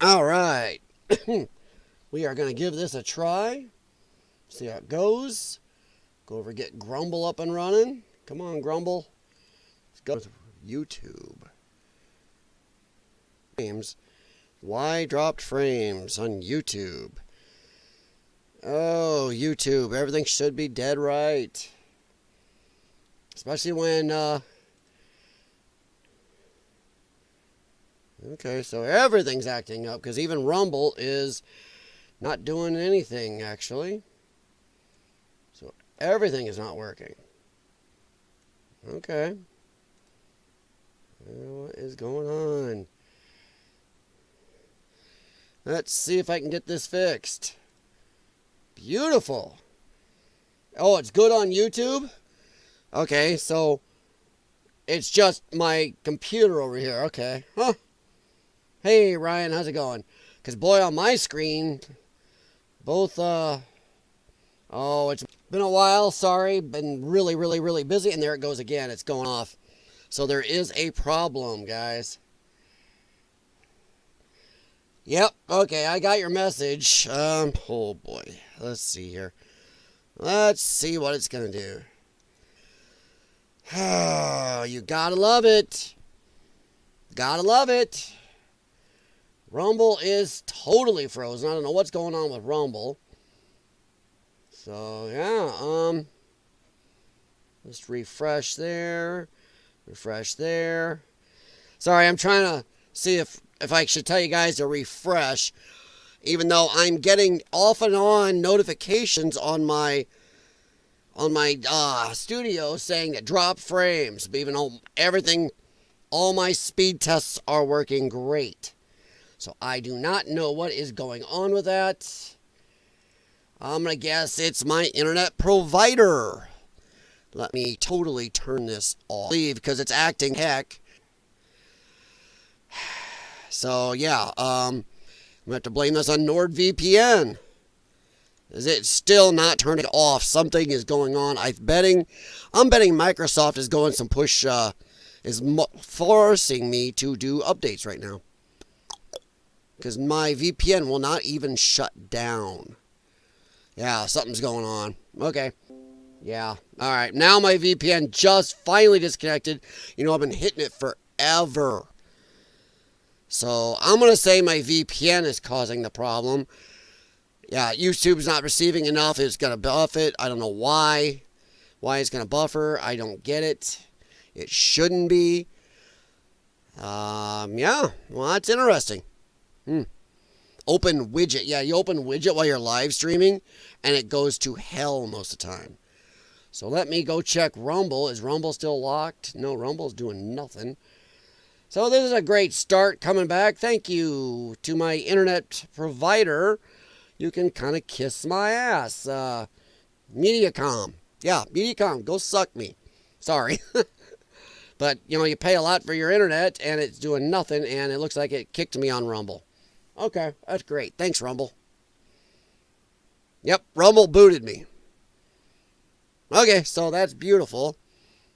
All right. We are going to give this a try. See how it goes. Go over and get Grumble up and running. Come on, Grumble. Let's go to YouTube. Frames. Why dropped frames on YouTube? Oh, YouTube. Everything should be dead right. Especially when, okay, so everything's acting up because even Rumble is not doing anything, actually. So everything is not working. Okay. What is going on? Let's see if I can get this fixed. Beautiful. Oh, it's good on YouTube? Okay, so it's just my computer over here. Okay. Huh. Hey, Ryan, how's it going? Because, boy, on my screen, both, oh, it's been a while. Sorry. Been really, really, really busy. And there it goes again. It's going off. So there is a problem, guys. Yep. Okay, I got your message. Oh, boy. Let's see here. Let's see what it's going to do. Oh, you gotta love it. Gotta love it. Rumble is totally frozen. I don't know what's going on with Rumble. So, yeah, let's refresh there. Refresh there. Sorry, I'm trying to see if I should tell you guys to refresh, even though I'm getting off and on notifications on my studio saying that drop frames, but even though all my speed tests are working great. So I do not know what is going on with that. I'm going to guess it's my internet provider. Let me totally turn this off. Leave because it's acting heck. So yeah, I'm going to have to blame this on NordVPN. Is it still not turning off? Something is going on. I'm betting Microsoft is going some push, is forcing me to do updates right now. Because my VPN will not even shut down. Yeah, something's going on. Okay. Yeah. All right. Now my VPN just finally disconnected. You know, I've been hitting it forever. So I'm going to say my VPN is causing the problem. Yeah, YouTube's not receiving enough. It's going to buff it. I don't know why. Why it's going to buffer. I don't get it. It shouldn't be. Yeah. Well, that's interesting. Open widget. Yeah, you open widget while you're live streaming, and it goes to hell most of the time. So let me go check Rumble. Is Rumble still locked? No, Rumble's doing nothing. So this is a great start coming back. Thank you to my internet provider. You can kind of kiss my ass. Mediacom. Yeah, Mediacom. Go suck me. Sorry. But, you know, you pay a lot for your internet, and it's doing nothing, and it looks like it kicked me on Rumble. Okay, that's great. Thanks, Rumble. Yep, Rumble booted me. Okay, so that's beautiful,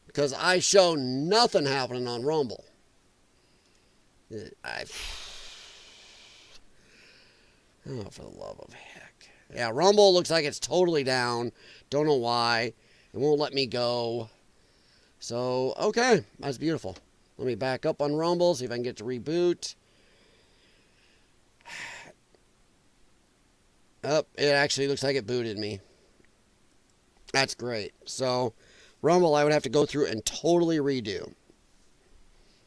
because I show nothing happening on Rumble. Oh, for the love of heck. Yeah, Rumble looks like it's totally down. Don't know why. It won't let me go. So, okay. That's beautiful. Let me back up on Rumble, see if I can get to reboot. Oh, it actually looks like it booted me. That's great. So, Rumble I would have to go through and totally redo.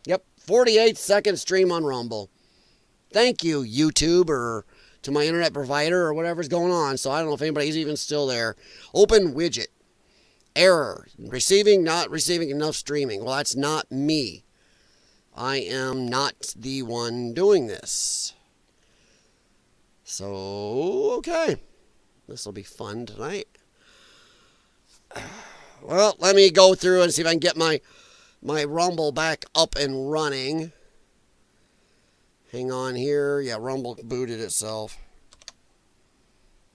Yep, 48-second stream on Rumble. Thank you, YouTube, or to my internet provider or whatever's going on. So I don't know if anybody's even still there. Open widget. Error. Not receiving enough streaming. Well, that's not me. I am not the one doing this. So, okay. This will be fun tonight. Well, let me go through and see if I can get my Rumble back up and running. Hang on here. Yeah, Rumble booted itself.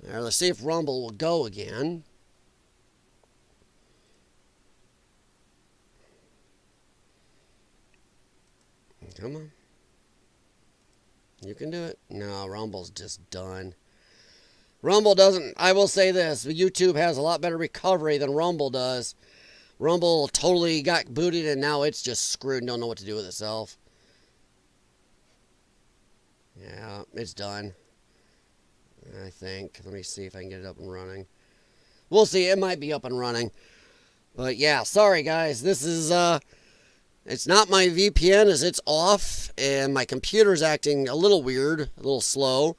Now, let's see if Rumble will go again. Come on. You can do it. No, Rumble's just done. Rumble doesn't, I will say this, YouTube has a lot better recovery than Rumble does. Rumble totally got booted and now it's just screwed and don't know what to do with itself. Yeah, it's done. I think. Let me see if I can get it up and running. We'll see. It might be up and running. But yeah, sorry guys. This is, it's not my VPN as it's off and my computer's acting a little weird, a little slow.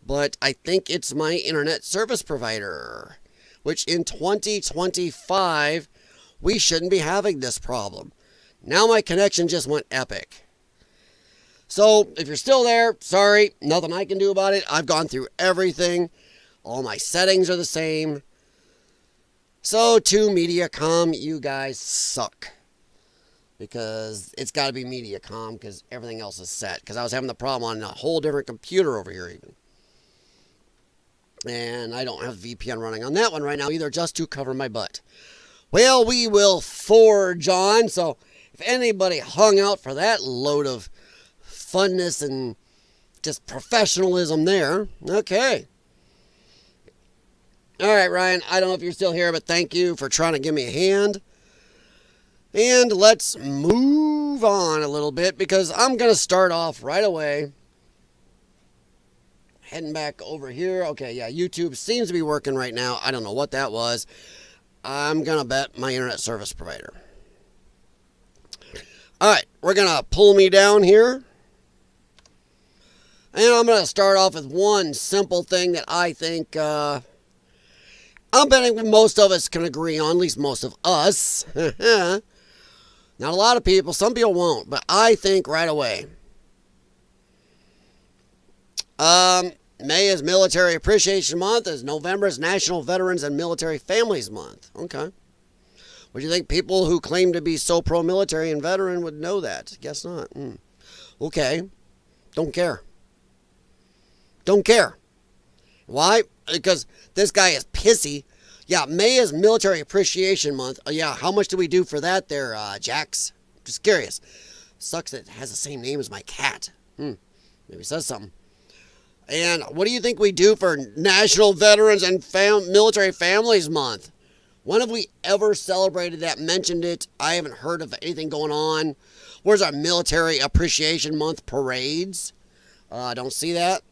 But I think it's my internet service provider, which in 2025, we shouldn't be having this problem. Now my connection just went epic. So if you're still there, sorry, nothing I can do about it. I've gone through everything. All my settings are the same. So to Mediacom, you guys suck. Because it's got to be Mediacom because everything else is set. Because I was having the problem on a whole different computer over here even. And I don't have VPN running on that one right now either, just to cover my butt. Well, we will forge on. So if anybody hung out for that load of funness and just professionalism there, okay. All right, Ryan, I don't know if you're still here, but thank you for trying to give me a hand. And let's move on a little bit because I'm going to start off right away. Heading back over here. Okay, yeah, YouTube seems to be working right now. I don't know what that was. I'm going to bet my internet service provider. All right, we're going to pull me down here. And I'm going to start off with one simple thing that I think I'm betting most of us can agree on, at least most of us. Not a lot of people. Some people won't, but I think right away. May is Military Appreciation Month, as November is National Veterans and Military Families Month. Okay. Would you think people who claim to be so pro-military and veteran would know that? Guess not. Okay. Don't care. Don't care. Why? Because this guy is pissy. Yeah, May is Military Appreciation Month. Yeah, how much do we do for that there, Jax? Just curious. Sucks that it has the same name as my cat. Maybe it says something. And what do you think we do for National Veterans and Military Families Month? When have we ever celebrated that, mentioned it? I haven't heard of anything going on. Where's our Military Appreciation Month parades? I don't see that.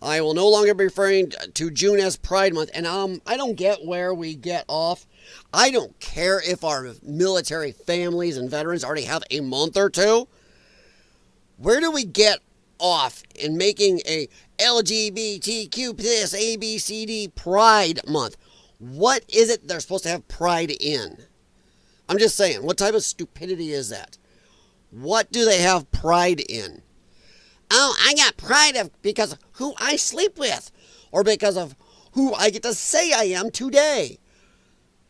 I will no longer be referring to June as Pride Month. And I don't get where we get off. I don't care if our military families and veterans already have a month or two. Where do we get off in making a LGBTQ plus ABCD Pride Month? What is it they're supposed to have pride in? I'm just saying, what type of stupidity is that? What do they have pride in? Oh, I got pride because of who I sleep with, or because of who I get to say I am today.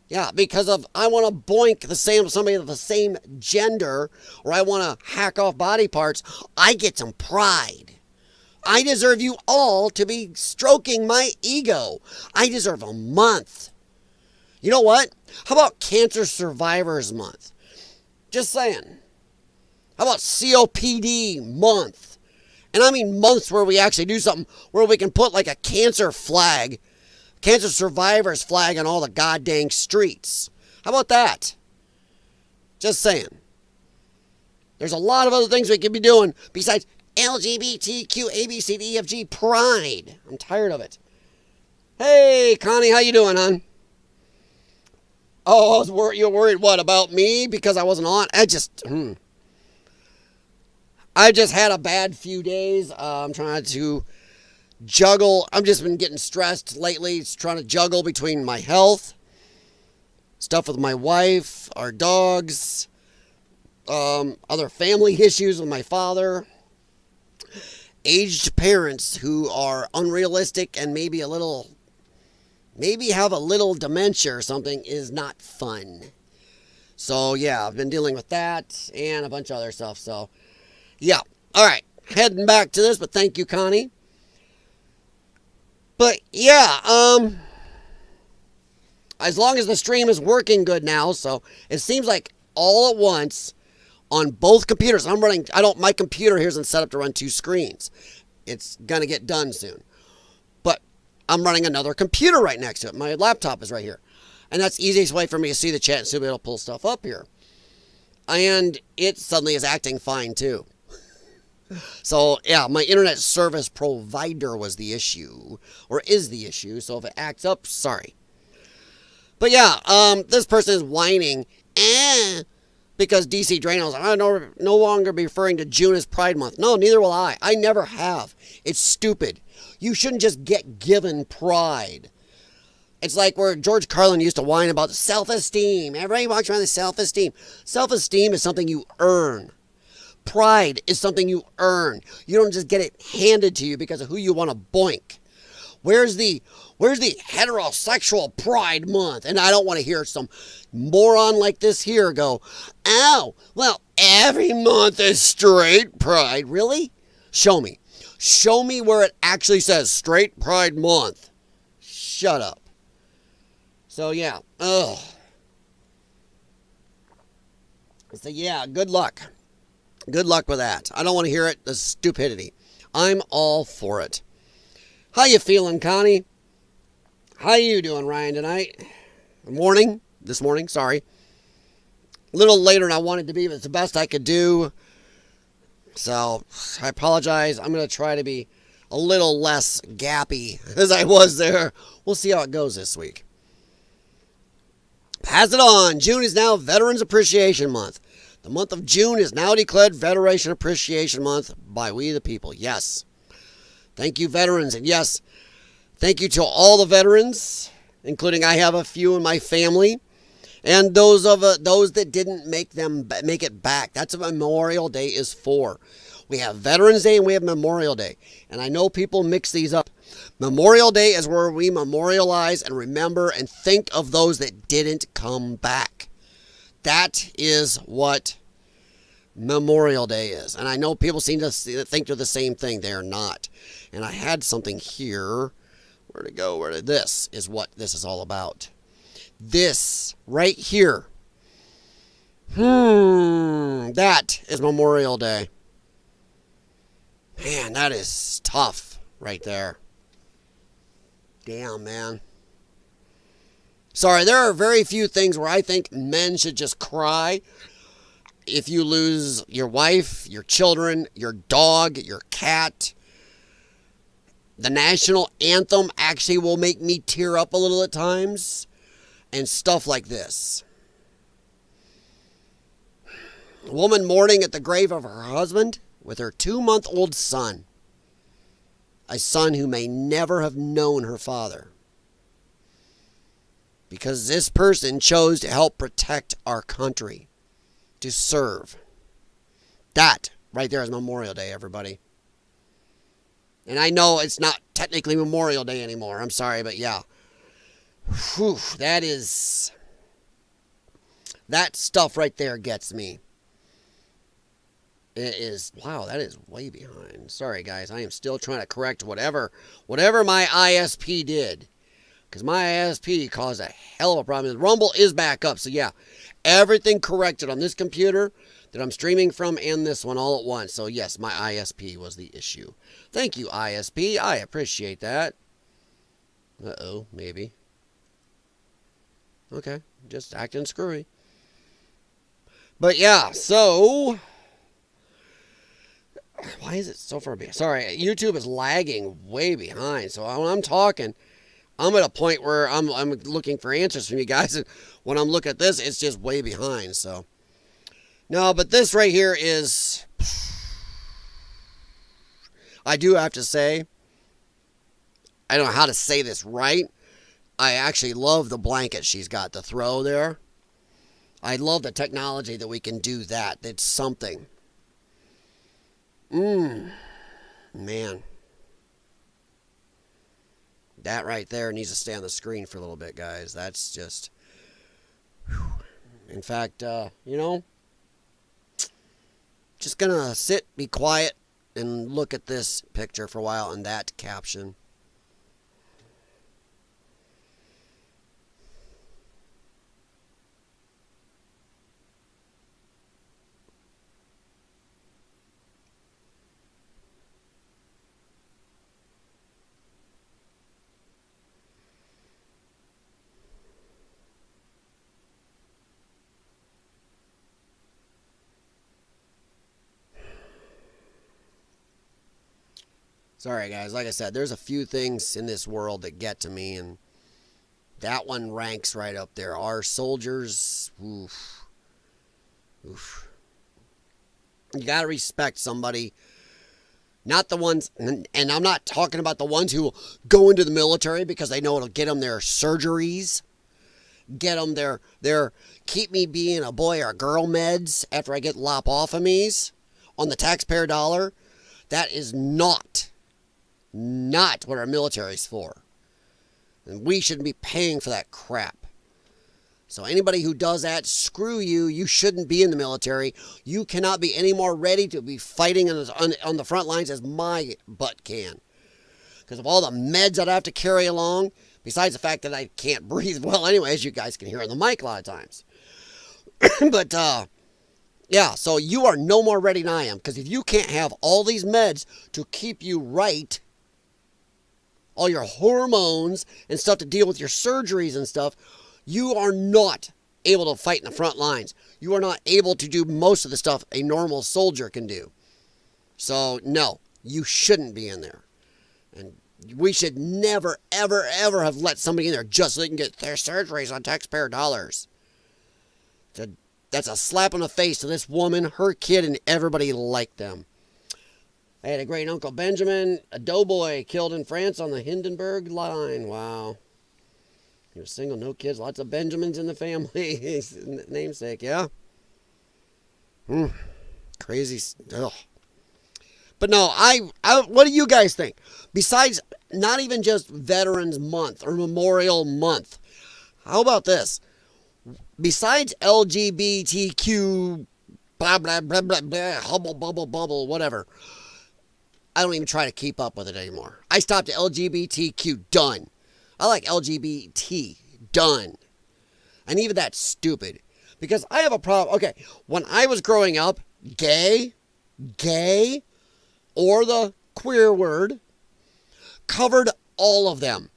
Yeah, because of I want to boink somebody of the same gender, or I want to hack off body parts. I get some pride. I deserve you all to be stroking my ego. I deserve a month. You know what? How about Cancer Survivors Month? Just saying. How about COPD Month? And I mean months where we actually do something where we can put like a cancer flag, cancer survivors flag on all the goddamn streets. How about that? Just saying. There's a lot of other things we could be doing besides LGBTQ, ABCDEFG pride. I'm tired of it. Hey, Connie, how you doing, hon? Oh, you're worried what, about me because I wasn't on? I just had a bad few days. I'm trying to juggle. I've just been getting stressed lately. It's trying to juggle between my health, stuff with my wife, our dogs, other family issues with my father, aged parents who are unrealistic and maybe have a little dementia or something is not fun. So yeah, I've been dealing with that and a bunch of other stuff. So yeah. All right. Heading back to this, but thank you, Connie. But yeah, as long as the stream is working good now, so it seems like all at once on both computers. My computer here isn't set up to run 2 screens. It's going to get done soon. But I'm running another computer right next to it. My laptop is right here. And that's the easiest way for me to see the chat and see it'll pull stuff up here. And it suddenly is acting fine too. So yeah, my internet service provider was the issue, or is the issue. So if it acts up, sorry. But yeah, this person is whining, because DC Drano's, I no longer be referring to June as Pride Month. No, neither will I. I never have. It's stupid. You shouldn't just get given pride. It's like where George Carlin used to whine about self-esteem. Everybody walks around with self-esteem. Self-esteem is something you earn. Pride is something you earn. You don't just get it handed to you because of who you want to boink. Where's the heterosexual Pride Month? And I don't want to hear some moron like this here go, oh, well, every month is straight Pride. Really? Show me. Show me where it actually says straight Pride Month. Shut up. So, yeah. Ugh. So, yeah, good luck. Good luck with that. I don't want to hear it. The stupidity. I'm all for it. How you feeling, Connie? How you doing, Ryan, tonight? This morning, sorry. A little later than I wanted to be, but it's the best I could do. So, I apologize. I'm going to try to be a little less gappy as I was there. We'll see how it goes this week. Pass it on. June is now Veterans Appreciation Month. The month of June is now declared Veteran Appreciation Month by we the people. Yes. Thank you, veterans. And yes, thank you to all the veterans, including I have a few in my family. And those that didn't make it back. That's what Memorial Day is for. We have Veterans Day and we have Memorial Day. And I know people mix these up. Memorial Day is where we memorialize and remember and think of those that didn't come back. That is what Memorial Day is. And I know people seem to think they're the same thing. They are not. And I had something here. Where'd it go? This is what this is all about. This right here. That is Memorial Day. Man, that is tough right there. Damn, man. Sorry, there are very few things where I think men should just cry. If you lose your wife, your children, your dog, your cat, the national anthem actually will make me tear up a little at times. And stuff like this. A woman mourning at the grave of her husband with her 2-month-old son. A son who may never have known her father. Because this person chose to help protect our country. To serve. That right there is Memorial Day, everybody. And I know it's not technically Memorial Day anymore. I'm sorry, but yeah. Whew, that stuff right there gets me. It is, wow, that is way behind. Sorry, guys. I am still trying to correct whatever my ISP did. Because my ISP caused a hell of a problem. Rumble is back up. So, yeah, everything corrected on this computer that I'm streaming from and this one all at once. So, yes, my ISP was the issue. Thank you, ISP. I appreciate that. Uh-oh, maybe. Okay, just acting screwy. But, yeah, so... Why is it so far behind? Sorry, YouTube is lagging way behind. So, when I'm talking... I'm at a point where I'm looking for answers from you guys. And when I'm looking at this, it's just way behind. So, no, but this right here is, I do have to say, I don't know how to say this right. I actually love the blanket she's got to throw there. I love the technology that we can do that. It's something. Man. That right there needs to stay on the screen for a little bit, guys. That's just... Whew. In fact, just gonna sit, be quiet, and look at this picture for a while and that caption. Sorry, guys. Like I said, there's a few things in this world that get to me, and that one ranks right up there. Our soldiers, oof. Oof. You got to respect somebody. Not the ones, and I'm not talking about the ones who go into the military because they know it'll get them their surgeries, get them their keep me being a boy or a girl meds after I get lobotomies on the taxpayer dollar. That is not what our military's for. And we shouldn't be paying for that crap. So anybody who does that, screw you. You shouldn't be in the military. You cannot be any more ready to be fighting on the front lines as my butt can. Because of all the meds that I have to carry along, besides the fact that I can't breathe well anyway, as you guys can hear on the mic a lot of times. But, yeah, so you are no more ready than I am. Because if you can't have all these meds to keep you right, all your hormones and stuff to deal with your surgeries and stuff, you are not able to fight in the front lines. You are not able to do most of the stuff a normal soldier can do. So, no, you shouldn't be in there. And we should never, ever, ever have let somebody in there just so they can get their surgeries on taxpayer dollars. That's a slap in the face to this woman, her kid, and everybody like them. I had a great Uncle Benjamin, a doughboy killed in France on the Hindenburg line. Wow. He was single, no kids, lots of Benjamins in the family. Namesake, yeah? Crazy. Ugh. But no, what do you guys think? Besides, not even just Veterans Month or Memorial Month. How about this? Besides LGBTQ, blah, blah, blah, blah, blah, hubble, bubble, bubble, whatever. I don't even try to keep up with it anymore. I stopped at LGBTQ, done. I like LGBT, done. And even that's stupid. Because I have a problem. Okay, when I was growing up, gay, or the queer word, covered all of them.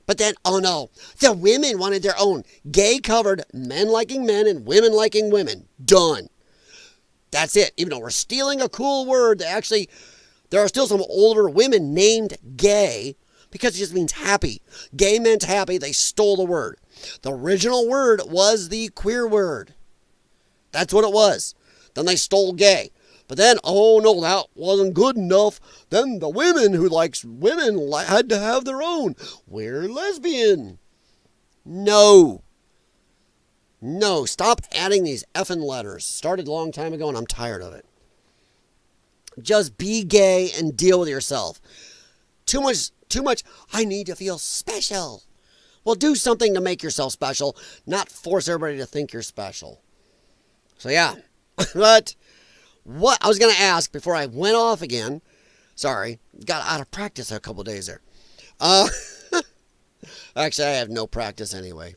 But then, oh no, the women wanted their own. Gay covered men liking men and women liking women. Done. That's it. Even though we're stealing a cool word, there are still some older women named gay, because it just means happy. Gay meant happy. They stole the word. The original word was the queer word. That's what it was. Then they stole gay. But then, oh no, that wasn't good enough. Then the women who likes women had to have their own. We're lesbian. No. Stop adding these effing letters. Started a long time ago and I'm tired of it. Just be gay and deal with yourself. Too much, I need to feel special. Well, do something to make yourself special, not force everybody to think you're special. So yeah, but what I was going to ask before I went off again, sorry, got out of practice a couple days there. Actually, I have no practice anyway.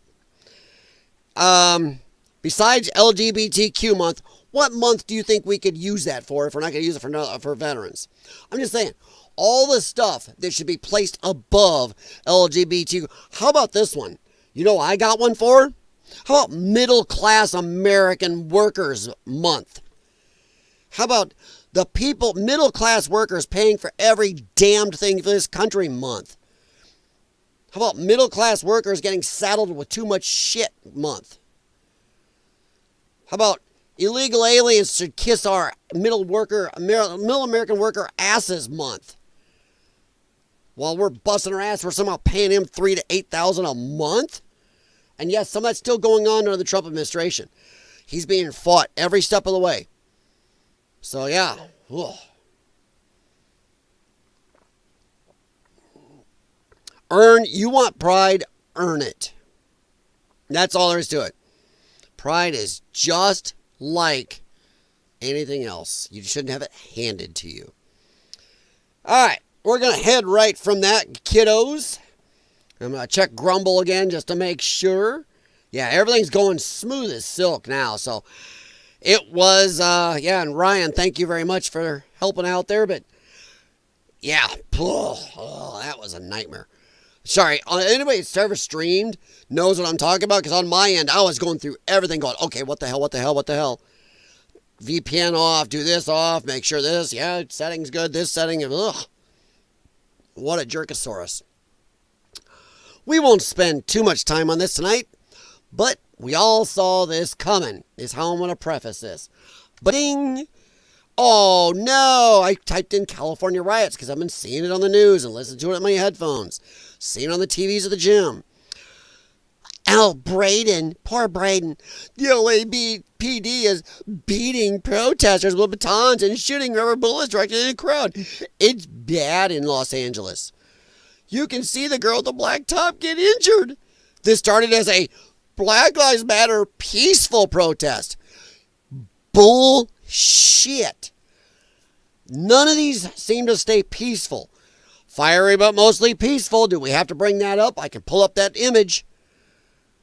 Besides LGBTQ month, what month do you think we could use that for if we're not going to use it for veterans? I'm just saying. All the stuff that should be placed above LGBTQ. How about this one? You know what I got one for? How about Middle Class American Workers Month? How about the middle class workers paying for every damned thing for this country month? How about middle class workers getting saddled with too much shit month? How about illegal aliens should kiss our middle American worker asses month? While we're busting our ass, we're somehow paying him $3,000 to $8,000 a month. And yes, some of that's still going on under the Trump administration. He's being fought every step of the way. So yeah. Ugh. You want pride, earn it. That's all there is to it. Pride is just like anything else. You shouldn't have it handed to you. All right. We're going to head right from that, kiddos. I'm going to check Grumble again just to make sure. Yeah, everything's going smooth as silk now. So it was, and Ryan, thank you very much for helping out there. But yeah, that was a nightmare. Sorry, anybody that's ever streamed knows what I'm talking about. Because on my end, I was going through everything going, okay, what the hell? VPN off, do this off, make sure this, settings good, this setting, ugh. What a jerkosaurus. We won't spend too much time on this tonight, but we all saw this coming, is how I'm going to preface this. But ding! Oh no! I typed in California riots because I've been seeing it on the news and listening to it on my headphones. Seeing it on the TVs at the gym. Braden, poor Braden. The LAPD is beating protesters with batons and shooting rubber bullets directly in the crowd. It's bad in Los Angeles. You can see the girl with the black top get injured. This started as a Black Lives Matter peaceful protest. Bullshit. None of these seem to stay peaceful. Fiery but mostly peaceful. Do we have to bring that up? I can pull up that image.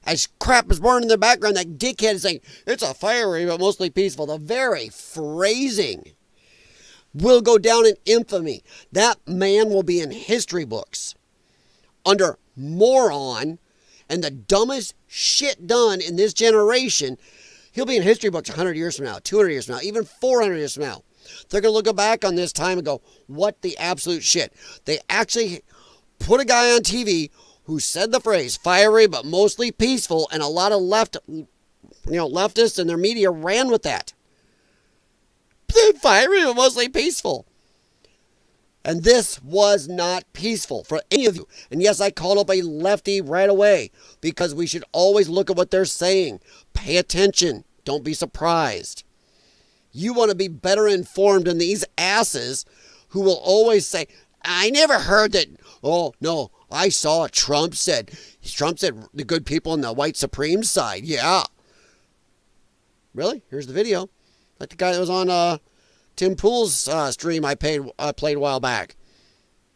As crap is born in the background, that dickhead is saying, it's a fiery but mostly peaceful. The very phrasing will go down in infamy. That man will be in history books under moron and the dumbest shit done in this generation. He'll be in history books 100 years from now, 200 years from now, even 400 years from now. They're going to look back on this time and go, what the absolute shit. They actually put a guy on TV who said the phrase fiery but mostly peaceful, and a lot of leftists and their media ran with that. Fiery but mostly peaceful. And this was not peaceful for any of you. And yes, I called up a lefty right away because we should always look at what they're saying. Pay attention. Don't be surprised. You want to be better informed than these asses who will always say, I never heard that. Oh, no, I saw Trump said the good people on the white supreme side. Yeah. Really? Here's the video. Like the guy that was on Tim Pool's stream I played a while back.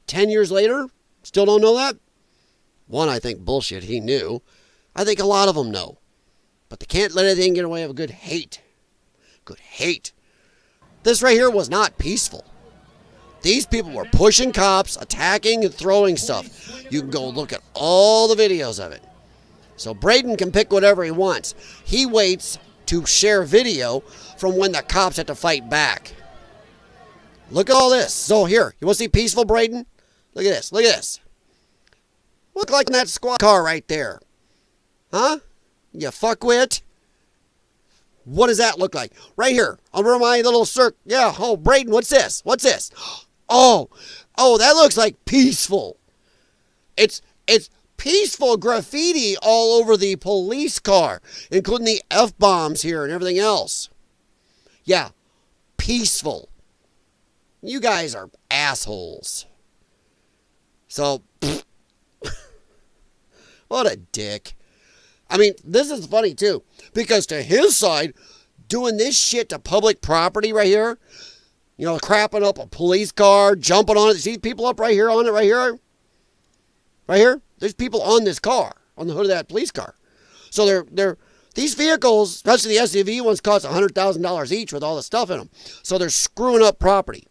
10 years later, still don't know that? One, I think bullshit, he knew. I think a lot of them know. But they can't let anything get away with good hate. Good hate. This right here was not peaceful. These people were pushing cops, attacking and throwing stuff. You can go look at all the videos of it. So Braden can pick whatever he wants. He waits to share video from when the cops had to fight back. Look at all this. So here, you want to see peaceful Braden? Look at this. Look at this. Look like that squad car right there. Huh? You fuckwit. What does that look like? Right here, over my little circle. Yeah, oh, Braden, what's this? What's this? Oh, that looks like peaceful. It's peaceful graffiti all over the police car, including the F-bombs here and everything else. Yeah, peaceful. You guys are assholes. So, what a dick. I mean, this is funny too, because to his side, doing this shit to public property right here, crapping up a police car, jumping on it. See people up right here on it, right here? Right here? There's people on this car, on the hood of that police car. So these vehicles, especially the SUV ones, cost $100,000 each with all the stuff in them. So they're screwing up property.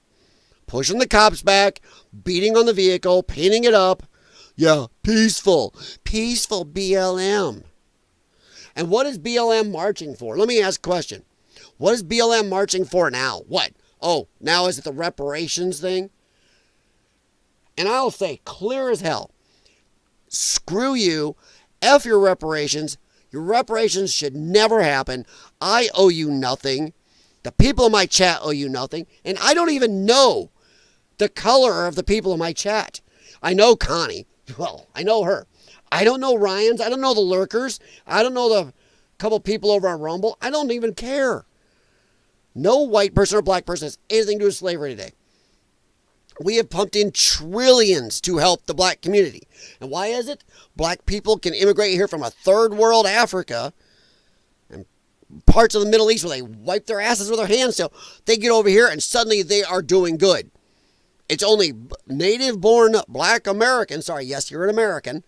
Pushing the cops back, beating on the vehicle, painting it up. Yeah, peaceful. Peaceful BLM. And what is BLM marching for? Let me ask a question. What is BLM marching for now? What? Oh, now is it the reparations thing? And I'll say clear as hell. Screw you. F your reparations. Your reparations should never happen. I owe you nothing. The people in my chat owe you nothing. And I don't even know the color of the people in my chat. I know Connie. Well, I know her. I don't know Ryan's. I don't know the lurkers. I don't know the couple people over on Rumble. I don't even care. No white person or black person has anything to do with slavery today. We have pumped in trillions to help the black community. And why is it? Black people can immigrate here from a third world Africa and parts of the Middle East where they wipe their asses with their hands. So they get over here and suddenly they are doing good. It's only native-born black Americans. Sorry, yes, you're an American.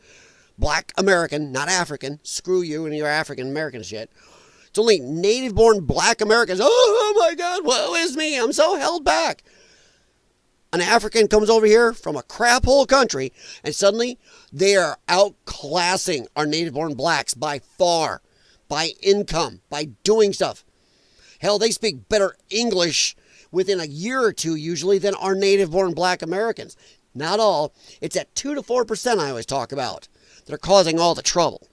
Black American, not African. Screw you and your African-American shit. It's only native-born black Americans. Oh my God, woe is me. I'm so held back. An African comes over here from a crap hole country, and suddenly they are outclassing our native-born blacks by far, by income, by doing stuff. Hell, they speak better English within a year or two usually than our native-born black Americans. Not all. It's at 2 to 4% I always talk about that are causing all the trouble.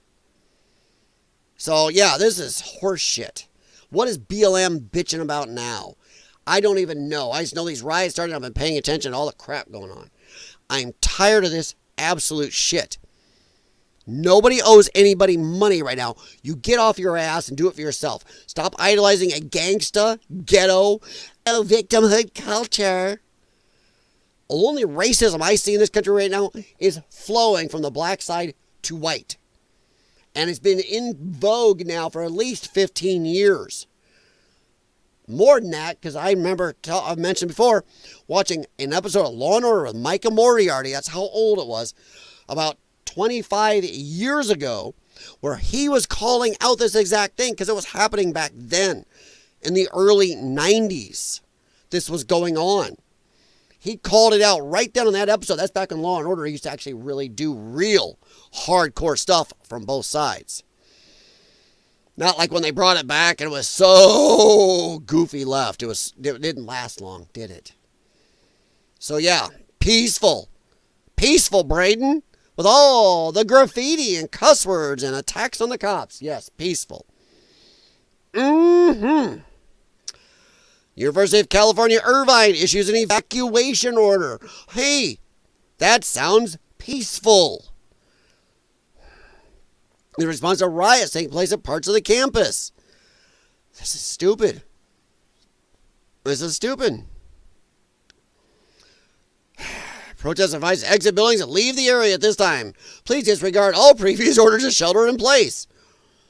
So, yeah, this is horse shit. What is BLM bitching about now? I don't even know. I just know these riots started. I've been paying attention to all the crap going on. I'm tired of this absolute shit. Nobody owes anybody money right now. You get off your ass and do it for yourself. Stop idolizing a gangsta, ghetto, victimhood culture. Only racism I see in this country right now is flowing from the black side to white. And it's been in vogue now for at least 15 years. More than that, because I remember, I've mentioned before, watching an episode of Law & Order with Micah Moriarty, that's how old it was, about 25 years ago, where he was calling out this exact thing, because it was happening back then, in the early 90s. This was going on. He called it out right then on that episode. That's back in Law & Order. He used to actually really do real hardcore stuff from both sides. Not like when they brought it back and it was so goofy left. It didn't last long, did it? So yeah, peaceful. Peaceful, Braden. With all the graffiti and cuss words and attacks on the cops. Yes, peaceful. University of California, Irvine issues an evacuation order. Hey, that sounds peaceful. In response to riots taking place at parts of the campus. This is stupid. This is stupid. Protest advised exit buildings and leave the area at this time. Please disregard all previous orders to shelter in place.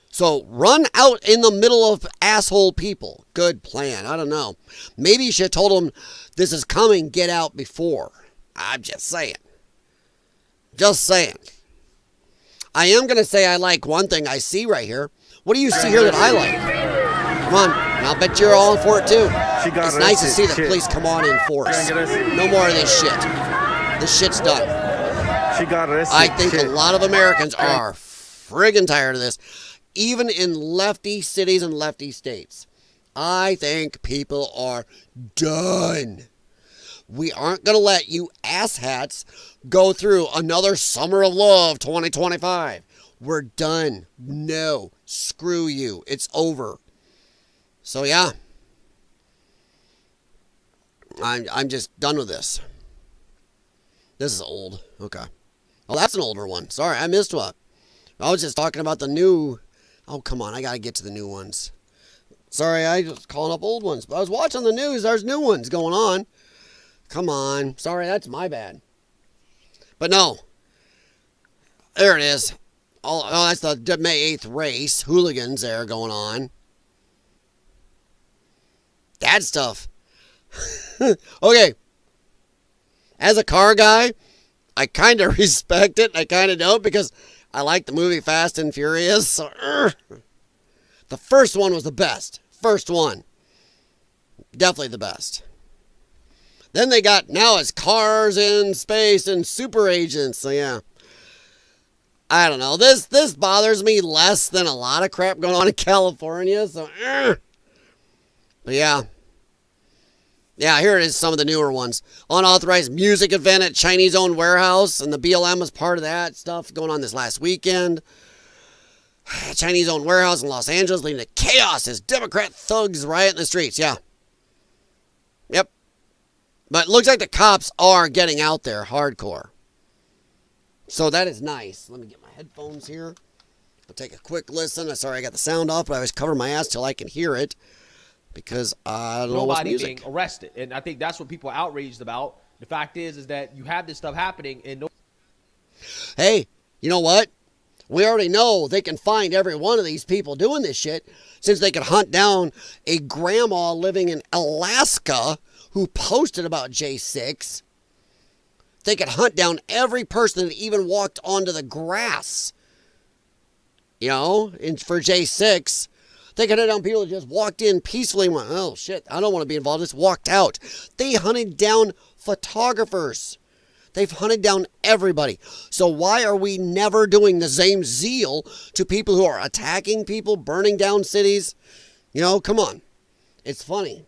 So run out in the middle of asshole people. Good plan. I don't know. Maybe you should have told them this is coming, get out before. I'm just saying. Just saying. I am going to say I like one thing I see right here. What do you see here that I like? Come on. And I'll bet you're all in for it too. It's nice to see the police come on in force. No more of this shit. This shit's done. I think a lot of Americans are friggin' tired of this. Even in lefty cities and lefty states. I think people are done. We aren't going to let you asshats go through another Summer of Love 2025. We're done. No. Screw you. It's over. So, yeah. I'm just done with this. This is old. Okay. Oh, that's an older one. Sorry, I missed one. I was just talking about the new... Oh, come on. I got to get to the new ones. Sorry, I was calling up old ones. But I was watching the news. There's new ones going on. Come on. Sorry, that's my bad. But no. There it is. Oh, that's the May 8th race. Hooligans there going on. That stuff. Okay. As a car guy, I kind of respect it. I kind of don't because I like the movie Fast and Furious. So, the first one was the best. First one. Definitely the best. Then they got, now it's cars in space and super agents. So yeah. I don't know. This bothers me less than a lot of crap going on in California. So, but yeah. Yeah, here it is, some of the newer ones. Unauthorized music event at Chinese-owned warehouse, and the BLM was part of that stuff going on this last weekend. Chinese-owned warehouse in Los Angeles leading to chaos as Democrat thugs riot in the streets. Yeah. Yep. But it looks like the cops are getting out there hardcore. So that is nice. Let me get my headphones here. I'll take a quick listen. I'm sorry I got the sound off, but I always cover my ass till I can hear it. Because I don't know what's music. Being arrested. And I think that's what people are outraged about. The fact is that you have this stuff happening and no. Hey, you know what? We already know they can find every one of these people doing this shit since they could hunt down a grandma living in Alaska who posted about J6. They could hunt down every person that even walked onto the grass. You know, for J6. They could hunt down people that just walked in peacefully and went, oh shit, I don't want to be involved. Just walked out. They hunted down photographers. They've hunted down everybody. So why are we never doing the same zeal to people who are attacking people, burning down cities? You know, come on. It's funny.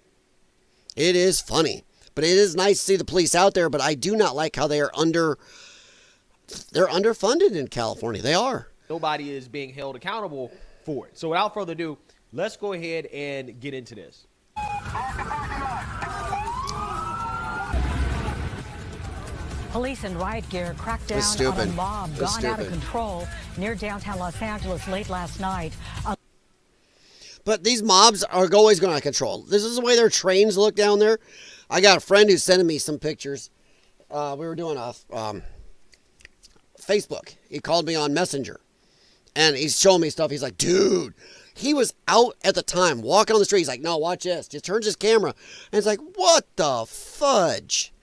It is funny. But it is nice to see the police out there, but I do not like how they're underfunded in California. They are. Nobody is being held accountable for it. So without further ado, let's go ahead and get into this. Police in riot gear cracked down on a mob gone out of control near downtown Los Angeles late last night. But these mobs are always going out of control. This is the way their trains look down there. I got a friend who's sending me some pictures. We were doing a Facebook. He called me on Messenger. And he's showing me stuff. He's like, dude, he was out at the time walking on the street. He's like, no, watch this. Just turns his camera. And it's like, what the fudge?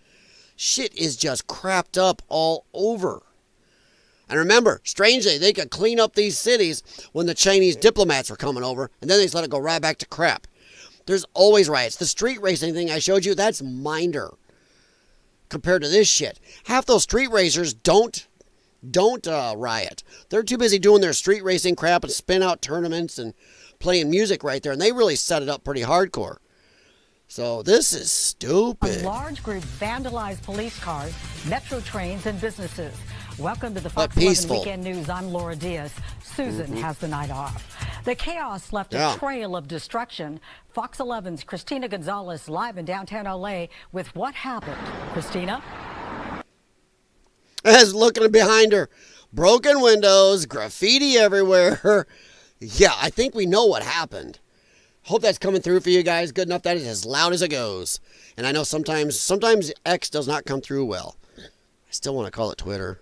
Shit is just crapped up all over. And remember, strangely, they could clean up these cities when the Chinese diplomats were coming over, and then they just let it go right back to crap. There's always riots. The street racing thing I showed you, that's minor compared to this shit. Half those street racers don't riot. They're too busy doing their street racing crap and spin out tournaments and playing music right there, and they really set it up pretty hardcore. So this is stupid. A large group vandalized police cars, metro trains, and businesses. Welcome to the Fox 11 Weekend News. I'm Laura Diaz. Susan has the night off. The chaos left a trail of destruction. Fox 11's Christina Gonzalez live in downtown LA with what happened. Christina? As looking behind her, broken windows, graffiti everywhere. Yeah, I think we know what happened. Hope that's coming through for you guys. Good enough that it's as loud as it goes. And I know sometimes X does not come through well. I still want to call it Twitter.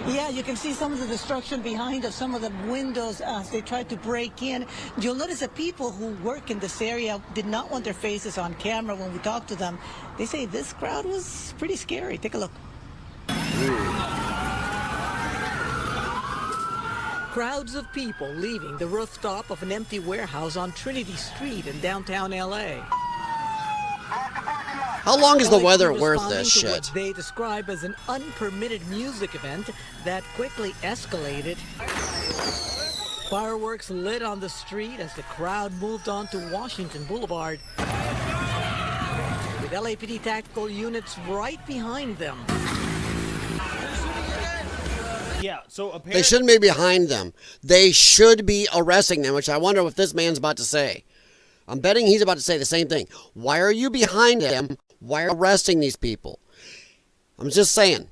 Yeah, you can see some of the destruction behind us, some of the windows as they tried to break in. You'll notice that people who work in this area did not want their faces on camera when we talked to them. They say this crowd was pretty scary. Take a look. Crowds of people leaving the rooftop of an empty warehouse on Trinity Street in downtown LA. How long is the weather worth this shit? What they describe as an unpermitted music event that quickly escalated. Fireworks lit on the street as the crowd moved on to Washington Boulevard, with LAPD tactical units right behind them. Yeah, so apparently they shouldn't be behind them. They should be arresting them, which I wonder what this man's about to say. I'm betting he's about to say the same thing. Why are you behind them? Why are you arresting these people? I'm just saying,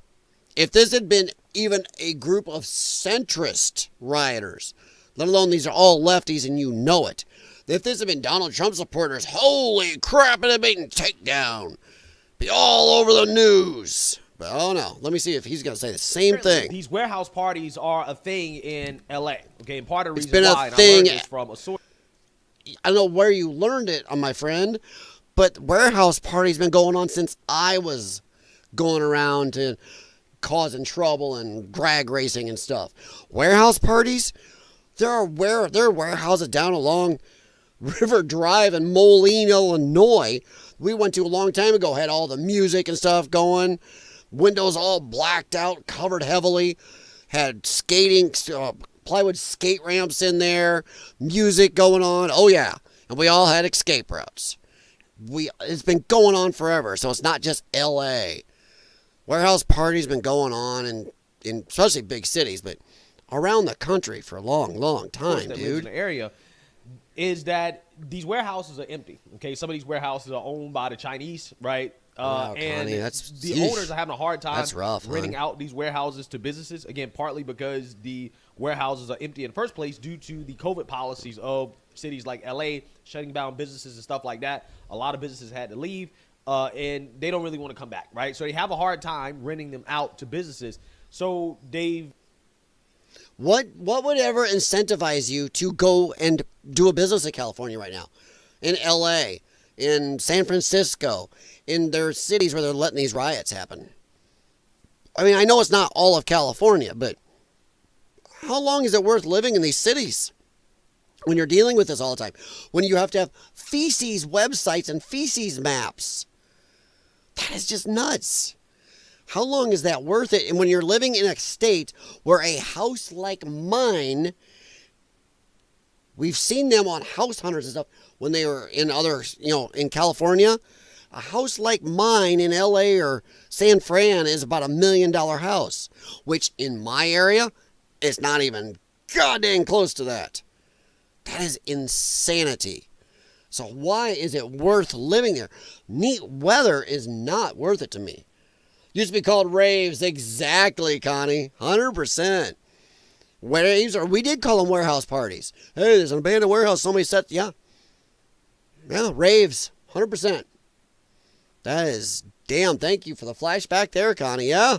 if this had been even a group of centrist rioters, let alone these are all lefties and you know it, if this had been Donald Trump supporters, holy crap, it had been takedown. Be all over the news. But oh no, let me see if he's going to say the same thing. These warehouse parties are a thing in LA. Okay, and part of the It's reason been a why, and I thing. learned this from a source. I don't know where you learned it, my friend, but warehouse parties been going on since I was going around to causing trouble and drag racing and stuff. Warehouse parties, there are warehouses down along River Drive in Moline, Illinois. We went to a long time ago, had all the music and stuff going, windows all blacked out, covered heavily, had skating, plywood skate ramps in there, music going on. Oh yeah, and we all had escape routes. It's been going on forever, so it's not just L.A. Warehouse parties been going on in especially big cities, but around the country for a long, long time, dude. In the area is that these warehouses are empty. Okay, some of these warehouses are owned by the Chinese, right? And the owners are having a hard time renting out these warehouses to businesses. Again, partly because the warehouses are empty in the first place due to the COVID policies of cities like LA shutting down businesses and stuff like that. A lot of businesses had to leave, and they don't really want to come back, right? So they have a hard time renting them out to businesses. So what would ever incentivize you to go and do a business in California right now? In LA, in San Francisco, in their cities where they're letting these riots happen? I mean, I know it's not all of California, but how long is it worth living in these cities when you're dealing with this all the time? When you have to have feces websites and feces maps? That is just nuts. How long is that worth it? And when you're living in a state where a house like mine, we've seen them on House Hunters and stuff when they were in other, in California. A house like mine in LA or San Fran is about $1 million house, which in my area is not even goddamn close to that. That is insanity. So why is it worth living there? Neat weather is not worth it to me. Used to be called raves. Exactly, Connie. 100%. Raves, or we did call them warehouse parties. Hey, there's an abandoned warehouse. Somebody set, yeah, raves. 100%. That is, damn, thank you for the flashback there, Connie, yeah?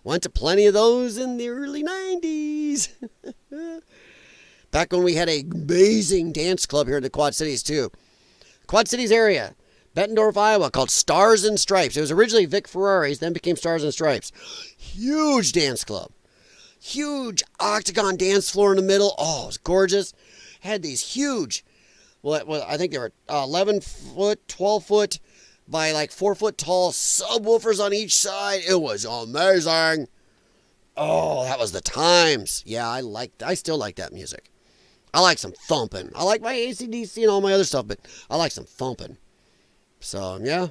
Went to plenty of those in the early 90s. Back when we had an amazing dance club here in the Quad Cities, too. Quad Cities area, Bettendorf, Iowa, called Stars and Stripes. It was originally Vic Ferrari's, then became Stars and Stripes. Huge dance club. Huge octagon dance floor in the middle. Oh, it was gorgeous. Had these huge, well, I think they were 11 foot, 12 foot, by like 4 foot tall subwoofers on each side. It was amazing. Oh, that was the times. Yeah, I still like that music. I like some thumping. I like my AC/DC and all my other stuff, but I like some thumping. So, yeah.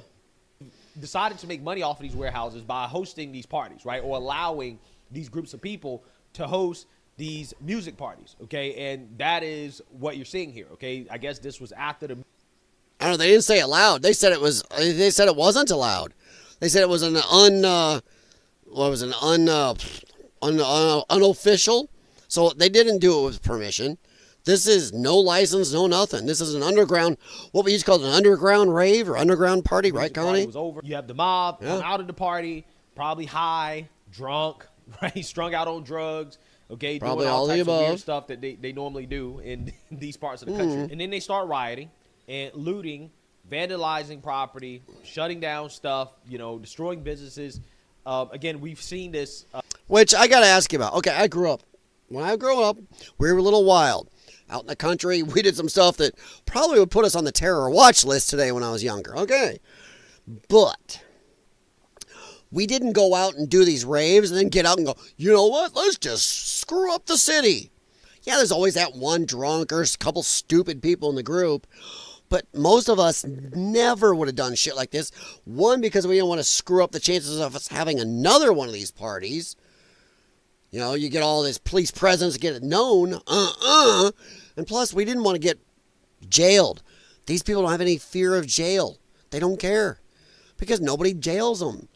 Decided to make money off of these warehouses by hosting these parties, right? Or allowing these groups of people to host these music parties, okay? And that is what you're seeing here, okay? I guess this was after the... I don't know. They didn't say it loud. They said it was. They said it wasn't allowed. They said it was an unofficial. So they didn't do it with permission. This is no license, no nothing. This is an underground, what we used to call an underground rave or underground party, right, Connie? It was over. You have the mob come out of the party, probably high, drunk, right, strung out on drugs. Okay, probably doing all the types of above. weird stuff that they normally do in these parts of the country, and then they start rioting and looting, vandalizing property, shutting down stuff, destroying businesses. Again, we've seen this. Which I got to ask you about. Okay, when I grew up, we were a little wild. Out in the country, we did some stuff that probably would put us on the terror watch list today when I was younger. Okay. But we didn't go out and do these raves and then get out and go, you know what? Let's just screw up the city. Yeah, there's always that one drunk or a couple stupid people in the group. But most of us never would have done shit like this. One, because we didn't want to screw up the chances of us having another one of these parties. You get all this police presence, get it known. And plus, we didn't want to get jailed. These people don't have any fear of jail. They don't care. Because nobody jails them.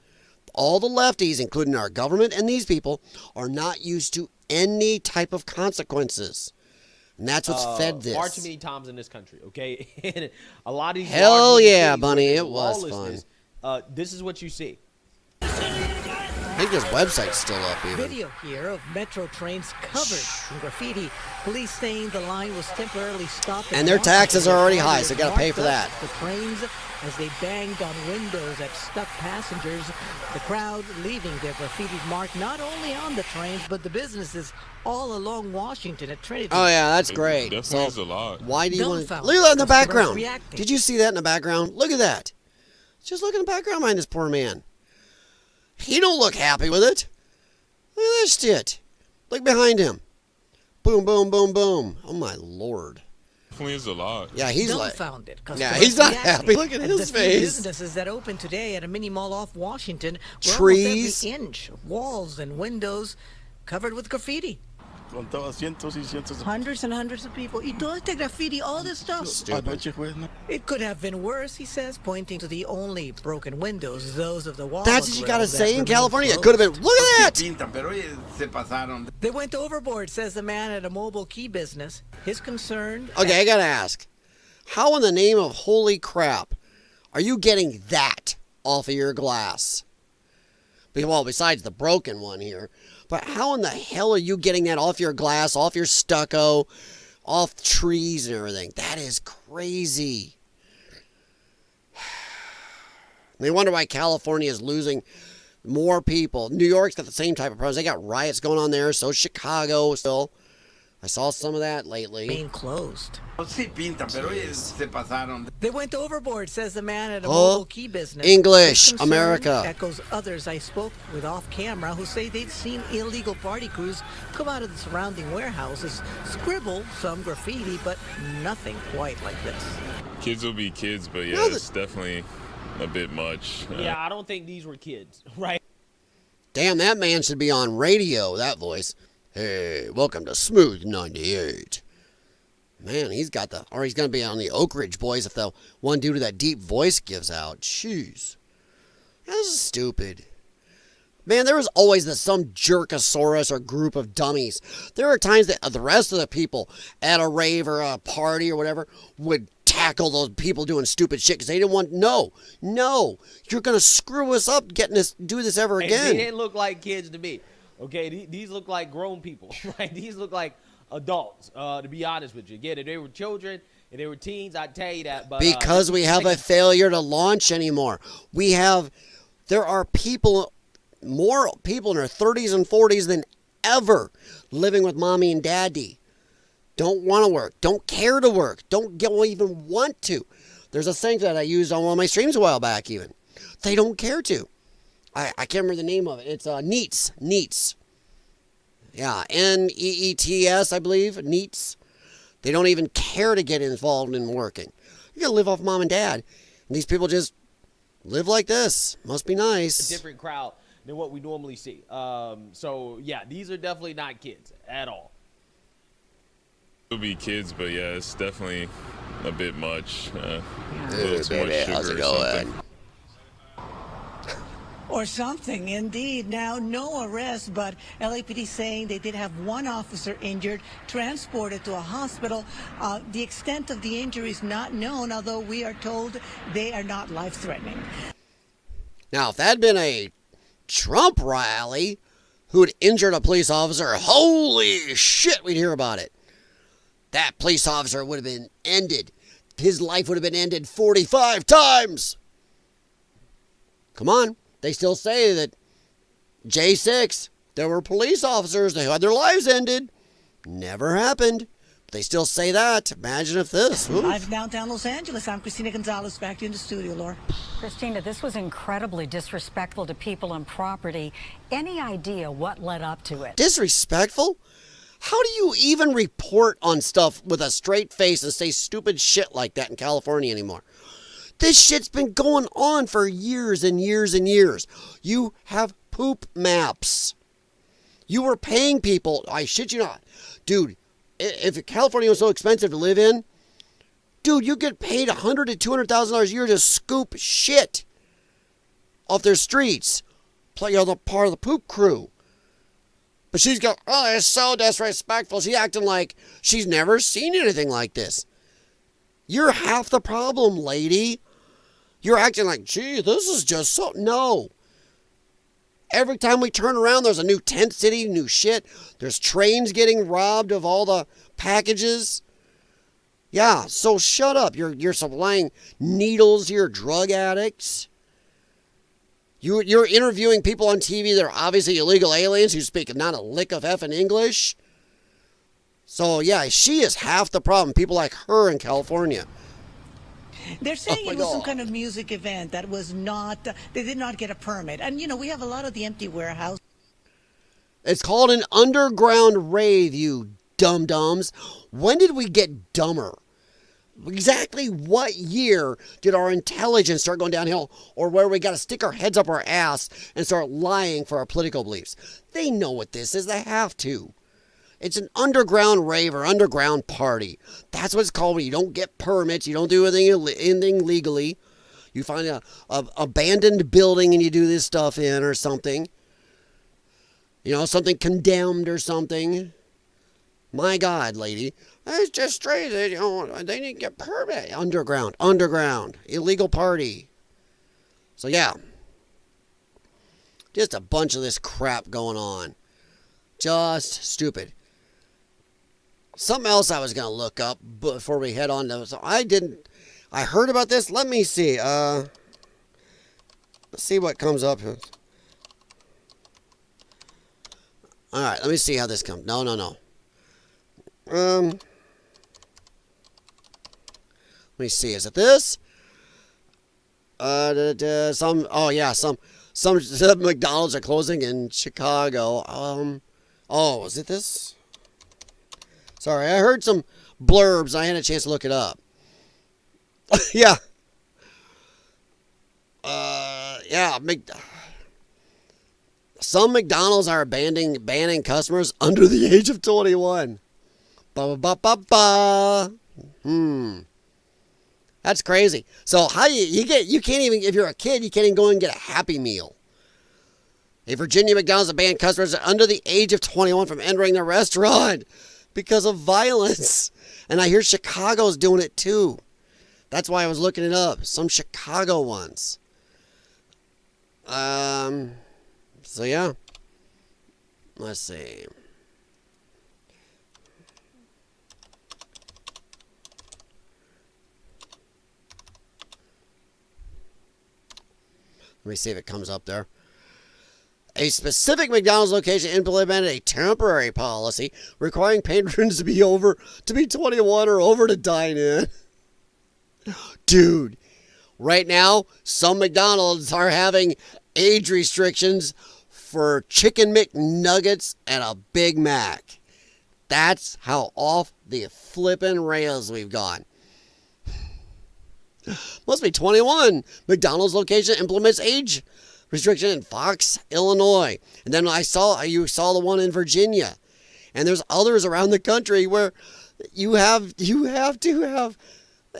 All the lefties, including our government and these people, are not used to any type of consequences. And that's what's fed this. Far too many times in this country, okay? And a lot of these... Hell yeah, Bunny, it was fun. This is what you see. I think this website's still up even. Video here of metro trains covered in graffiti. Police saying the line was temporarily stopped. And their taxes are already high, so you got to pay for that. The trains as they banged on windows at stuck passengers. The crowd leaving their graffiti mark not only on the trains, but the businesses all along Washington at Trinity. Oh, yeah, that's great. Definitely is a lot. Why do you want to... Look at that in the background. Did you see that in the background? Look at that. Just look in the background behind this poor man. He don't look happy with it. Look at this shit. Look behind him. Boom, boom, boom, boom. Oh, my Lord. Definitely is a lot. Yeah, he's dumbfounded. Yeah, he's not happy. Look at his face. Businesses that opened today at a mini mall off Washington were trees, almost every inch of walls and windows covered with graffiti. Hundreds and hundreds of people. Y todo este graffiti, all this stuff. It could have been worse, he says, pointing to the only broken windows, those of the wall. That's what you gotta say in California. It could have been. Look at that. They went overboard, says the man at a mobile key business. His concern. Okay, I gotta ask. How in the name of holy crap are you getting that off of your glass? Well, besides the broken one here. But how in the hell are you getting that off your glass, off your stucco, off trees and everything? That is crazy. They wonder why California is losing more people. New York's got the same type of problems. They got riots going on there. So Chicago still. I saw some of that lately. Being closed. They went overboard, says the man at a mobile key business. English, America. Echoes others I spoke with off camera who say they'd seen illegal party crews come out of the surrounding warehouses, scribble some graffiti, but nothing quite like this. Kids will be kids, but yeah, it's definitely a bit much. Yeah, I don't think these were kids, right? Damn, that man should be on radio, that voice. Hey, welcome to Smooth 98. Man, he's got the, or he's going to be on the Oak Ridge Boys if the one dude with that deep voice gives out. Jeez. That's stupid. Man, there was always some jerkosaurus or group of dummies. There are times that the rest of the people at a rave or a party or whatever would tackle those people doing stupid shit because they didn't want, no, you're going to screw us up getting us do this ever again. They didn't look like kids to me. Okay, these look like grown people, right? These look like adults, to be honest with you. Again, if they were children and they were teens, I'd tell you that. But because we have a failure to launch anymore. There are more people in their 30s and 40s than ever living with mommy and daddy. Don't want to work. Don't care to work. Don't even want to. There's a saying that I used on one of my streams a while back even. They don't care to. I can't remember the name of it. It's NEETs. NEETs. Yeah, NEETS, I believe. NEETs. They don't even care to get involved in working. You got to live off mom and dad. And these people just live like this. Must be nice. A different crowd than what we normally see. So, yeah, these are definitely not kids at all. It'll be kids, but yeah, it's definitely a bit much. A little too much sugar how's it or going? something. Or something, indeed. Now, no arrest, but LAPD saying they did have one officer injured, transported to a hospital. The extent of the injury is not known, although we are told they are not life-threatening. Now, if that had been a Trump rally who'd injured a police officer, holy shit, we'd hear about it. That police officer would have been ended. His life would have been ended 45 times. Come on. They still say that J6, there were police officers that had their lives ended. Never happened. But they still say that. Imagine if this. Oof. Live downtown Los Angeles. I'm Christina Gonzalez. Back to you in the studio, Laura. Christina, this was incredibly disrespectful to people and property. Any idea what led up to it? Disrespectful? How do you even report on stuff with a straight face and say stupid shit like that in California anymore? This shit's been going on for years and years and years. You have poop maps. You were paying people. I shit you not. Dude, if California was so expensive to live in, dude, you get paid $100,000 to $200,000 a year to scoop shit off their streets. You're the part of the poop crew. But she's going, oh, it's so disrespectful. She's acting like she's never seen anything like this. You're half the problem, lady. You're acting like, gee, this is just so... No. Every time we turn around, there's a new tent city, new shit. There's trains getting robbed of all the packages. Yeah, so shut up. You're supplying needles to your drug addicts. You're interviewing people on TV that are obviously illegal aliens who speak not a lick of effing English. So, yeah, she is half the problem. People like her in California. They're saying it was some kind of music event that was not, they did not get a permit. And, you know, we have a lot of the empty warehouse. It's called an underground rave, you dum-dums. When did we get dumber? Exactly what year did our intelligence start going downhill, or where we got to stick our heads up our ass and start lying for our political beliefs? They know what this is. They have to. It's an underground rave or underground party. That's what it's called when you don't get permits. You don't do anything legally. You find a abandoned building and you do this stuff in or something. You know, something condemned or something. My God, lady. It's just strange. You know, they didn't get permit. Underground. Illegal party. So, yeah. Just a bunch of this crap going on. Just stupid. Something else I was going to look up before we head on to... So I heard about this. Let me see. Let's see what comes up. All right, let me see how this comes. No. Let me see. Is it this? Some McDonald's are closing in Chicago. Is it this? Sorry, I heard some blurbs. I had a chance to look it up. Yeah. Yeah, some McDonald's are banning customers under the age of 21. Ba ba ba ba. That's crazy. So how you can't even, if you're a kid, you can't even go and get a Happy Meal. A Virginia McDonald's has banned customers under the age of 21 from entering the restaurant because of violence. And I hear Chicago's doing it too. That's why I was looking it up. Some Chicago ones. So yeah. Let's see. Let me see if it comes up there. A specific McDonald's location implemented a temporary policy requiring patrons to be 21 or over to dine in. Dude, right now, some McDonald's are having age restrictions for Chicken McNuggets and a Big Mac. That's how off the flippin' rails we've gone. Must be 21. McDonald's location implements age restriction in Fox, Illinois. And then you saw the one in Virginia. And there's others around the country where you have to have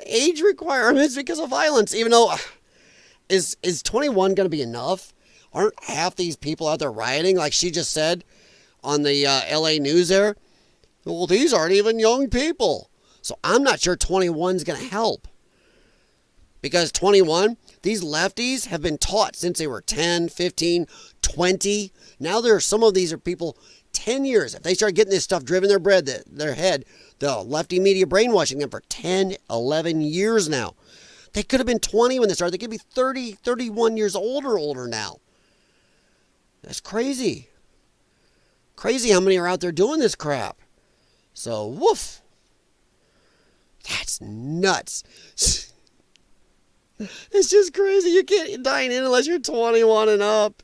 age requirements because of violence. Even though, is 21 going to be enough? Aren't half these people out there rioting, like she just said on the LA News there? Well, these aren't even young people. So I'm not sure 21 is going to help. Because 21, these lefties have been taught since they were 10, 15, 20. Now some of these are people 10 years. If they start getting this stuff driven their head, the lefty media brainwashing them for 10, 11 years now. They could have been 20 when they started. They could be 30, 31 years old or older now. That's crazy. Crazy how many are out there doing this crap. So, woof. That's nuts. It's just crazy. You can't dine in unless you're 21 and up.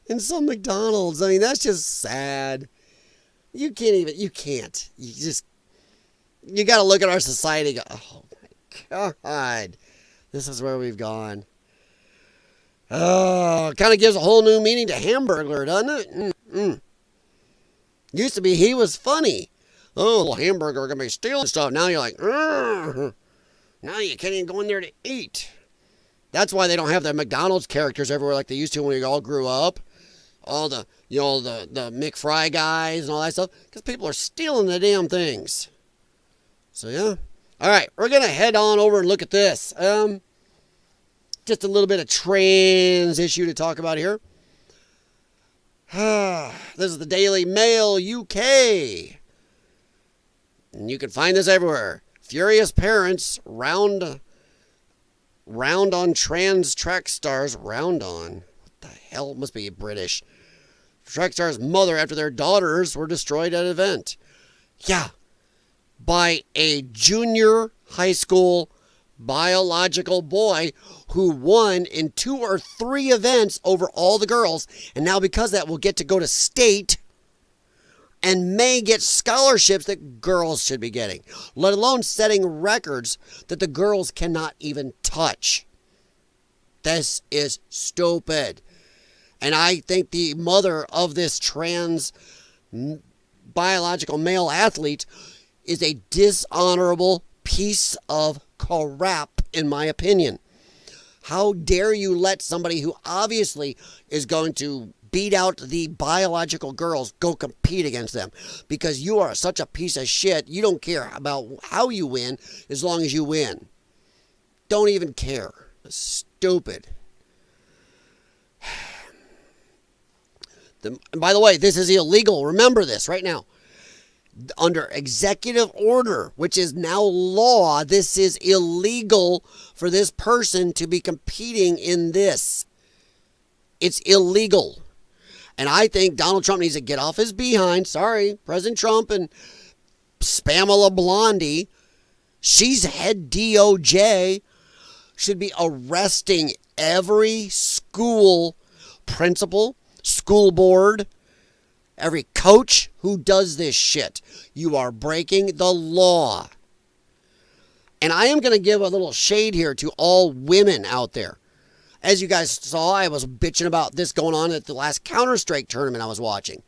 In some McDonald's. I mean, that's just sad. You can't. You got to look at our society and go, oh my God. This is where we've gone. Oh, it kind of gives a whole new meaning to hamburger, doesn't it? Used to be he was funny. Oh, the hamburger going to be stealing stuff. Now you're like, now you can't even go in there to eat. That's why they don't have the McDonald's characters everywhere like they used to when we all grew up. All the McFry guys and all that stuff. Because people are stealing the damn things. So, yeah. All right, we're going to head on over and look at this. Just a little bit of trans issue to talk about here. This is the Daily Mail UK. And you can find this everywhere. Furious parents round on trans track stars. Round on? What the hell? It must be British. Track stars' mother after their daughters were destroyed at an event. Yeah. By a junior high school biological boy who won in 2 or 3 events over all the girls. And now because of that, will get to go to state and may get scholarships that girls should be getting, let alone setting records that the girls cannot even touch. This is stupid. And I think the mother of this trans biological male athlete is a dishonorable piece of crap, in my opinion. How dare you let somebody who obviously is going to beat out the biological girls go compete against them? Because you are such a piece of shit. You don't care about how you win as long as you win. Don't even care. Stupid. And by the way, this is illegal. Remember this right now. Under executive order, which is now law, this is illegal for this person to be competing in this. It's illegal. And I think Donald Trump needs to get off his behind. Sorry, President Trump and Pamela Blondie. She's head DOJ. Should be arresting every school principal, school board, every coach who does this shit. You are breaking the law. And I am going to give a little shade here to all women out there. As you guys saw, I was bitching about this going on at the last Counter-Strike tournament I was watching.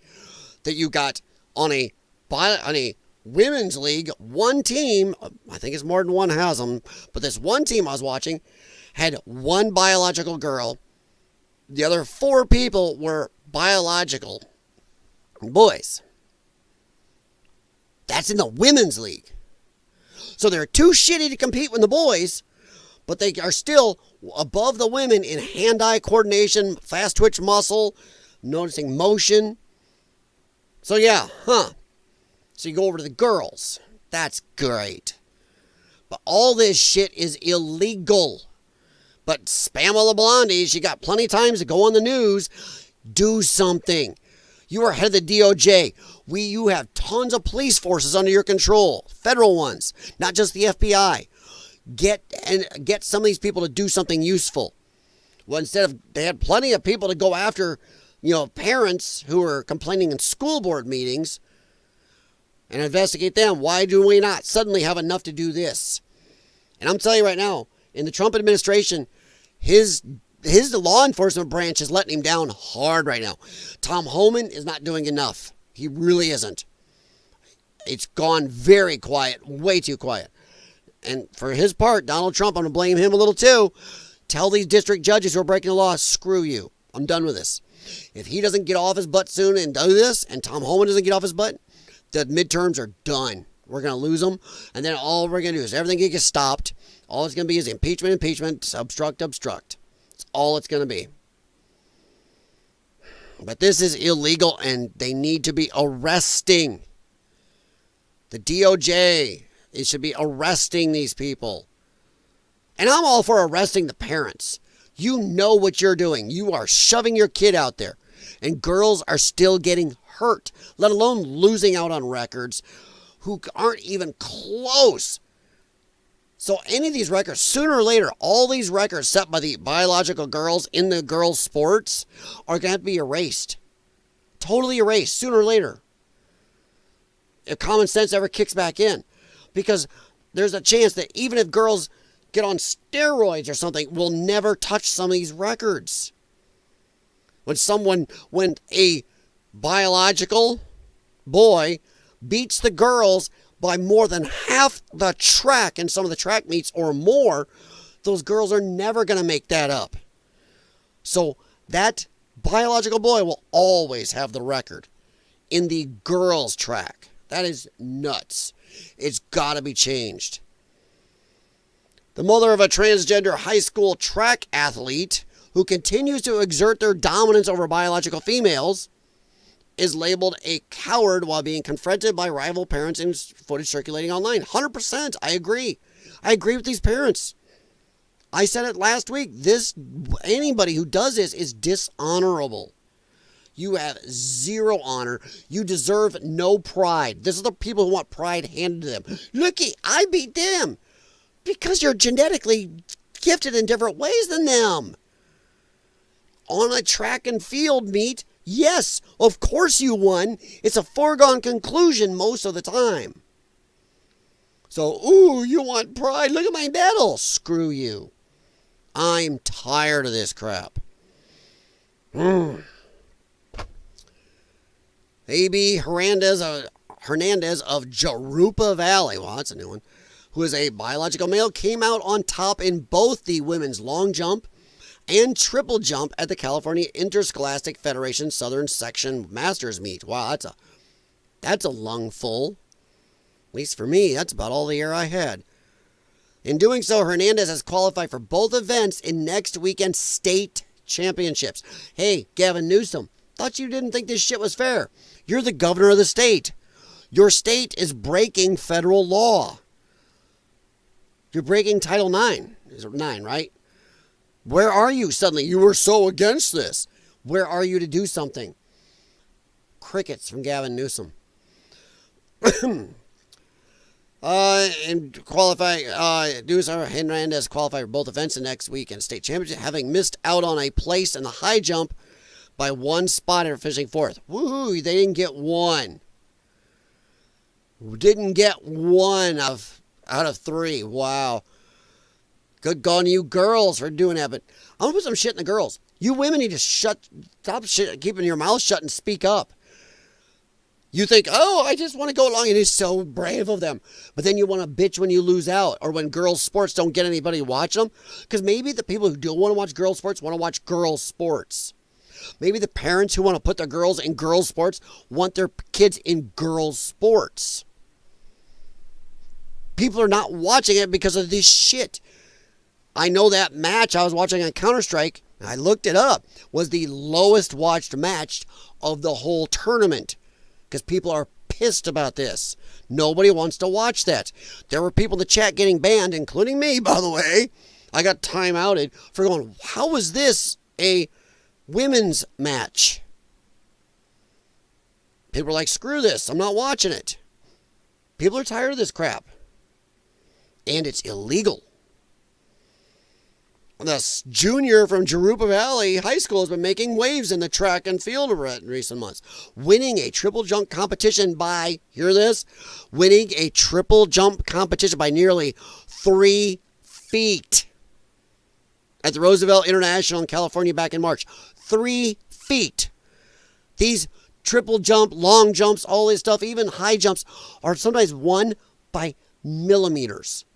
That you got on a women's league, one team, I think it's more than one has them, but this one team I was watching had one biological girl. The other 4 people were biological boys. That's in the women's league. So they're too shitty to compete with the boys, but they are still above the women in hand-eye coordination, fast twitch muscle, noticing motion. So yeah, So you go over to the girls. That's great. But all this shit is illegal. But Spamela Blondie, she got plenty of times to go on the news. Do something. You are head of the DOJ. You have tons of police forces under your control. Federal ones, not just the FBI. Get some of these people to do something useful. Well, they had plenty of people to go after, parents who are complaining in school board meetings and investigate them. Why do we not suddenly have enough to do this? And I'm telling you right now, in the Trump administration, his law enforcement branch is letting him down hard right now. Tom Homan is not doing enough. He really isn't. It's gone very quiet, way too quiet. And for his part, Donald Trump, I'm going to blame him a little too. Tell these district judges who are breaking the law, screw you. I'm done with this. If he doesn't get off his butt soon and do this, and Tom Homan doesn't get off his butt, the midterms are done. We're going to lose them. And then all we're going to do is everything gets stopped. All it's going to be is impeachment, obstruct. That's all it's going to be. But this is illegal, and they need to be arresting. The DOJ, it should be arresting these people. And I'm all for arresting the parents. You know what you're doing. You are shoving your kid out there. And girls are still getting hurt, let alone losing out on records who aren't even close. So any of these records, sooner or later, all these records set by the biological girls in the girls' sports are going to have to be erased. Totally erased, sooner or later. If common sense ever kicks back in. Because there's a chance that even if girls get on steroids or something, we'll never touch some of these records. When a biological boy beats the girls by more than half the track in some of the track meets or more, those girls are never going to make that up. So that biological boy will always have the record in the girls' track. That is nuts. It's got to be changed. The mother of a transgender high school track athlete who continues to exert their dominance over biological females is labeled a coward while being confronted by rival parents in footage circulating online. 100%. I agree. I agree with these parents. I said it last week. Anybody who does this is dishonorable. You have zero honor. You deserve no pride. This is the people who want pride handed to them. Looky, I beat them. Because you're genetically gifted in different ways than them. On a track and field meet, yes, of course you won. It's a foregone conclusion most of the time. So, you want pride? Look at my medal. Screw you. I'm tired of this crap. A.B. Hernandez of Jurupa Valley, well, that's a new one, who is a biological male, came out on top in both the women's long jump and triple jump at the California Interscholastic Federation Southern Section Masters meet. Wow, that's a lung full. At least for me, that's about all the air I had. In doing so, Hernandez has qualified for both events in next weekend's state championships. Hey, Gavin Newsom, thought you didn't think this shit was fair. You're the governor of the state. Your state is breaking federal law. You're breaking Title IX. Is it 9, right? Where are you suddenly? You were so against this. Where are you to do something? Crickets from Gavin Newsom. And Hernandez qualified for both events in next week and state championship, having missed out on a place in the high jump by one spot after finishing fourth. Woohoo! They didn't get one. Didn't get one out of 3. Wow. Good on you girls for doing that, but I'm going to put some shit in the girls. You women need to stop keeping your mouth shut and speak up. You think, oh, I just want to go along, and it's so brave of them. But then you want to bitch when you lose out, or when girls' sports don't get anybody watching them. Because maybe the people who don't want to watch girls' sports want to watch girls' sports. Maybe the parents who want to put their girls in girls' sports want their kids in girls' sports. People are not watching it because of this shit. I know that match I was watching on Counter-Strike, and I looked it up, was the lowest watched match of the whole tournament. Because people are pissed about this. Nobody wants to watch that. There were people in the chat getting banned, including me, by the way. I got time-outed for going, how is this a women's match? People are like, screw this. I'm not watching it. People are tired of this crap. And it's illegal. The junior from Jurupa Valley High School has been making waves in the track and field in recent months, winning a triple jump competition by, hear this, winning a triple jump competition by nearly 3 feet at the Roosevelt International in California back in March. 3 feet. These triple jump, long jumps, all this stuff, even high jumps, are sometimes won by millimeters.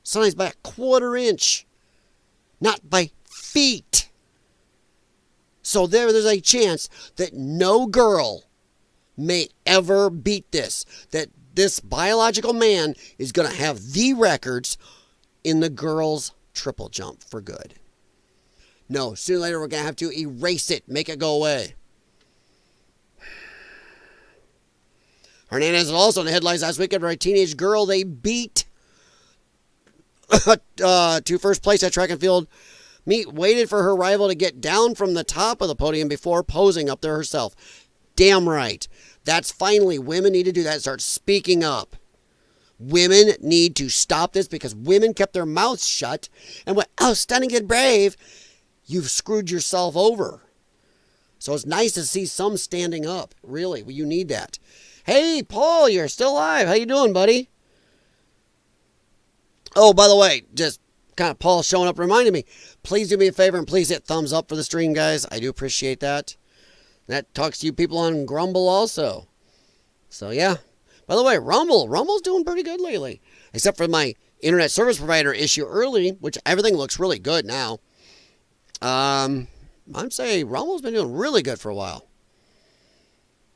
Sometimes by a 1/4 inch. Not by feet. So there's a chance that no girl may ever beat this. That this biological man is going to have the records in the girls' triple jump for good. No, sooner or later we're going to have to erase it, make it go away. Hernandez is also in the headlines last weekend for a teenage girl they beat to first place at track and field meet, waited for her rival to get down from the top of the podium before posing up there herself. Damn right. That's finally, women need to do that, start speaking up. Women need to stop this because women kept their mouths shut and went, oh, stunning and brave. You've screwed yourself over. So it's nice to see some standing up. Really, you need that. Hey, Paul, you're still alive. How you doing, buddy? Oh, by the way, just kind of Paul showing up reminded me, please do me a favor and please hit thumbs up for the stream, guys. I do appreciate that. That talks to you people on Grumble also. So, yeah. By the way, Rumble's doing pretty good lately. Except for my internet service provider issue early, which everything looks really good now. I'm saying Rumble's been doing really good for a while.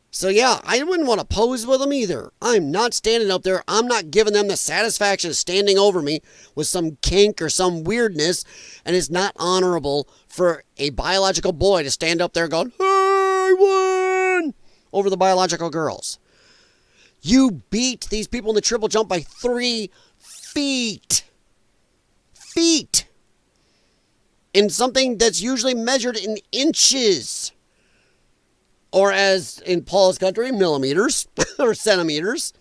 So yeah, I wouldn't want to pose with them either. I'm not standing up there. I'm not giving them the satisfaction of standing over me with some kink or some weirdness. And it's not honorable for a biological boy to stand up there going, hey, I won! Over the biological girls. You beat these people in the triple jump by 3 feet. Feet. In something that's usually measured in inches. Or as in Paul's country, millimeters or centimeters.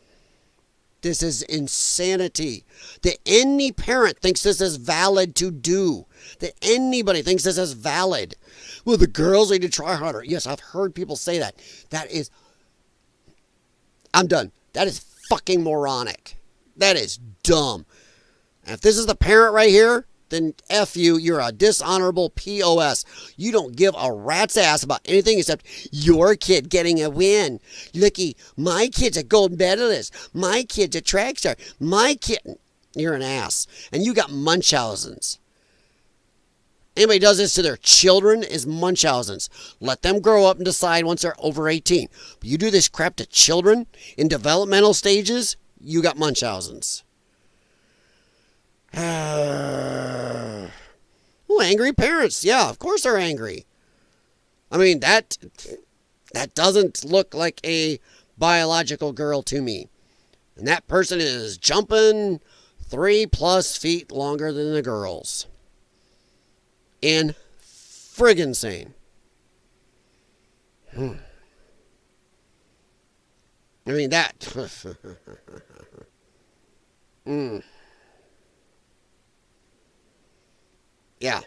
This is insanity. That any parent thinks this is valid to do. That anybody thinks this is valid. Well, the girls need to try harder. Yes, I've heard people say that. That is... I'm done. That is fucking moronic. That is dumb. And if this is the parent right here, then F you, you're a dishonorable POS. You don't give a rat's ass about anything except your kid getting a win. Looky, my kid's a gold medalist. My kid's a track star. My kid... You're an ass. And you got Munchausen's. Anybody does this to their children is Munchausen's. Let them grow up and decide once they're over 18. But you do this crap to children in developmental stages, you got Munchausen's. Oh, angry parents. Yeah, of course they're angry. I mean, that doesn't look like a biological girl to me. And that person is jumping 3+ feet longer than the girls. And friggin' sane. I mean, that... Yeah.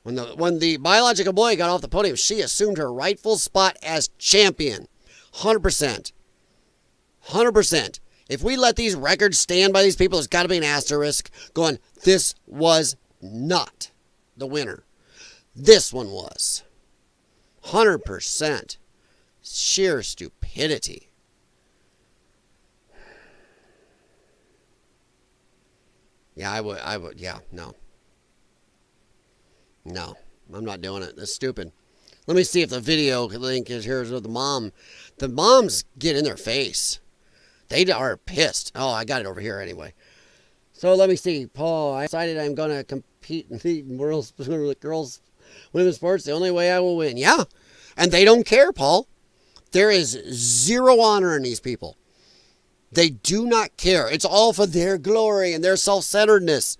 When the biological boy got off the podium, she assumed her rightful spot as champion. 100%. 100%. If we let these records stand by these people, there's got to be an asterisk going, this was not the winner. This one was. 100%. Sheer stupidity. Yeah, I would, yeah, no. No, I'm not doing it. That's stupid. Let me see if the video link is here with the mom. The moms get in their face. They are pissed. Oh, I got it over here anyway. So let me see. Paul, I decided I'm going to compete in the girls, women's sports. The only way I will win. Yeah. And they don't care, Paul. There is zero honor in these people. They do not care. It's all for their glory and their self-centeredness.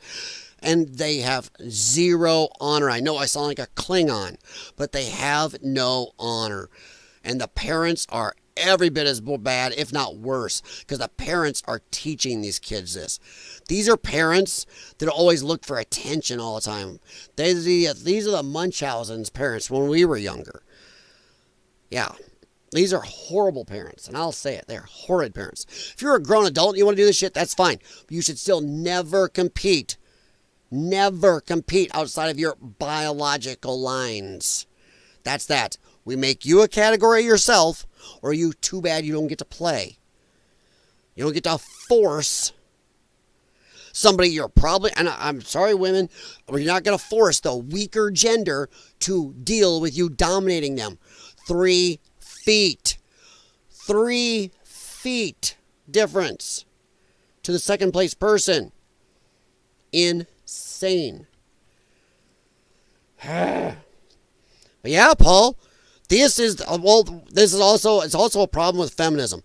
And they have zero honor. I know I sound like a Klingon, but they have no honor. And the parents are every bit as bad, if not worse, because the parents are teaching these kids this. These are parents that always look for attention all the time. These are the Munchausen's parents when we were younger. Yeah. These are horrible parents, and I'll say it. They're horrid parents. If you're a grown adult and you want to do this shit, that's fine. But you should still never compete. Never compete outside of your biological lines. That's that. We make you a category yourself, or you too bad you don't get to play. You don't get to force somebody you're probably, and I'm sorry women, but you're not going to force the weaker gender to deal with you dominating them. 3 feet. 3 feet difference to the second place person. Insane. But yeah, Paul, this is also a problem with feminism.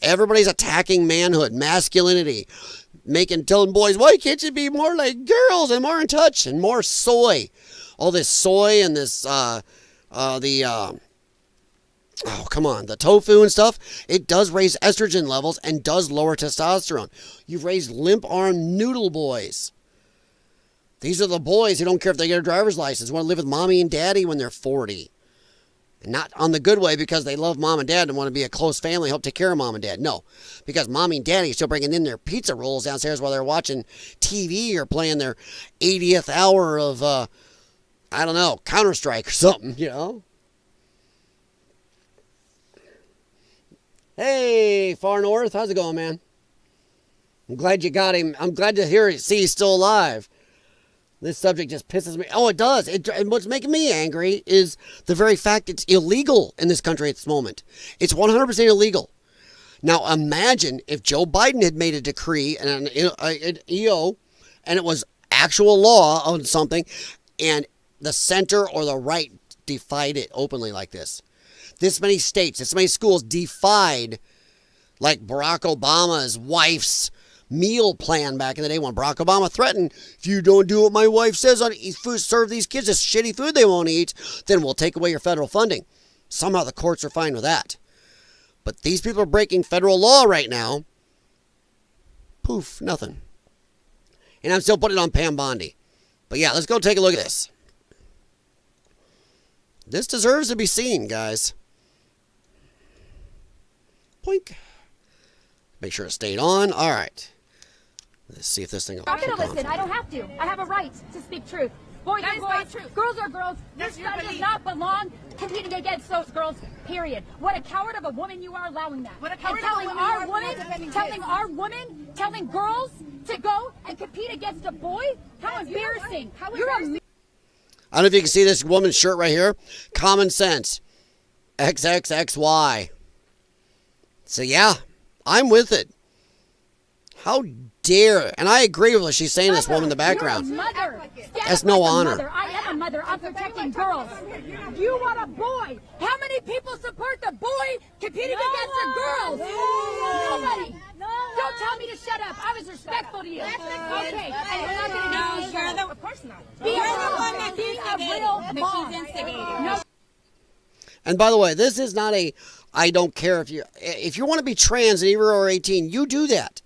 Everybody's attacking manhood, masculinity, telling boys, why can't you be more like girls and more in touch and more soy? All this soy and this the tofu and stuff, it does raise estrogen levels and does lower testosterone. You've raised limp-armed noodle boys. These are the boys who don't care if they get a driver's license, want to live with mommy and daddy when they're 40. And not on the good way because they love mom and dad and want to be a close family, help take care of mom and dad. No, because mommy and daddy are still bringing in their pizza rolls downstairs while they're watching TV or playing their 80th hour of, Counter-Strike or something, you know? Hey, Far North, how's it going, man? I'm glad you got him. I'm glad to see he's still alive. This subject just pisses me. Oh, it does. And what's making me angry is the very fact it's illegal in this country at this moment. It's 100% illegal. Now, imagine if Joe Biden had made a decree and an EO, and it was actual law on something, and the center or the right defied it openly like this. This many states, this many schools defied, like Barack Obama's wife's meal plan back in the day when Barack Obama threatened, if you don't do what my wife says on serve these kids this shitty food they won't eat, then we'll take away your federal funding. Somehow the courts are fine with that. But these people are breaking federal law right now. Poof, nothing. And I'm still putting it on Pam Bondi. But yeah, let's go take a look at this. This deserves to be seen, guys. Boink. Make sure it stayed on. All right. Let's see if this thing will I'm going to listen. I don't have to. I have a right to speak truth. Boys are boys. Girls are girls. This son does not belong competing against those girls, period. What a coward of a woman you are allowing that. What a coward of a woman telling girls to go and compete against a boy? How embarrassing. You're a... I don't know if you can see this woman's shirt right here. Common sense. XXXY. So yeah, I'm with it. How dare, and I agree with what she's saying, this woman in the background. You're a mother. That's no honor. I am a mother. I'm protecting girls. You want a boy. How many people support the boy competing against the girls? Nobody. Don't tell me to shut up. I was respectful to you. Okay. And we're not going to do this. Of course not. Be a real mom. No. And by the way, this is not a, I don't care if you want to be trans and you are 18, you do that.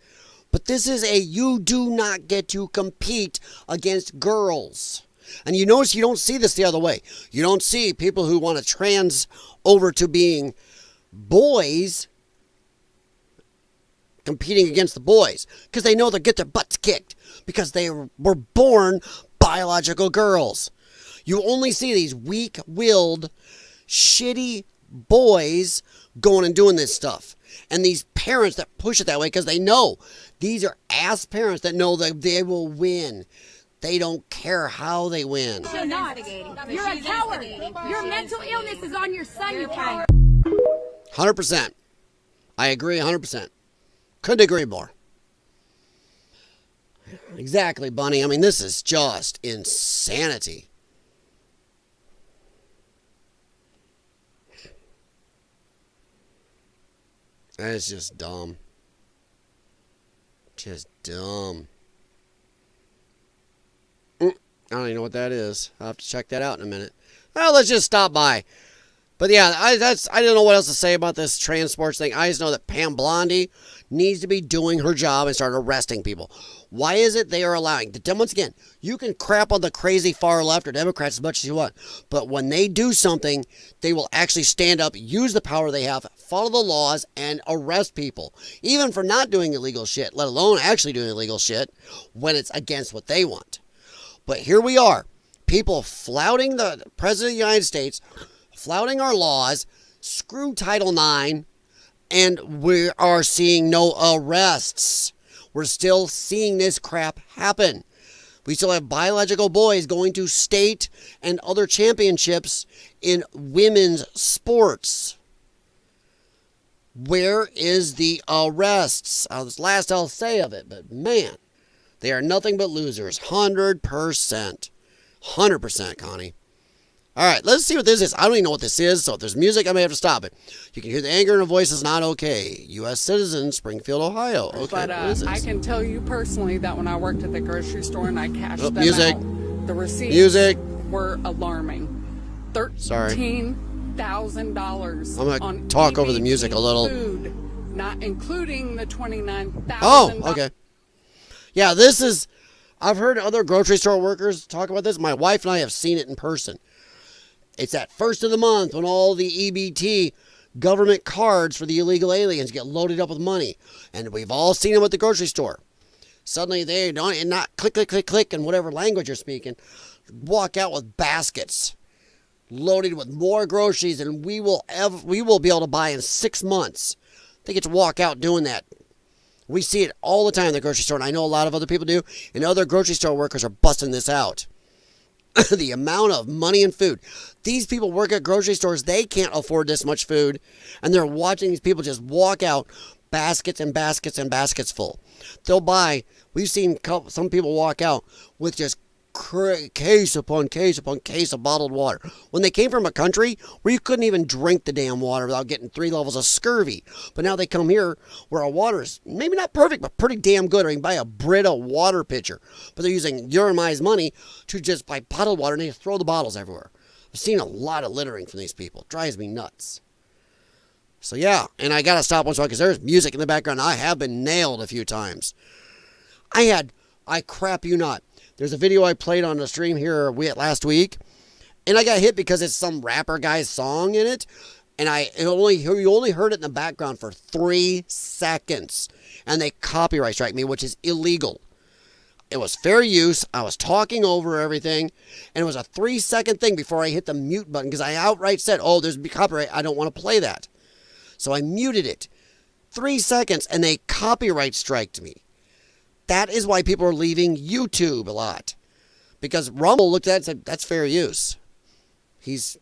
But this is a, you do not get to compete against girls. And you notice you don't see this the other way. You don't see people who want to trans over to being boys competing against the boys because they know they'll get their butts kicked because they were born biological girls. You only see these weak-willed, shitty boys going and doing this stuff. And these parents that push it that way because they know these are ass parents that know that they will win. They don't care how they win. You're not. You're a coward. Your mental illness is on your son, you coward. 100%. I agree 100%. Couldn't agree more. Exactly, Bunny. I mean, this is just insanity. That is just dumb. Just dumb. I don't even know what that is. I'll have to check that out in a minute. Well, let's just stop by. But yeah, I don't know what else to say about this transports thing. I just know that Pam Blondie needs to be doing her job and start arresting people. Why is it they are allowing? Once again, you can crap on the crazy far left or Democrats as much as you want. But when they do something, they will actually stand up, use the power they have, follow the laws, and arrest people. Even for not doing illegal shit, let alone actually doing illegal shit when it's against what they want. But here we are. People flouting the President of the United States, flouting our laws, screw Title IX, and we are seeing no arrests. We're still seeing this crap happen. We still have biological boys going to state and other championships in women's sports. Where is the arrests? That's the last I'll say of it, but man, they are nothing but losers. 100%. 100%, Connie. All right, let's see what this is. I don't even know what this is, so if there's music, I may have to stop it. You can hear the anger in her voice is not okay. U.S. citizen, Springfield, Ohio. Okay, but I can tell you personally that when I worked at the grocery store and I cashed them music. out, the receipts were alarming. $13,000 I'm going on to talk over the EBT music a little. Food, not including the $29,000. Oh, okay. Yeah, this is... I've heard other grocery store workers talk about this. My wife and I have seen it in person. It's that first of the month when all the EBT government cards for the illegal aliens get loaded up with money. And we've all seen them at the grocery store. Suddenly they don't, and not click, click, click, click, in whatever language you're speaking, walk out with baskets loaded with more groceries than we will be able to buy in 6 months. They get to walk out doing that. We see it all the time in the grocery store, and I know a lot of other people do, and other grocery store workers are busting this out. The amount of money and food. These people work at grocery stores. They can't afford this much food, and they're watching these people just walk out baskets and baskets and baskets full. They'll buy, we've seen some people walk out with just case upon case upon case of bottled water. When they came from a country where you couldn't even drink the damn water without getting 3 levels of scurvy. But now they come here where our water is maybe not perfect, but pretty damn good. Or you can buy a Brita water pitcher. But they're using your and my money to just buy bottled water and they throw the bottles everywhere. I've seen a lot of littering from these people. It drives me nuts. So yeah, and I gotta stop once in a while because there's music in the background. I have been nailed a few times. I crap you not. There's a video I played on the stream here last week, and I got hit because it's some rapper guy's song in it, and you only heard it in the background for 3 seconds, and they copyright strike me, which is illegal. It was fair use. I was talking over everything, and it was a 3-second thing before I hit the mute button because I outright said, "Oh, there's copyright. I don't want to play that," so I muted it. 3 seconds, and they copyright striked me. That is why people are leaving YouTube a lot. Because Rumble looked at it and said, that's fair use. He's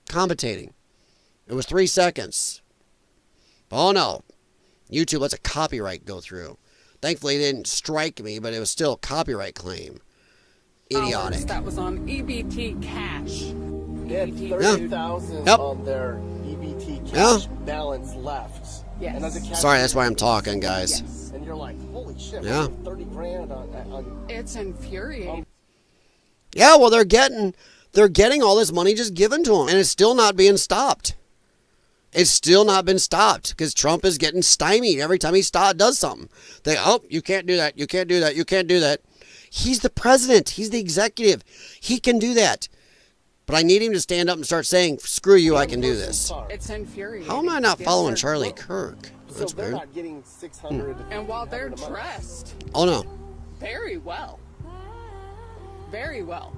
commentating. It was 3 seconds. Oh no. YouTube lets a copyright go through. Thankfully, they didn't strike me, but it was still a copyright claim. Idiotic. That was on EBT cash. They had 30,000 on their EBT cash balance left. Yes. And as a cash sorry, that's why I'm talking, guys. Yes. And you're like, holy shit, yeah. 30 grand on it's infuriating. Yeah, well, they're getting all this money just given to them, and it's still not being stopped. It's still not been stopped because Trump is getting stymied every time he does something. You can't do that, you can't do that, you can't do that. He's the president. He's the executive. He can do that. But I need him to stand up and start saying, screw you, I can do this. It's infuriating. How am I not following Charlie Kirk? That's so they're weird. not getting 600. And while they're dressed Oh, no. very well, very well,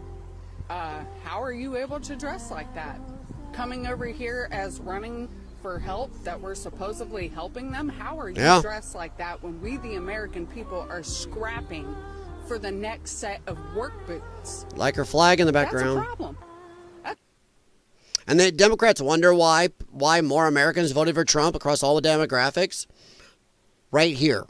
how are you able to dress like that? Coming over here as running for help that we're supposedly helping them? How are you dressed like that when we, the American people, are scrapping for the next set of work boots? Like her flag in the background. That's a problem. And the Democrats wonder why more Americans voted for Trump across all the demographics. Right here.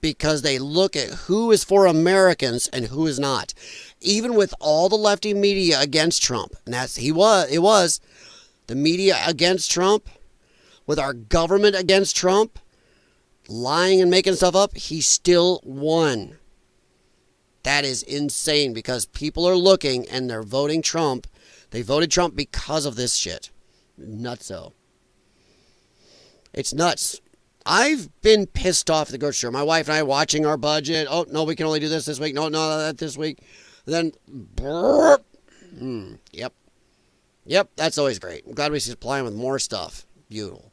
Because they look at who is for Americans and who is not. Even with all the lefty media against Trump, and it was the media against Trump, with our government against Trump, lying and making stuff up, he still won. That is insane because people are looking and they're voting Trump. They voted Trump because of this shit. Nutso. It's nuts. I've been pissed off at the grocery store. My wife and I watching our budget. Oh, no, we can only do this week. No, that this week. Then, burp. Yep, that's always great. I'm glad we supply with more stuff. Beautiful.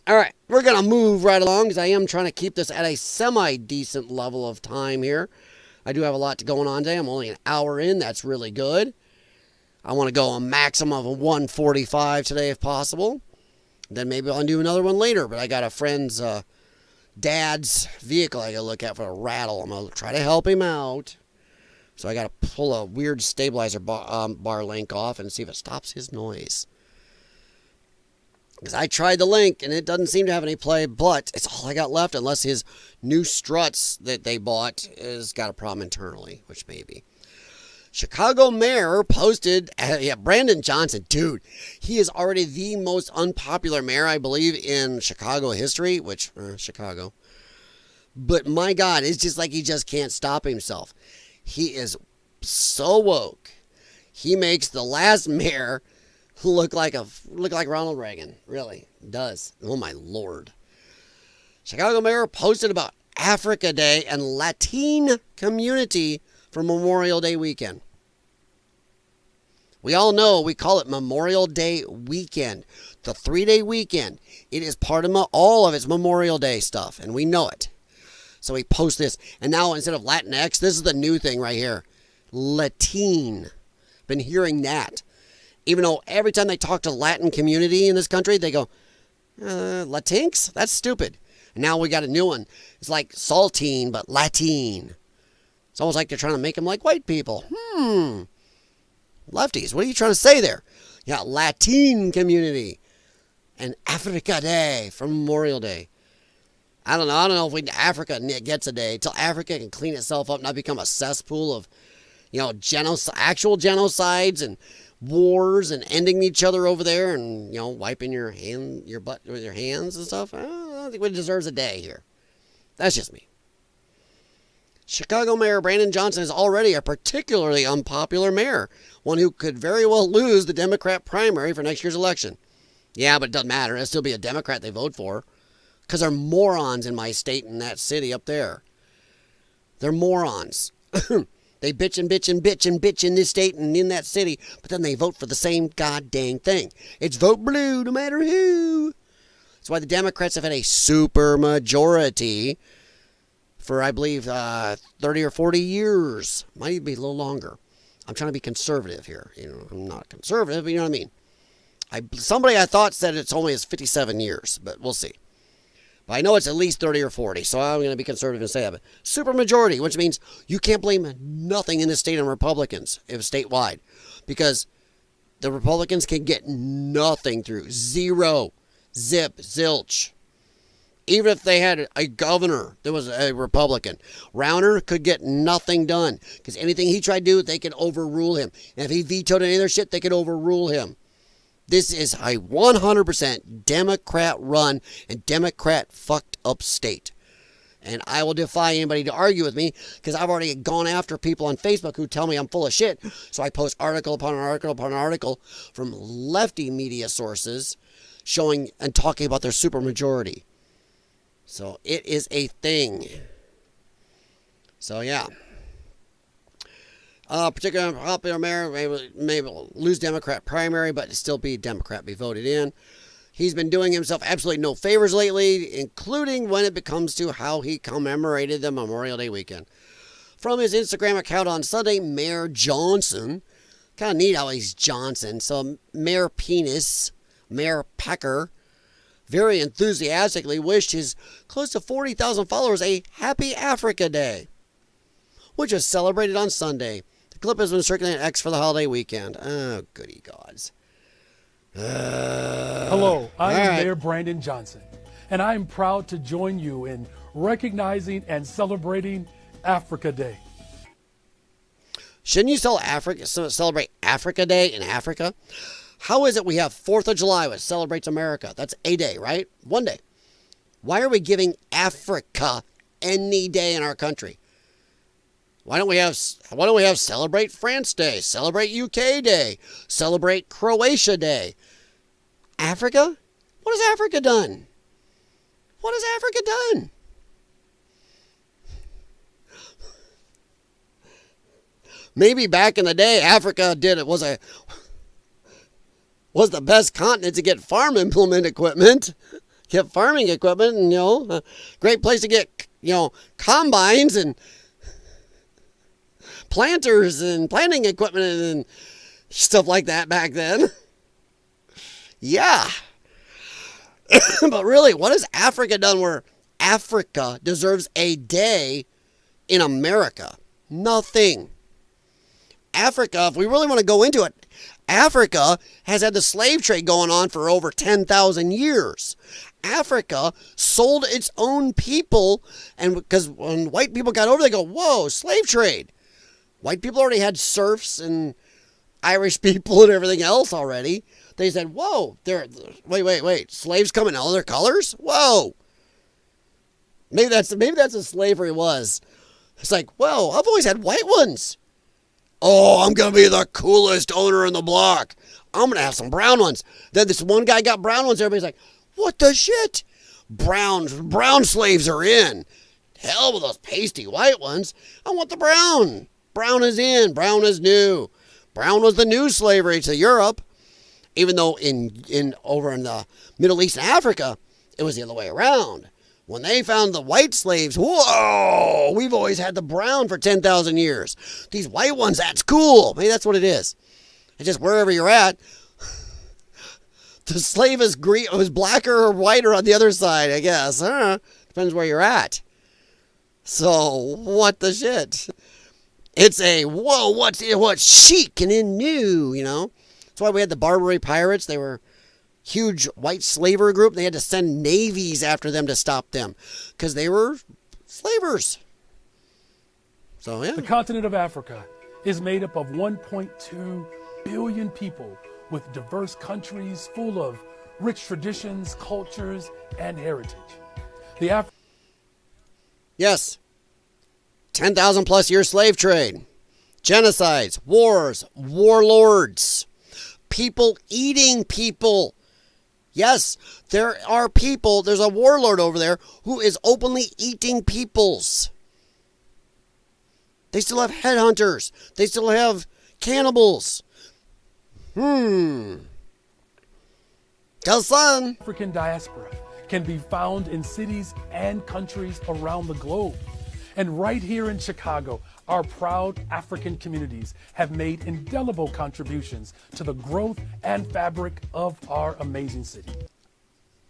All right, we're going to move right along because I am trying to keep this at a semi-decent level of time here. I do have a lot going on today. I'm only an hour in. That's really good. I want to go a maximum of 1:45 today if possible. Then maybe I'll do another one later. But I got a friend's dad's vehicle I got to look at for a rattle. I'm going to try to help him out. So I got to pull a weird stabilizer bar link off and see if it stops his noise. Because I tried the link and it doesn't seem to have any play, but it's all I got left unless his new struts that they bought has got a problem internally, which maybe. Chicago mayor posted, Brandon Johnson, dude, he is already the most unpopular mayor, I believe, in Chicago history, which, Chicago. But my God, it's just like he just can't stop himself. He is so woke. He makes the last mayor look like Ronald Reagan. Really does. Oh my Lord. Chicago mayor posted about Africa Day and Latin community for Memorial Day weekend. We all know we call it Memorial Day weekend. The 3-day weekend. It is part of all of its Memorial Day stuff, and we know it. So we post this. And now instead of Latinx, this is the new thing right here. Latin. Been hearing that. Even though every time they talk to the Latin community in this country, they go, Latinx? That's stupid. And now we got a new one. It's like saltine, but Latin. It's almost like they're trying to make them like white people. Lefties, what are you trying to say there? Yeah, Latin community. And Africa Day for Memorial Day. I don't know if Africa gets a day till Africa can clean itself up, not become a cesspool of, actual genocides and wars and ending each other over there and, wiping your butt with your hands and stuff. I don't think it deserves a day here. That's just me. Chicago Mayor Brandon Johnson is already a particularly unpopular mayor, one who could very well lose the Democrat primary for next year's election. Yeah, but it doesn't matter. It'll still be a Democrat they vote for. Because they're morons in my state and that city up there. They're morons. They bitch in this state and in that city, but then they vote for the same goddamn thing. It's vote blue no matter who. That's why the Democrats have had a super majority for, I believe, 30 or 40 years. Might even be a little longer. I'm trying to be conservative here. I'm not conservative, but you know what I mean. Somebody I thought said it's only 57 years, but we'll see. But I know it's at least 30 or 40, so I'm going to be conservative and say that. But super majority, which means you can't blame nothing in the state on Republicans, if statewide, because the Republicans can get nothing through. Zero. Zip. Zilch. Even if they had a governor that was a Republican, Rauner could get nothing done. Because anything he tried to do, they could overrule him. And if he vetoed any of their shit, they could overrule him. This is a 100% Democrat-run and Democrat-fucked-up state. And I will defy anybody to argue with me because I've already gone after people on Facebook who tell me I'm full of shit. So I post article upon article upon article from lefty media sources showing and talking about their supermajority. So it is a thing. So yeah. Particularly popular mayor may lose Democrat primary, but still be Democrat, be voted in. He's been doing himself absolutely no favors lately, including when it comes to how he commemorated the Memorial Day weekend. From his Instagram account on Sunday, Mayor Johnson, kind of neat how he's Johnson. So Mayor Penis, Mayor Pecker, very enthusiastically wished his close to 40,000 followers a Happy Africa Day, which was celebrated on Sunday. The clip has been circulating on X for the holiday weekend. Oh, goody gods. Hello, I'm Mayor Brandon Johnson, and I'm proud to join you in recognizing and celebrating Africa Day. Shouldn't you celebrate Africa Day in Africa? How is it we have 4th of July, which celebrates America? That's a day, right? One day. Why are we giving Africa any day in our country? Why don't we have celebrate France Day, celebrate UK Day, celebrate Croatia Day? Africa? What has Africa done? What has Africa done? Maybe back in the day, Africa was the best continent to get farm implement equipment, get farming equipment, and a great place to get combines and planters and planting equipment and stuff like that back then. Yeah. But really, what has Africa done where Africa deserves a day in America? Nothing. Africa, if we really want to go into it, Africa has had the slave trade going on for over 10,000 years. Africa sold its own people, and because when white people got over, they go, whoa, slave trade. White people already had serfs and Irish people and everything else already. They said, whoa, wait, slaves come in all their colors? Whoa. Maybe that's what slavery was. It's like, whoa, I've always had white ones. Oh, I'm going to be the coolest owner in the block. I'm going to have some brown ones. Then this one guy got brown ones. Everybody's like, what the shit? Brown slaves are in. Hell with those pasty white ones. I want the brown. Brown is in. Brown is new. Brown was the new slavery to Europe. Even though over in the Middle East and Africa, it was the other way around. When they found the white slaves, whoa, we've always had the brown for 10,000 years. These white ones, that's cool. Maybe that's what it is. It's just wherever you're at, the slave is green, was blacker or whiter on the other side, I guess. Depends where you're at. So, what the shit? It's a, whoa, what's chic and in new, That's why we had the Barbary Pirates. They were huge white slavery group. They had to send navies after them to stop them because they were slavers. So, yeah. The continent of Africa is made up of 1.2 billion people with diverse countries full of rich traditions, cultures, and heritage. Yes. 10,000 plus year slave trade, genocides, wars, warlords, people eating people. Yes, there are people, there's a warlord over there who is openly eating peoples. They still have headhunters. They still have cannibals. Tell son. African diaspora can be found in cities and countries around the globe. And right here in Chicago, our proud African communities have made indelible contributions to the growth and fabric of our amazing city.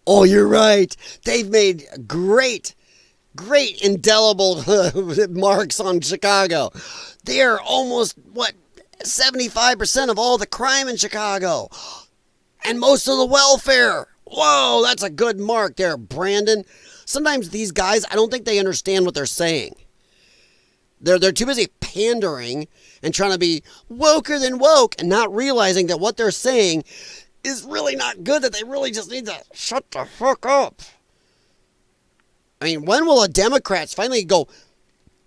Oh, you're right. They've made great indelible marks on Chicago. They're almost, 75% of all the crime in Chicago. And most of the welfare. Whoa, that's a good mark there, Brandon. Sometimes these guys, I don't think they understand what they're saying. They're too busy pandering and trying to be woker than woke and not realizing that what they're saying is really not good, that they really just need to shut the fuck up. I mean, when will the Democrats finally go,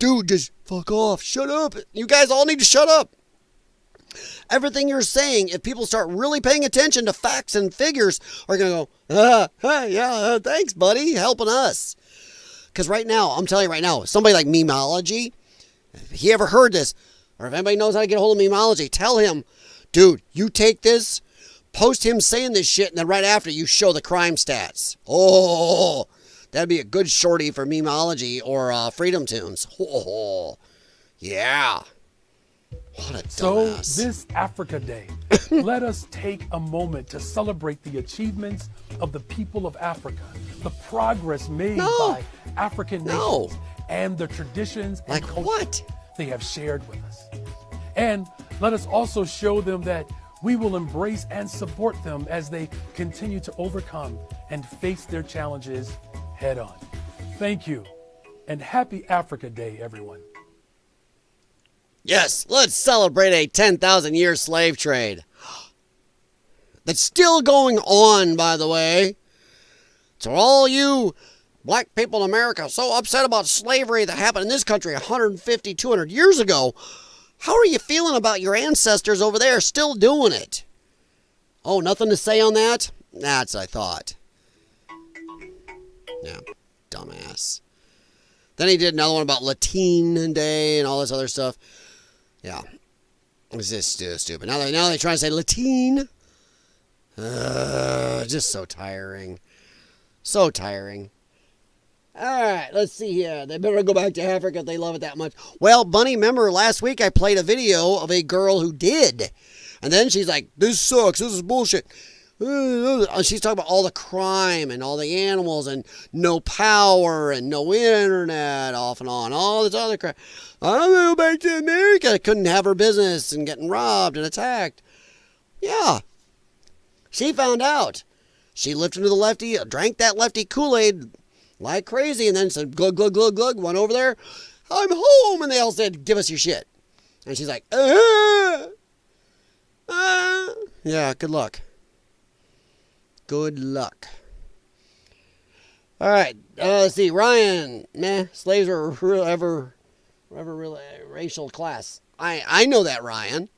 dude, just fuck off, shut up. You guys all need to shut up. Everything you're saying, if people start really paying attention to facts and figures, are going to go, thanks, buddy, helping us. Because right now, I'm telling you right now, somebody like Memology, if he ever heard this, Or if anybody knows how to get a hold of Memology, tell him, dude, you take this, post him saying this shit, and then right after you show the crime stats. Oh, that'd be a good shorty for Memology or Freedom Tunes. Oh, yeah. What a dumbass. So this Africa Day, let us take a moment to celebrate the achievements of the people of Africa, the progress made by African nations, and the traditions and culture they have shared with us. And let us also show them that we will embrace and support them as they continue to overcome and face their challenges head on. Thank you, and happy Africa Day, everyone. Yes, let's celebrate a 10,000-year slave trade. That's still going on, by the way. So all you black people in America so upset about slavery that happened in this country 150, 200 years ago, how are you feeling about your ancestors over there still doing it? Oh, nothing to say on that? That's what I thought. Yeah, dumbass. Then he did another one about Latin Day and all this other stuff. Yeah, it's just stupid. Now they try to say Latin. Just so tiring. So tiring. All right, let's see here. They better go back to Africa if they love it that much. Well, Bunny, remember last week I played a video of a girl who did. And then she's like, this sucks. This is bullshit. She's talking about all the crime and all the animals and no power and no internet, off and on, all this other crap. I'm going to go back to America. Couldn't have her business and getting robbed and attacked. Yeah. She found out. She lifted to the lefty, drank that lefty Kool-Aid like crazy, and then said, glug, glug, glug, glug, went over there. I'm home. And they all said, give us your shit. And she's like, yeah, good luck. Good luck. All right, let's see. Ryan, slaves were ever really a racial class. I know that, Ryan.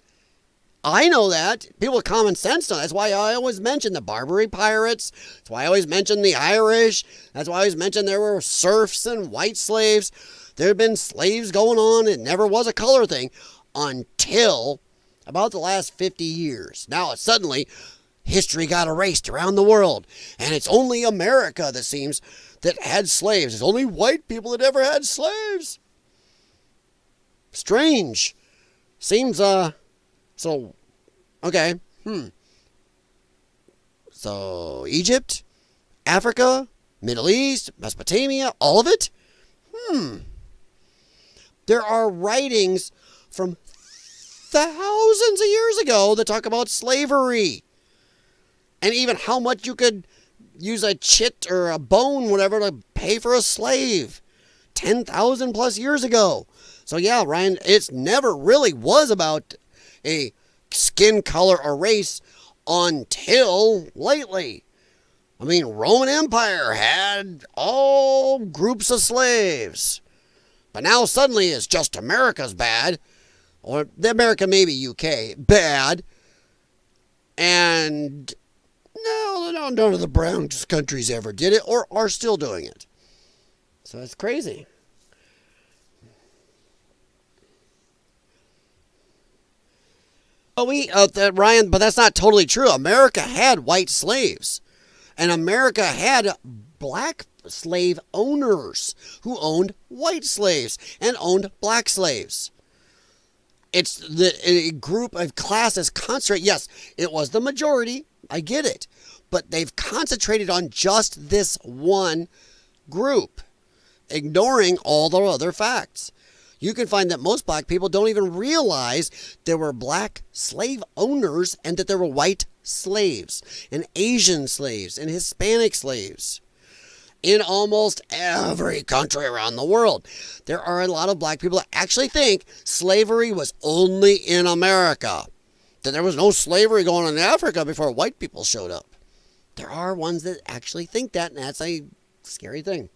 I know that. People with common sense know. That's why I always mention the Barbary pirates. That's why I always mention the Irish. That's why I always mention there were serfs and white slaves. There have been slaves going on. It never was a color thing until about the last 50 years. Now, suddenly, history got erased around the world. And it's only America, that seems, that had slaves. It's only white people that ever had slaves. Strange. Seems, so, okay. So, Egypt, Africa, Middle East, Mesopotamia, all of it? There are writings from thousands of years ago that talk about slavery. And even how much you could use a chit or a bone, whatever, to pay for a slave. 10,000 plus years ago. So yeah, Ryan, it's never really was about a skin color or race until lately. I mean, Roman Empire had all groups of slaves. But now suddenly it's just America's bad. Or the America, maybe UK, bad. And no, none of the brown countries ever did it or are still doing it. So it's crazy. Ryan, but that's not totally true. America had white slaves. And America had black slave owners who owned white slaves and owned black slaves. It's a group of classes concentrate. Yes, it was the majority. I get it. But they've concentrated on just this one group, ignoring all the other facts. You can find that most black people don't even realize there were black slave owners and that there were white slaves and Asian slaves and Hispanic slaves in almost every country around the world. There are a lot of black people that actually think slavery was only in America, that there was no slavery going on in Africa before white people showed up. There are ones that actually think that, and that's a scary thing.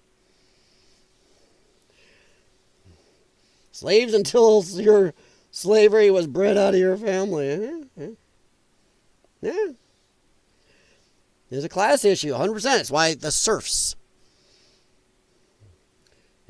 Slaves until your slavery was bred out of your family. Yeah. There's a class issue, 100%. That's why the serfs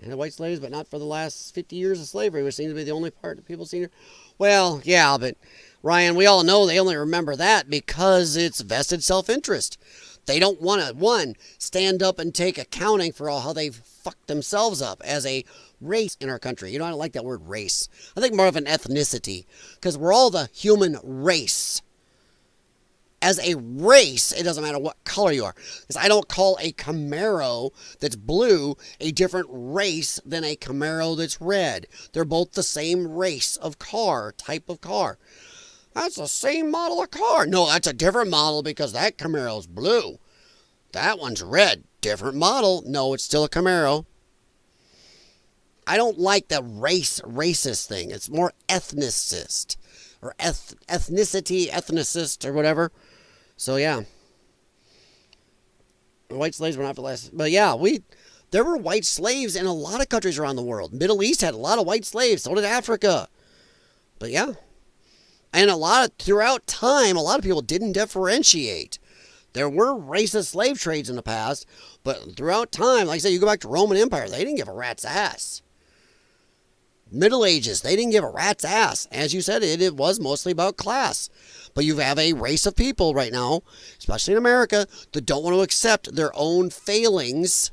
and the white slaves, but not for the last 50 years of slavery, which seems to be the only part that people seem to. Well, yeah, but Ryan, we all know they only remember that because it's vested self-interest. They don't want to, one, stand up and take accounting for all how they've fucked themselves up as a race in our country. You know, I don't like that word race. I think more of an ethnicity, because we're all the human race. As a race, it doesn't matter what color you are. Because I don't call a Camaro that's blue a different race than a Camaro that's red. They're both the same race of car, type of car. That's the same model of car. No, that's a different model because that Camaro's blue. That one's red. Different model. No, it's still a Camaro. I don't like the racist thing. It's more ethnicist. Or ethnicist, or whatever. So, yeah. White slaves were not for last. But, yeah, there were white slaves in a lot of countries around the world. Middle East had a lot of white slaves. So did Africa. But, yeah. And throughout time, a lot of people didn't differentiate. There were racist slave trades in the past, but throughout time, like I said, you go back to Roman Empire, they didn't give a rat's ass. Middle Ages, they didn't give a rat's ass. As you said, it was mostly about class. But you have a race of people right now, especially in America, that don't want to accept their own failings,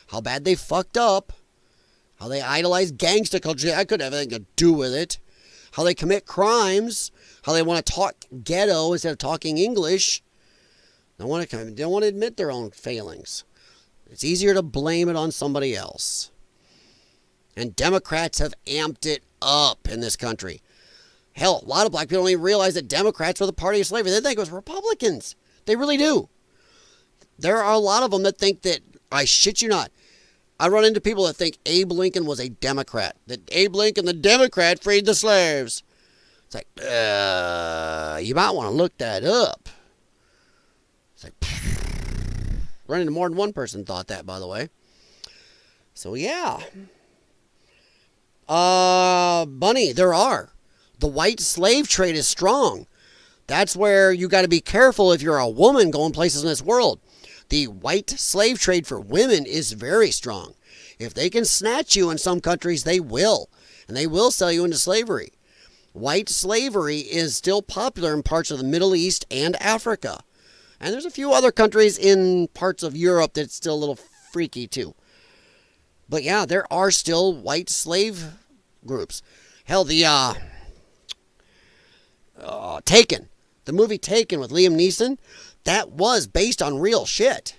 how bad they fucked up, how they idolize gangster culture. I couldn't have anything to do with it. How they commit crimes, how they want to talk ghetto instead of talking English. They don't want to admit their own failings. It's easier to blame it on somebody else. And Democrats have amped it up in this country. Hell, a lot of black people don't even realize that Democrats were the party of slavery. They think it was Republicans. They really do. There are a lot of them that think that, I shit you not, I run into people that think Abe Lincoln was a Democrat. That Abe Lincoln, the Democrat, freed the slaves. It's like, you might want to look that up. It's like, run into more than one person thought that, by the way. So, yeah. Bunny, there are. The white slave trade is strong. That's where you got to be careful if you're a woman going places in this world. The white slave trade for women is very strong. If they can snatch you in some countries, they will. And they will sell you into slavery. White slavery is still popular in parts of the Middle East and Africa. And there's a few other countries in parts of Europe that's still a little freaky too. But yeah, there are still white slave groups. Hell, the Taken. The movie Taken with Liam Neeson, that was based on real shit.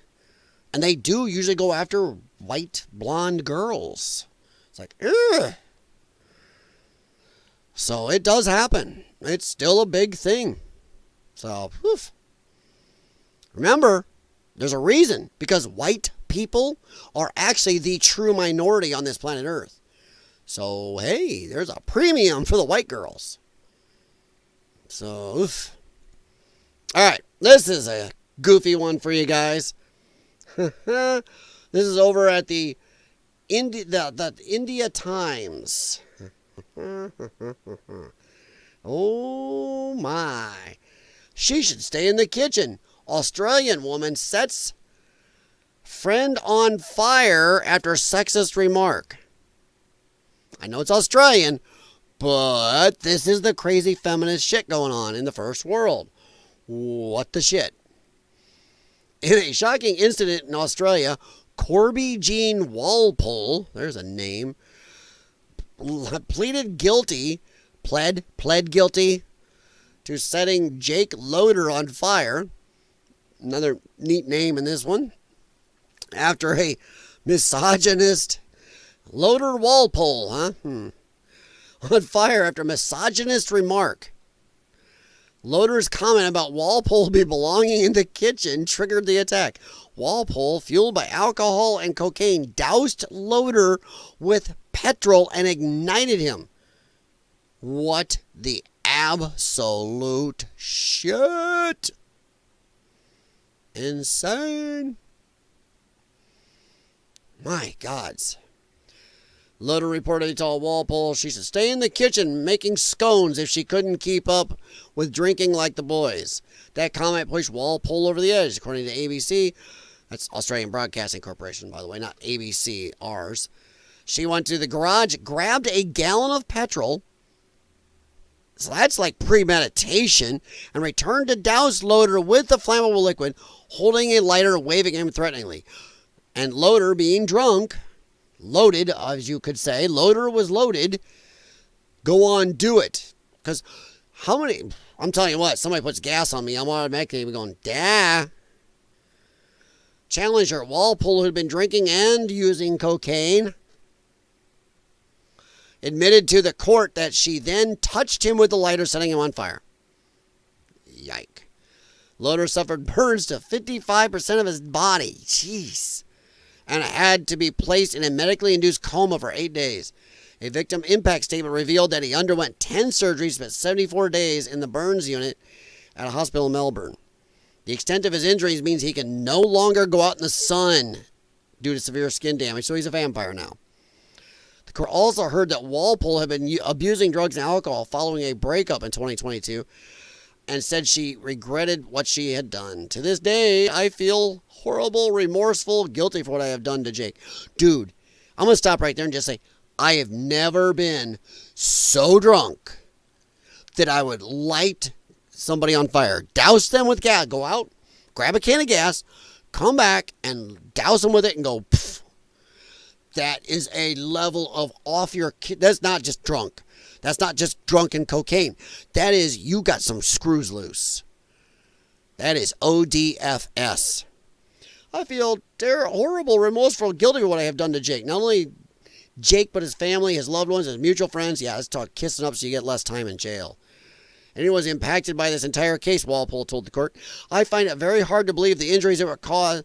And they do usually go after white blonde girls. It's like, ugh. So it does happen. It's still a big thing. So, woof. Remember, there's a reason. Because white people are actually the true minority on this planet Earth. So, hey, there's a premium for the white girls. So, oof. Alright, this is a goofy one for you guys. This is over at the India Times. Oh my. She should stay in the kitchen. Australian woman sets friend on fire after sexist remark. I know it's Australian, but this is the crazy feminist shit going on in the first world. What the shit? In a shocking incident in Australia, Corby Jean Walpole, there's a name, pled guilty to setting Jake Loader on fire. Another neat name in this one. After a misogynist, Loader Walpole, on fire after misogynist remark. Loader's comment about Walpole be belonging in the kitchen triggered the attack. Walpole, fueled by alcohol and cocaine, doused Loader with petrol and ignited him. What the absolute shit? Insane. My gods. Loader reportedly told Walpole she should stay in the kitchen making scones if she couldn't keep up with drinking like the boys. That comment pushed Walpole over the edge, according to ABC. That's Australian Broadcasting Corporation, by the way, not ABC, ours. She went to the garage, grabbed a gallon of petrol, So that's like premeditation. And returned to douse Loader with the flammable liquid, holding a lighter, waving him threateningly. And Loader, being drunk, loaded, as you could say, Loader was loaded. Go on, do it. Because how many... I'm telling you what, somebody puts gas on me, I'm automatically going, dah. Challenger, Walpole, who had been drinking and using cocaine, admitted to the court that she then touched him with the lighter, setting him on fire. Yike. Loader suffered burns to 55% of his body. Jeez. And had to be placed in a medically induced coma for 8 days. A victim impact statement revealed that he underwent 10 surgeries, spent 74 days in the burns unit at a hospital in Melbourne. The extent of his injuries means he can no longer go out in the sun due to severe skin damage, so he's a vampire now. The court also heard that Walpole had been abusing drugs and alcohol following a breakup in 2022 and said she regretted what she had done. To this day, I feel horrible, remorseful, guilty for what I have done to Jake. Dude, I'm going to stop right there and just say, I have never been so drunk that I would light somebody on fire. Douse them with gas. Go out, grab a can of gas, come back and douse them with it and go, pff. That is a level of off your... That's not just drunk. That's not just drunken cocaine. That is, you got some screws loose. That is ODFS. I feel horrible, remorseful, guilty for what I have done to Jake. Not only Jake, but his family, his loved ones, his mutual friends. Yeah, let's talk kissing up so you get less time in jail. Anyone was impacted by this entire case, Walpole told the court. I find it very hard to believe the injuries that were caused...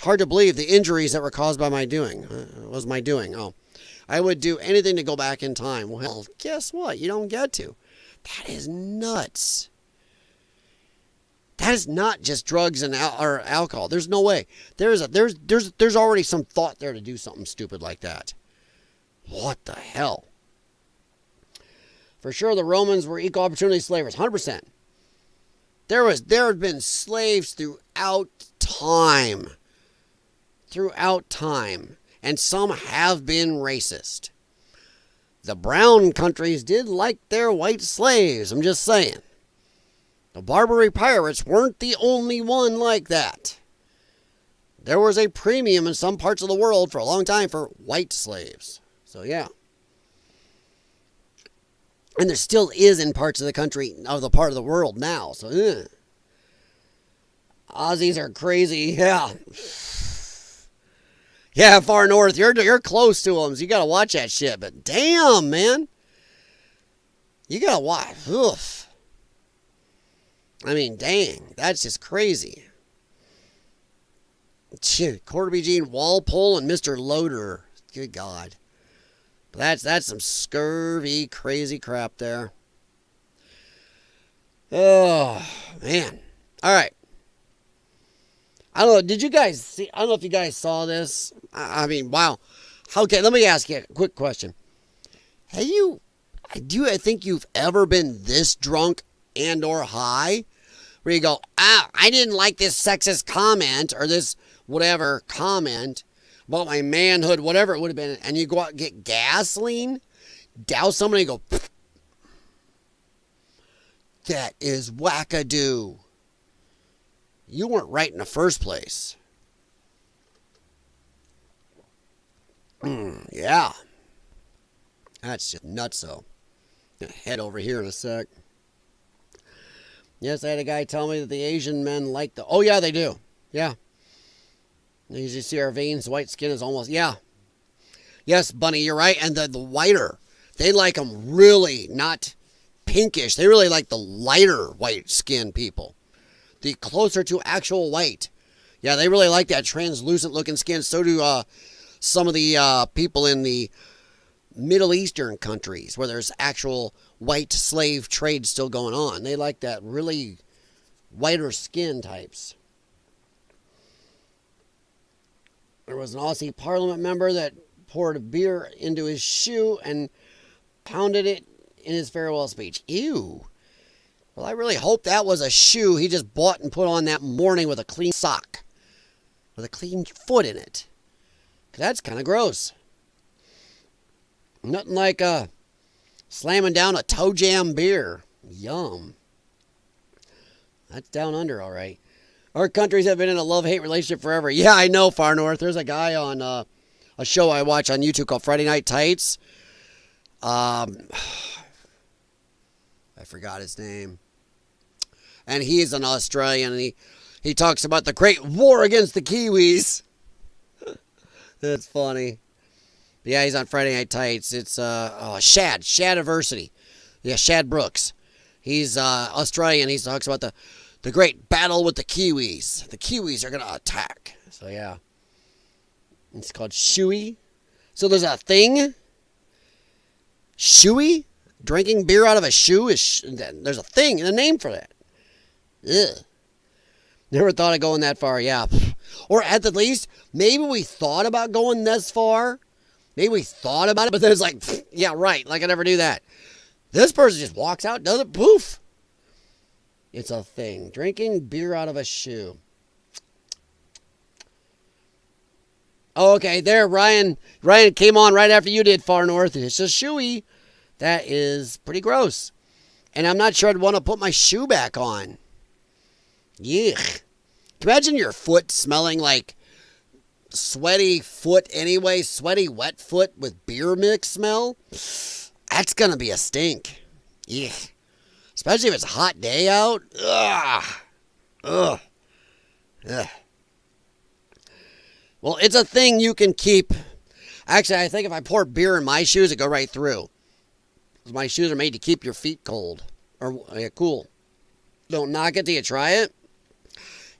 Hard to believe the injuries that were caused by my doing. Was my doing. Oh. I would do anything to go back in time. Well, guess what? You don't get to. That is nuts. That is not just drugs and or alcohol. There's no way. There's already some thought there to do something stupid like that. What the hell? For sure, the Romans were equal opportunity slavers. 100%. There had been slaves throughout time. Throughout time. And some have been racist. The brown countries did like their white slaves. I'm just saying. The Barbary pirates weren't the only one like that. There was a premium in some parts of the world for a long time for white slaves. So yeah. And there still is in parts of the country, of the part of the world now. So Aussies are crazy. Yeah. Yeah, far north. You're close to them, so you got to watch that shit. But damn, man. You got to watch. Oof. I mean, dang. That's just crazy. Corby Jean Walpole and Mr. Loader. Good God. But that's some scurvy, crazy crap there. Oh, man. All right. I don't know. Did you guys see? I don't know if you guys saw this. I mean, wow. Okay, let me ask you a quick question. Do you think you've ever been this drunk and or high? Where you go, I didn't like this sexist comment or this whatever comment about my manhood, whatever it would have been, and you go out and get gasoline, douse somebody and go, pfft. That is wackadoo. You weren't right in the first place. Yeah. That's just nutso. Gonna head over here in a sec. Yes, I had a guy tell me that the Asian men like the... Oh, yeah, they do. Yeah. As you see our veins, white skin is almost... Yeah. Yes, Bunny, you're right. And the whiter. They like them really not pinkish. They really like the lighter white skin people. The closer to actual white. Yeah, they really like that translucent looking skin. So do some of the people in the Middle Eastern countries where there's actual white slave trade still going on. They like that really whiter skin types. There was an Aussie Parliament member that poured a beer into his shoe and pounded it in his farewell speech. Ew. Well, I really hope that was a shoe he just bought and put on that morning with a clean sock. With a clean foot in it. 'Cause that's kind of gross. Nothing like slamming down a toe jam beer. Yum. That's down under, all right. Our countries have been in a love-hate relationship forever. Yeah, I know, Far North. There's a guy on a show I watch on YouTube called Friday Night Tights. I forgot his name. And he's an Australian, and he talks about the great war against the Kiwis. That's funny. Yeah, he's on Friday Night Tights. It's Shadiversity. Yeah, Shad Brooks. He's Australian. He talks about the great battle with the Kiwis. The Kiwis are going to attack. So, yeah. It's called Shoey. So, there's a thing. Shoey? Drinking beer out of a shoe? There's a thing, a name for that. Ugh. Never thought of going that far, yeah. Or at the least, maybe we thought about going this far. Maybe we thought about it, but then it's like, yeah, right, like I never do that. This person just walks out, does it, poof. It's a thing. Drinking beer out of a shoe. Oh, okay, there, Ryan came on right after you did, Far North. It's a shoey. That is pretty gross. And I'm not sure I'd want to put my shoe back on. Yuck. Imagine your foot smelling like sweaty foot anyway, sweaty wet foot with beer mix smell. That's going to be a stink. Yuck. Especially if it's a hot day out. Ugh. Ugh. Ugh. Well, it's a thing you can keep. Actually, I think if I pour beer in my shoes, it go right through. Because my shoes are made to keep your feet cold. Or cool. Don't knock it till you try it.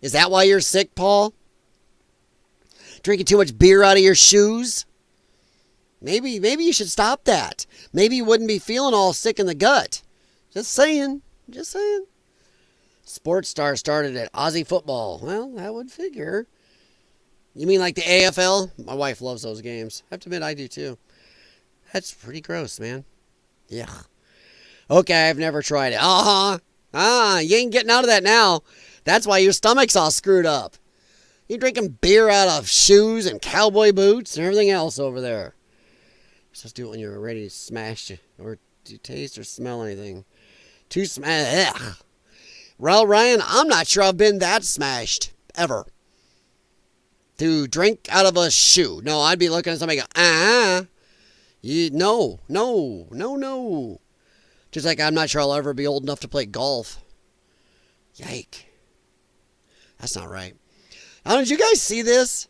Is that why you're sick, Paul? Drinking too much beer out of your shoes? Maybe you should stop that. Maybe you wouldn't be feeling all sick in the gut. Just saying. Just saying. Sports Star started at Aussie football. Well, that would figure. You mean like the AFL? My wife loves those games. I have to admit, I do too. That's pretty gross, man. Yeah. Okay, I've never tried it. You ain't getting out of that now. That's why your stomach's all screwed up. You're drinking beer out of shoes and cowboy boots and everything else over there. Just do it when you're ready to smash it. Or do you taste or smell anything? Too smash. Well, Ryan, I'm not sure I've been that smashed. Ever. To drink out of a shoe. No, I'd be looking at somebody and go, no. Just like I'm not sure I'll ever be old enough to play golf. Yike. That's not right. Now, did you guys see this?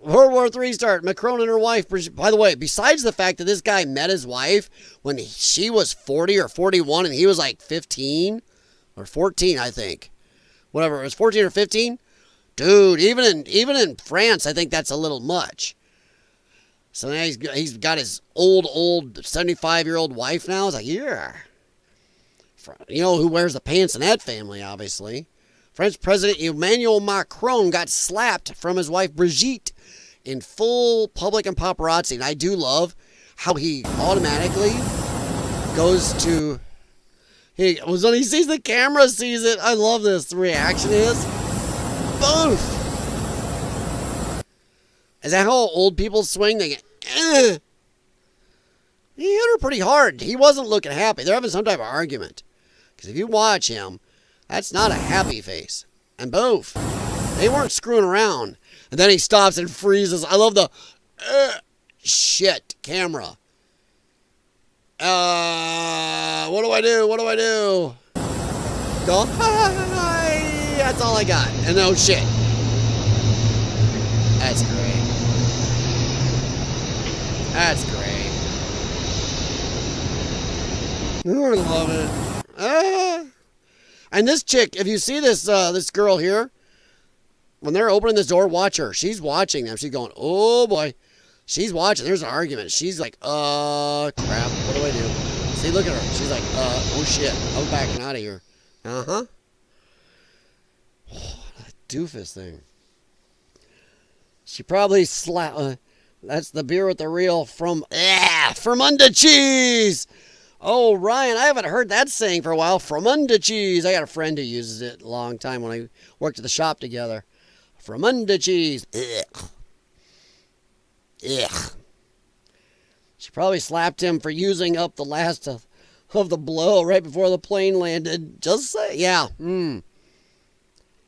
World War III start. Macron and her wife. By the way, besides the fact that this guy met his wife when she was 40 or 41 and he was like 15 or 14, I think. Whatever, it was 14 or 15. Dude, even in France, I think that's a little much. So now he's got his old 75-year-old wife now. It's like, yeah. You know who wears the pants in that family, obviously. French President Emmanuel Macron got slapped from his wife Brigitte in full public and paparazzi. And I do love how he automatically goes to... when he sees the camera, sees it. I love this. The reaction is... Boof! Is that how old people swing? They get... He hit her pretty hard. He wasn't looking happy. They're having some type of argument. Because if you watch him, that's not a happy face. And boof. They weren't screwing around. And then he stops and freezes. I love the... shit camera. What do I do? Go, that's all I got. And no shit. That's great. I love it. And this chick, if you see this girl here, when they're opening this door, watch her. She's watching them. She's going, oh boy. She's watching. There's an argument. She's like, crap. What do I do? See, look at her. She's like, oh shit. I'm backing out of here. Uh-huh. Oh, that doofus thing. She probably that's the beer with the real from under cheese. Oh, Ryan, I haven't heard that saying for a while. From under cheese. I got a friend who uses it a long time when I worked at the shop together. From under cheese. Ugh. Probably slapped him for using up the last of the blow right before the plane landed. Just say, yeah. I'm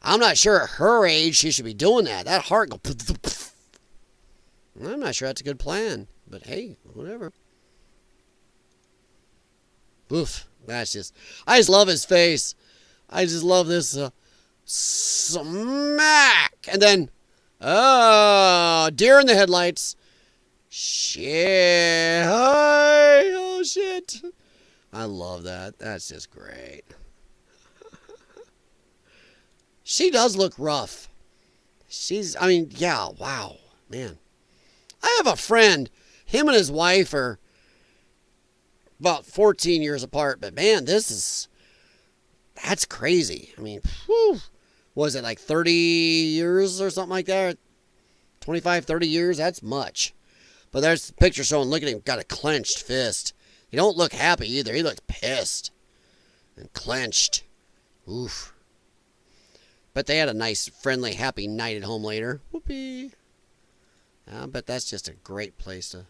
not sure at her age she should be doing that. That heart go. I'm not sure that's a good plan. But hey, whatever. Oof. That's just. I just love his face. I just love this smack. And then, deer in the headlights. Shit. Oh, shit. I love that. That's just great. She does look rough. Wow, man. I have a friend. Him and his wife are about 14 years apart. But, man, that's crazy. I mean, whew. Was it like 30 years or something like that? 25, 30 years? That's much. But there's the picture showing, look at him, got a clenched fist. He don't look happy either. He looks pissed and clenched. Oof. But they had a nice, friendly, happy night at home later. Whoopee. I bet that's just a great place to...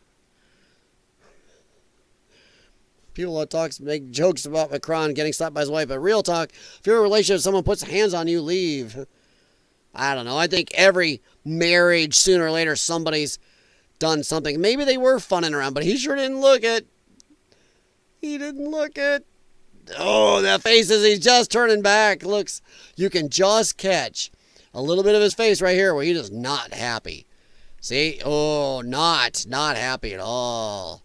People that make jokes about Macron getting slapped by his wife, but real talk, if you're in a relationship, someone puts hands on you, leave. I don't know. I think every marriage, sooner or later, somebody's done something. Maybe they were funning around, but he sure didn't look it. He didn't look it. Oh, that face as he's just turning back. Looks, you can just catch a little bit of his face right here where he's just not happy. See? Oh, not happy at all.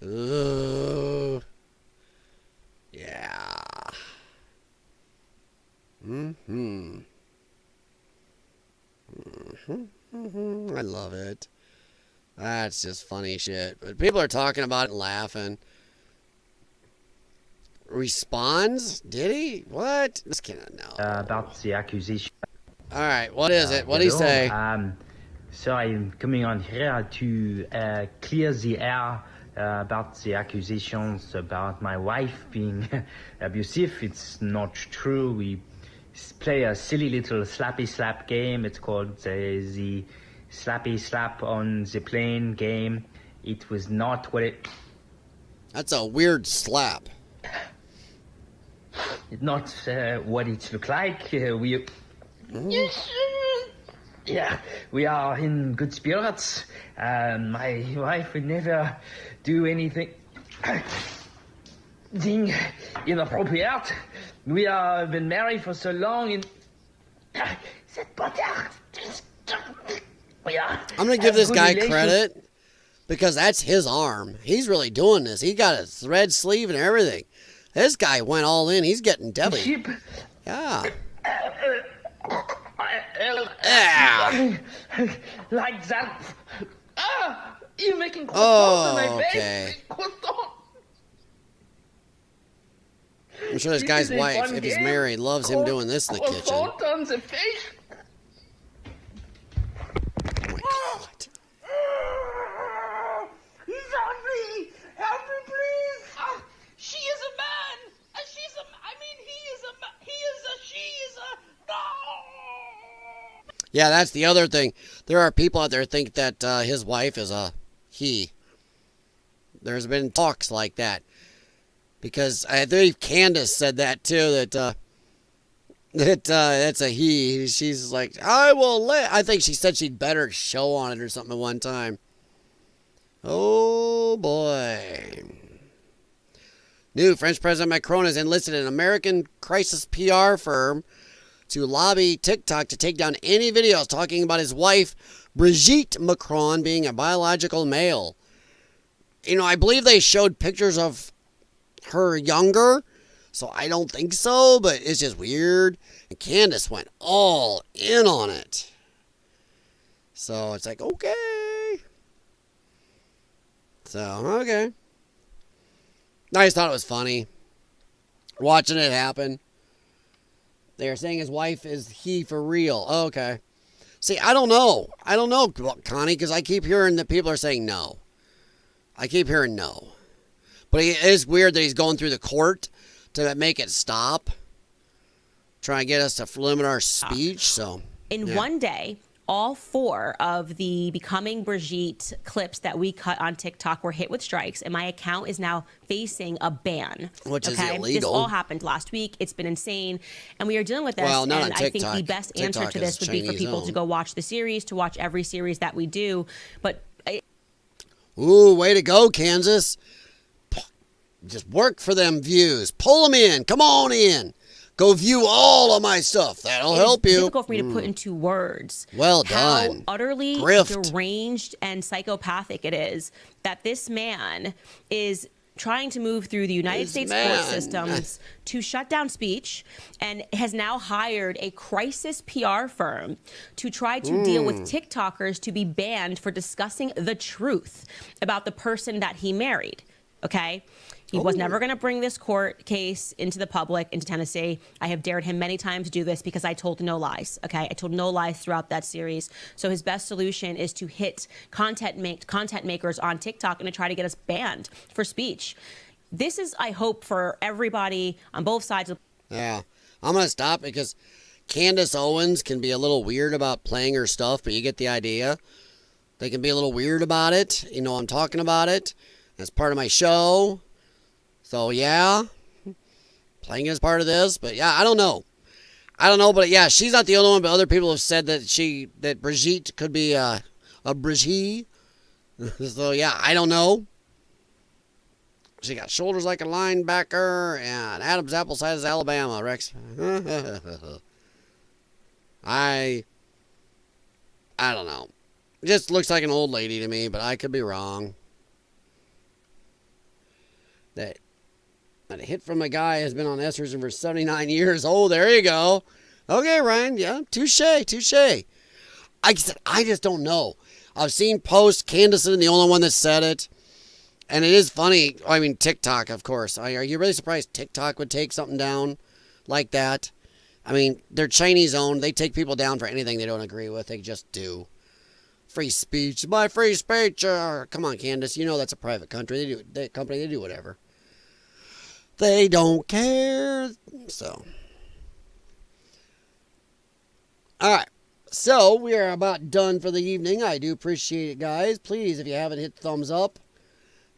Ooh. Yeah. I love it. That's just funny shit. But people are talking about it and laughing. Responds? Did he? What? This cannot know. About the accusation. All right. What is it? What did he say? So I'm coming on here to clear the air about the accusations about my wife being abusive. It's not true. We play a silly little slappy slap game. It's called the slappy slap on the plane game. It was not what it... That's a weird slap. It's not what it looked like. We are in good spirits. My wife would never do anything inappropriate. We have been married for so long. I'm going to give this guy credit because that's his arm. He's really doing this. He got a thread sleeve and everything. This guy went all in. He's getting deadly. Yeah. Like that. You're making croissants on my face. I'm sure this guy's wife, if he's married, loves him doing this in the kitchen. On the face. Oh my God. He's on me. Help me, please. She is a man. Yeah, that's the other thing. There are people out there who think that his wife is a he. There's been talks like that. Because I think Candace said that too, that that's a he. She's like, I think she said she'd better show on it or something at one time. Oh, boy. New French President Macron has enlisted an American crisis PR firm to lobby TikTok to take down any videos talking about his wife, Brigitte Macron, being a biological male. You know, I believe they showed pictures of her younger, so I don't think so, but it's just weird. And Candace went all in on it. So it's like, okay. So, okay. I just thought it was funny. Watching it happen. They're saying his wife is he for real. Oh, okay. See, I don't know. I don't know, Connie, because I keep hearing that people are saying no. I keep hearing no. But it is weird that he's going through the court to make it stop. Trying to get us to limit our speech. So in one day, all 4 of the Becoming Brigitte clips that we cut on TikTok were hit with strikes, and my account is now facing a ban. Which is illegal. This all happened last week. It's been insane, and we are dealing with this. Well, not and on I think TikTok. the best TikTok answer to this would be for people to go watch the series, to watch every series that we do. But ooh, way to go, Kansas. Just work for them views. Pull them in. Come on in. Go view all of my stuff. That'll help you. It's difficult for me to put into words. Well done. How utterly deranged and psychopathic it is that this man is trying to move through the United States court systems to shut down speech, and has now hired a crisis PR firm to try to deal with TikTokers to be banned for discussing the truth about the person that he married. Okay? He was never going to bring this court case into the public, into Tennessee. I have dared him many times to do this because I told no lies, okay? I told no lies throughout that series. So his best solution is to hit content makers on TikTok and to try to get us banned for speech. This is, I hope, for everybody on both sides of... Yeah, I'm going to stop because Candace Owens can be a little weird about playing her stuff, but you get the idea. They can be a little weird about it. You know, I'm talking about it. That's part of my show. So, yeah, playing as part of this. But, yeah, I don't know. But, yeah, she's not the only one. But other people have said that Brigitte could be a Brigitte. So, yeah, I don't know. She got shoulders like a linebacker and Adam's apple size is Alabama, Rex. I don't know. It just looks like an old lady to me, but I could be wrong. That a hit from a guy has been on estrogen for 79 years. Oh, there you go. Okay, Ryan. Yeah, touche. I just don't know. I've seen posts. Candace is the only one that said it. And it is funny. I mean, TikTok, of course. Are you really surprised TikTok would take something down like that? I mean, they're Chinese owned. They take people down for anything they don't agree with. They just do. Free speech. My free speech. Come on, Candace. You know that's a private country. They do whatever. They don't care. So. All right. So, we are about done for the evening. I do appreciate it, guys. Please, if you haven't, hit thumbs up.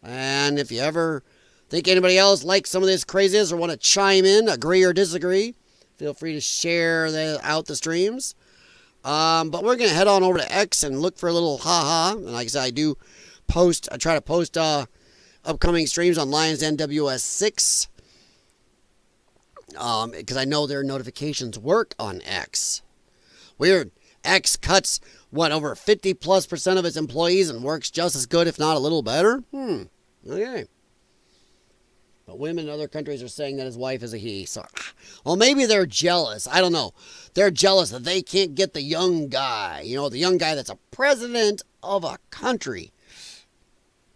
And if you ever think anybody else likes some of this craziness or want to chime in, agree or disagree, feel free to share out the streams. But we're going to head on over to X and look for a little ha-ha. And like I said, I try to post upcoming streams on Lyons Den WS6. Because I know their notifications work on X. Weird. X cuts, over 50+% of its employees and works just as good, if not a little better? Okay. But women in other countries are saying that his wife is a he. So, well, maybe they're jealous. I don't know. They're jealous that they can't get the young guy. You know, the young guy that's a president of a country.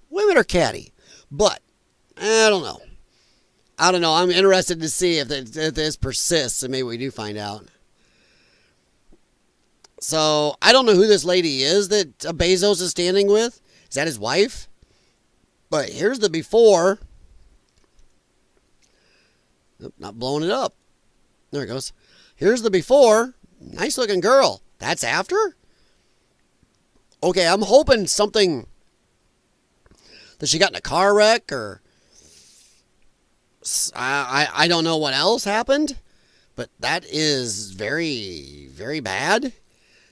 Women are catty. But, I don't know. I'm interested to see if this persists, and maybe we do find out. So, I don't know who this lady is that Bezos is standing with. Is that his wife? But here's the before. Nope, not blowing it up. There it goes. Here's the before. Nice looking girl. That's after? Okay, I'm hoping something that she got in a car wreck or I don't know what else happened. But that is very, very bad.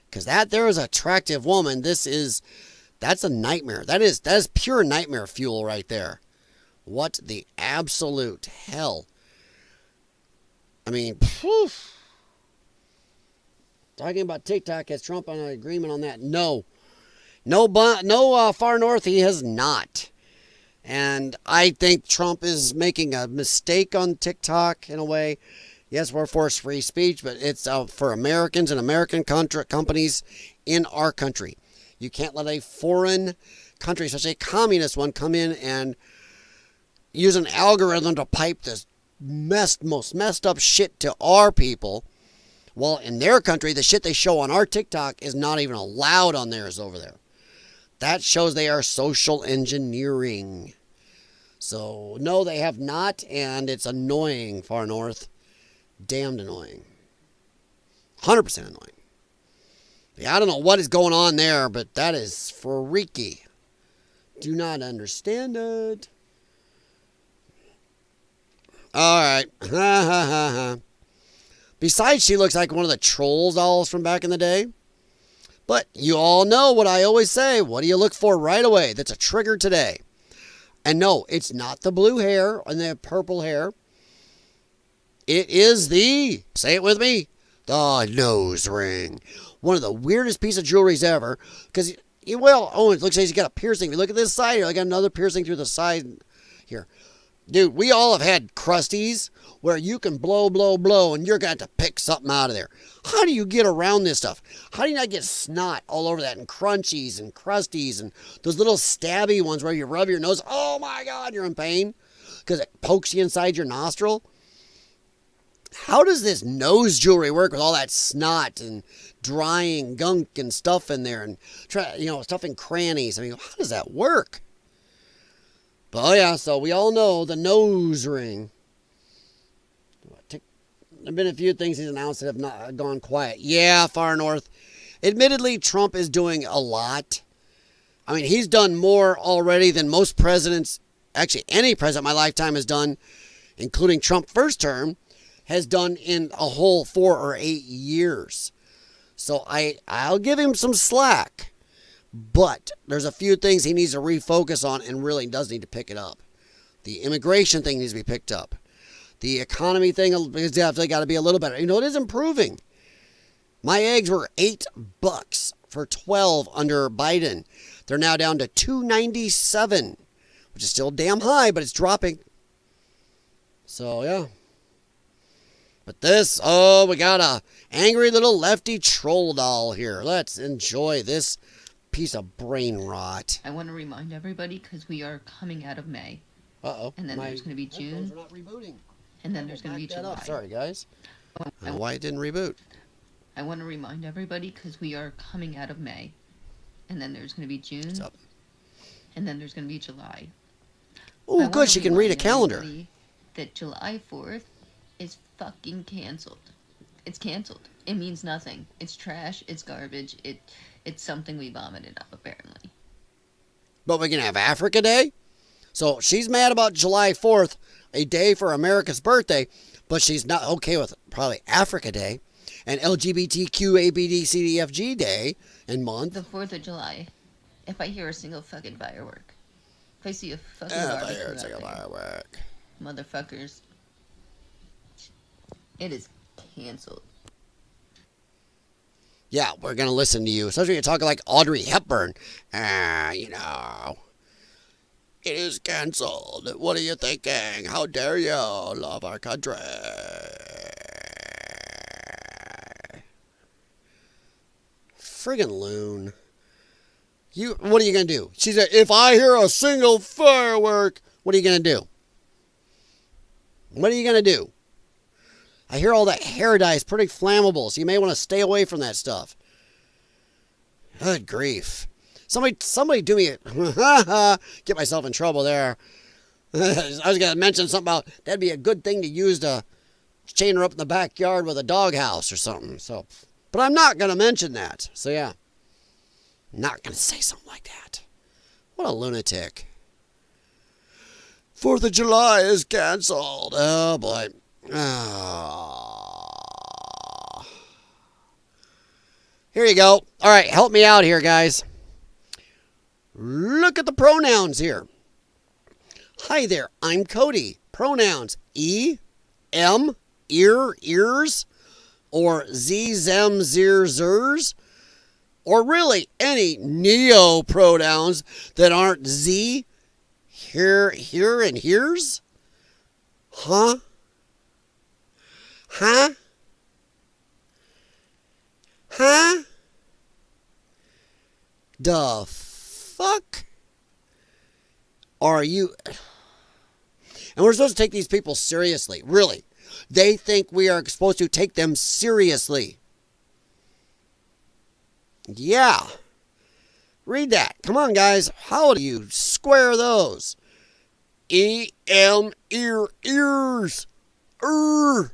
Because there is an attractive woman. That's a nightmare. That is pure nightmare fuel right there. What the absolute hell? I mean, whew. Talking about TikTok, has Trump on an agreement on that? No, far north he has not. And I think Trump is making a mistake on TikTok in a way. Yes, we're for free speech, but it's for Americans and American companies in our country. You can't let a foreign country, especially a communist one, come in and use an algorithm to pipe this most messed up shit to our people. While in their country, the shit they show on our TikTok is not even allowed on theirs over there. That shows they are social engineering. So, no, they have not, and it's annoying, far north. Damned annoying. 100% annoying. Yeah, I don't know what is going on there, but that is freaky. Do not understand it. All right. Ha ha ha ha. Besides, she looks like one of the Trolls dolls from back in the day. But you all know what I always say. What do you look for right away? That's a trigger today. And no, it's not the blue hair and the purple hair. It is the, say it with me, the nose ring. One of the weirdest piece of jewelry ever. Because, well, oh, it looks like he's got a piercing. If you look at this side here, I got another piercing through the side here. Dude, we all have had crusties where you can blow, and you're going to have to pick something out of there. How do you get around this stuff? How do you not get snot all over that and crunchies and crusties and those little stabby ones where you rub your nose? Oh, my God, you're in pain because it pokes you inside your nostril. How does this nose jewelry work with all that snot and drying gunk and stuff in there and, stuff in crannies? I mean, how does that work? But, oh, yeah, so we all know the nose ring. There have been a few things he's announced that have not gone quiet. Yeah, far north. Admittedly, Trump is doing a lot. I mean, he's done more already than most presidents, actually any president in my lifetime has done, including Trump first term, has done in a whole 4 or 8 years. So I'll give him some slack. But there's a few things he needs to refocus on and really does need to pick it up. The immigration thing needs to be picked up. The economy thing is definitely got to be a little better. You know, it is improving. My eggs were $8 for 12 under Biden. They're now down to $2.97, which is still damn high, but it's dropping. So, yeah. But this, we got a angry little lefty troll doll here. Let's enjoy this piece of brain rot. I want to remind everybody because we are coming out of May. Uh-oh. And then there's going to be June. We're not rebooting. And then there's going to be July. Sorry, guys. Why it didn't reboot. I want to remind everybody because we are coming out of May. And then there's going to be June. What's up? And then there's going to be July. Oh, good. She can read a calendar. That July 4th is fucking canceled. It's canceled. It means nothing. It's trash. It's garbage. It's something we vomited up, apparently. But we're going to have Africa Day? So she's mad about July 4th, a day for America's birthday, but she's not okay with probably Africa Day and LGBTQ ABDCDFG Day and month. The 4th of July. If I hear a single fucking firework. If I see a fucking firework. Motherfuckers. It is canceled. Yeah, we're going to listen to you. Especially when you're talking like Audrey Hepburn. It is canceled. What are you thinking? How dare you love our country? Friggin' loon. What are you going to do? She said, if I hear a single firework, what are you going to do? What are you going to do? I hear all that hair dye is pretty flammable, so you may want to stay away from that stuff. Good grief. Somebody do me a... Get myself in trouble there. I was going to mention something about that'd be a good thing to use to chain her up in the backyard with a doghouse or something. So, but I'm not going to mention that. So, yeah. Not going to say something like that. What a lunatic. 4th of July is canceled. Oh, boy. Oh. Here you go. All right, help me out here, guys. Look at the pronouns here. Hi there, I'm Cody. Pronouns E, M, ears, or Z, zem, zers, or really any neo-pronouns that aren't Z, here, and here's? Huh? Huh? Huh? The fuck are you? And we're supposed to take these people seriously. Really. They think we are supposed to take them seriously. Yeah. Read that. Come on, guys. How do you square those? E-M, ears. Or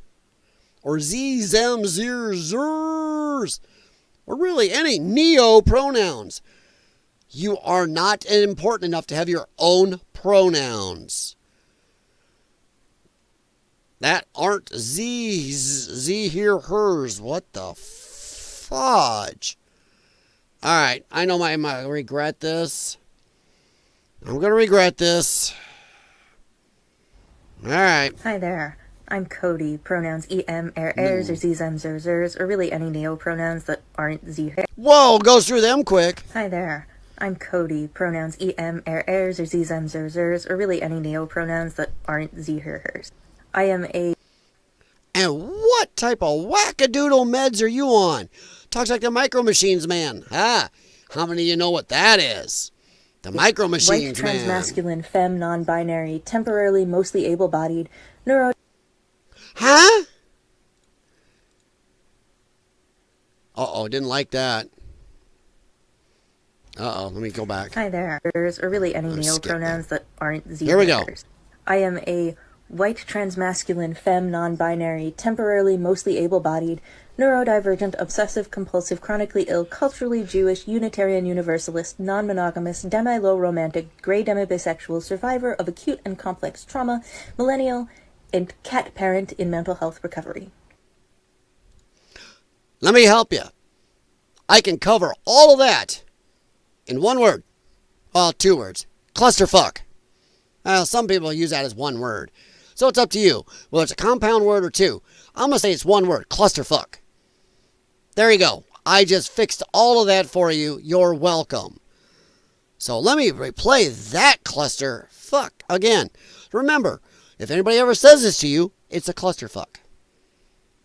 Z, zem, zers. or really any neo-pronouns. You are not important enough to have your own pronouns. That aren't Z's. Z here, hers. What the fudge? All right, I know I might regret this. I'm going to regret this. All right. Hi there. I'm Cody. Pronouns em, ers, or zem, zers, or really any neo-pronouns that aren't z. Whoa, goes through them quick. Hi there. I'm Cody. Pronouns em, ers, or zem, zers, or really any neo-pronouns that aren't z, hers. I am a... And what type of wackadoodle meds are you on? Talks like the Micro Machines man. How many of you know what that is? The Micro Machines man. White, transmasculine, femme, non-binary, temporarily, mostly able-bodied, neuro... Huh? Uh-oh, didn't like that. Uh-oh, let me go back. Hi there. Or really any neo-pronouns that aren't z. Here we go. I am a white, transmasculine, femme, non-binary, temporarily, mostly able-bodied, neurodivergent, obsessive-compulsive, chronically ill, culturally Jewish, Unitarian Universalist, non-monogamous, demi-low romantic, gray demi-bisexual, survivor of acute and complex trauma, millennial, and cat parent in mental health recovery. Let me help you. I can cover all of that in one word. Well, 2 words. Clusterfuck. Well, some people use that as 1 word. So it's up to you. Well, it's a compound word or 2. I'm going to say it's 1 word. Clusterfuck. There you go. I just fixed all of that for you. You're welcome. So let me replay that clusterfuck again. Remember, if anybody ever says this to you, it's a clusterfuck.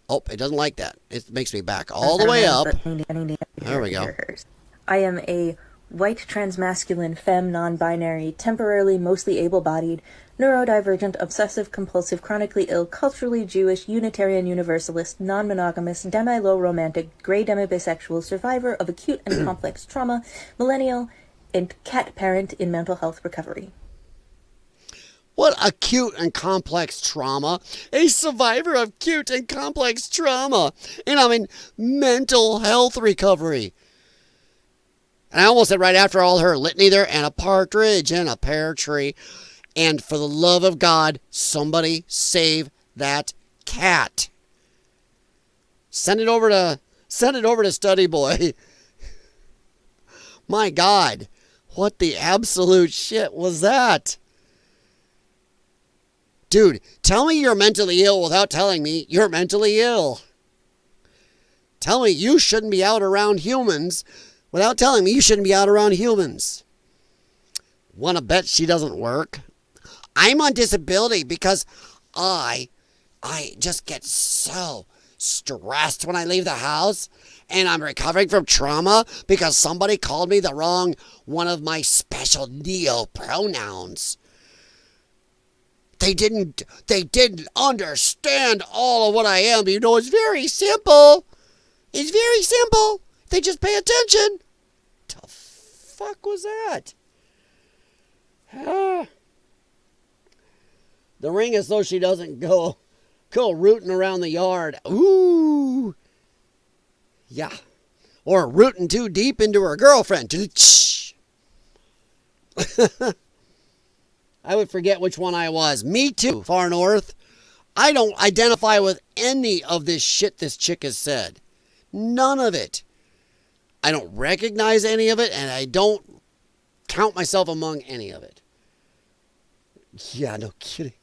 Oh, it doesn't like that. It makes me back all the way up. There we go. I am a white, transmasculine, femme, non-binary, temporarily, mostly able-bodied, neurodivergent, obsessive-compulsive, chronically ill, culturally Jewish, Unitarian Universalist, non-monogamous, demi-low romantic, gray demi-bisexual, survivor of acute and complex trauma, millennial, and cat parent in mental health recovery. What acute and complex trauma? A survivor of acute and complex trauma. And I'm in mental health recovery. And I almost said right after all her litany there, and a partridge in a pear tree. And for the love of God, somebody save that cat. Send it over to Study Boy. My God, what the absolute shit was that? Dude, tell me you're mentally ill without telling me you're mentally ill. Tell me you shouldn't be out around humans without telling me you shouldn't be out around humans. Wanna bet she doesn't work? I'm on disability because I just get so stressed when I leave the house, and I'm recovering from trauma because somebody called me the wrong one of my special neo-pronouns. They didn't understand all of what I am. You know, it's very simple. It's very simple. They just pay attention. The fuck was that? The ring is so she doesn't go rooting around the yard. Ooh. Yeah. Or rooting too deep into her girlfriend. I would forget which one I was. Me too, far north. I don't identify with any of this shit this chick has said. None of it. I don't recognize any of it, and I don't count myself among any of it. Yeah, no kidding.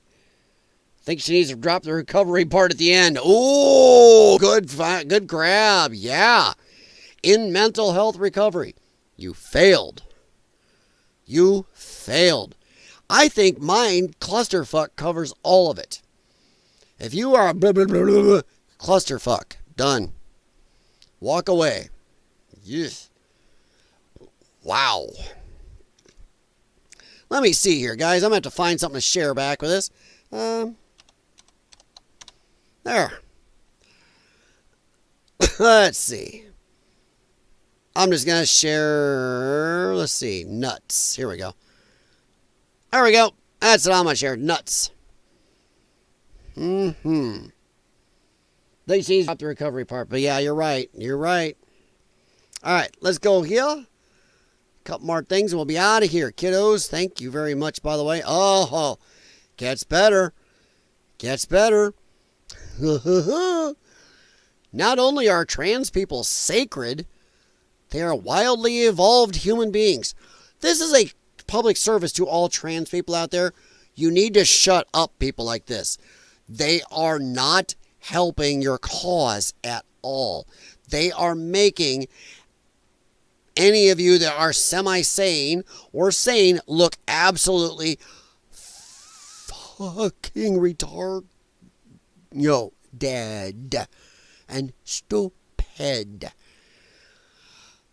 Think she needs to drop the recovery part at the end. Oh, good grab. Yeah. In mental health recovery, you failed. You failed. I think mine, clusterfuck, covers all of it. If you are a blah, blah, blah, blah, blah, clusterfuck, done. Walk away. Yes. Wow. Let me see here, guys. I'm going to have to find something to share back with this. There. Let's see. I'm just going to share, let's see, nuts. Here we go. There we go. That's what I'm going to share. Nuts. They see up the recovery part. But yeah, you're right. You're right. All right, let's go here. Couple more things and we'll be out of here, kiddos. Thank you very much, by the way. Oh, gets better. Gets better. Not only are trans people sacred, they are wildly evolved human beings. This is a public service to all trans people out there. You need to shut up people like this. They are not helping your cause at all. They are making any of you that are semi-sane or sane look absolutely fucking retarded. Dead and stupid.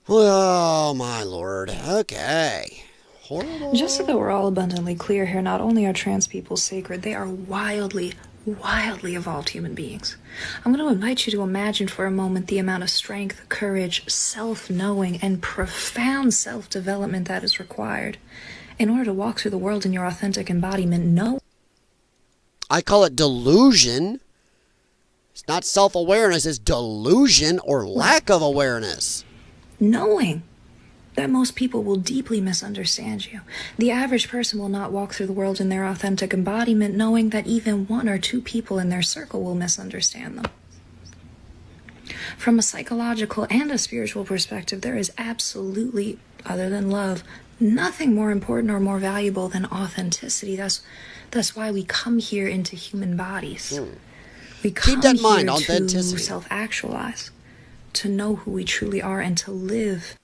Oh, my Lord. Okay. Horrible. Just so that we're all abundantly clear here, not only are trans people sacred, they are wildly evolved human beings. I'm going to invite you to imagine for a moment the amount of strength, courage, self-knowing, and profound self-development that is required in order to walk through the world in your authentic embodiment. I call it delusion. It's not self-awareness, it's delusion or lack of awareness. Knowing that most people will deeply misunderstand you. The average person will not walk through the world in their authentic embodiment knowing that even one or two people in their circle will misunderstand them. From a psychological and a spiritual perspective, there is absolutely, other than love, nothing more important or more valuable than authenticity. That's why we come here into human bodies. We come Keep that in mind, here authenticity. to self-actualize, to know who we truly are, and to live.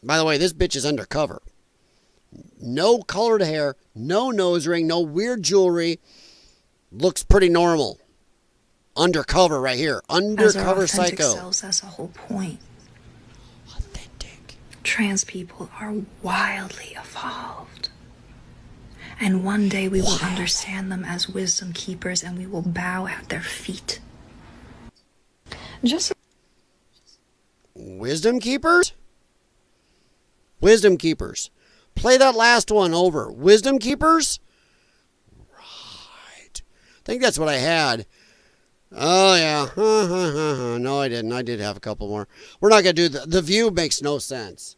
By the way, this bitch is undercover. No colored hair, no nose ring, no weird jewelry. Looks pretty normal. Undercover right here. Undercover As our authentic psycho. selves, that's the whole point. Authentic. Trans people are wildly evolved. And one day we will understand them as wisdom keepers and we will bow at their feet. Just Wisdom keepers? Wisdom keepers. Play that last one over. Wisdom keepers? Right. I think that's what I had. Oh, yeah. No, I didn't. I did have a couple more. We're not going to do the view makes no sense.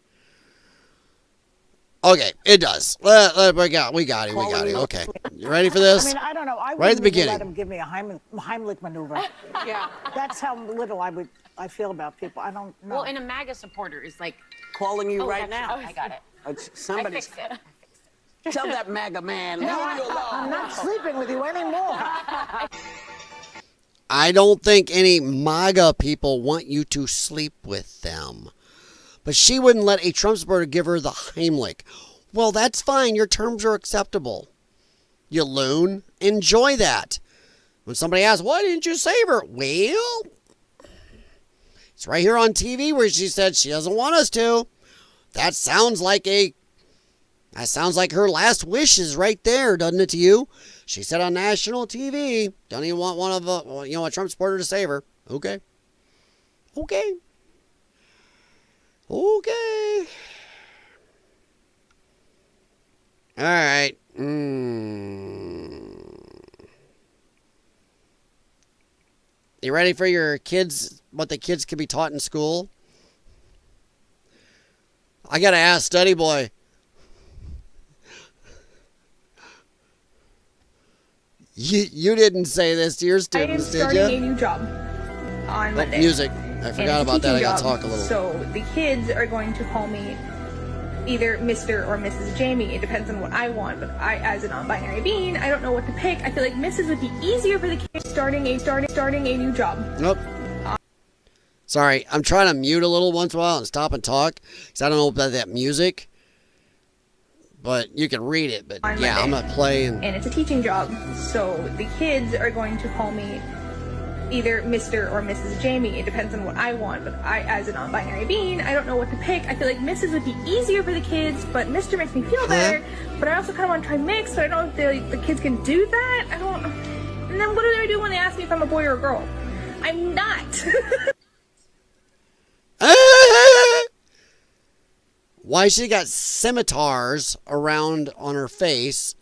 Okay, it does. We got it. Okay. You ready for this? I mean, I don't know. I right at the wouldn't even beginning. let him give me a Heimlich maneuver. Yeah. That's how little I feel about people. I don't know. Well, and a MAGA supporter is like calling you right now. now. I got it. Somebody's. I fixed it. Tell that MAGA man, leave you alone. I'm not sleeping with you anymore. I don't think any MAGA people want you to sleep with them. But she wouldn't let a Trump supporter give her the Heimlich. Well, that's fine. Your terms are acceptable. You loon. Enjoy that. When somebody asks, why didn't you save her? Well, it's right here on TV where she said she doesn't want us to. That sounds like her last wish is right there, doesn't it to you? She said on national TV, don't even want one of a Trump supporter to save her. Okay. All right. You ready for your kids, what the kids can be taught in school? I got to ask Study Boy. You didn't say this to your students, did you? I am starting a new job on Monday. Music. I forgot about that. I got to talk a little. So the kids are going to call me either Mr. or Mrs. Jamie. It depends on what I want, but I, as a non-binary being, I don't know what to pick. I feel like Mrs. would be easier for the kids starting a new job. Nope. Sorry, I'm trying to mute a little once in a while and stop and talk because I don't know about that music. But you can read it. But yeah, Monday. I'm not playing. And it's a teaching job, so the kids are going to call me either Mr. or Mrs. Jamie. It depends on what I want, but I, as a non-binary being, I don't know what to pick. I feel like Mrs. would be easier for the kids, but Mr. makes me feel better. But I also kind of want to try mix, so I don't know if the kids can do that. I don't. And then what do they do when they ask me if I'm a boy or a girl? I'm not. Why she got scimitars around on her face.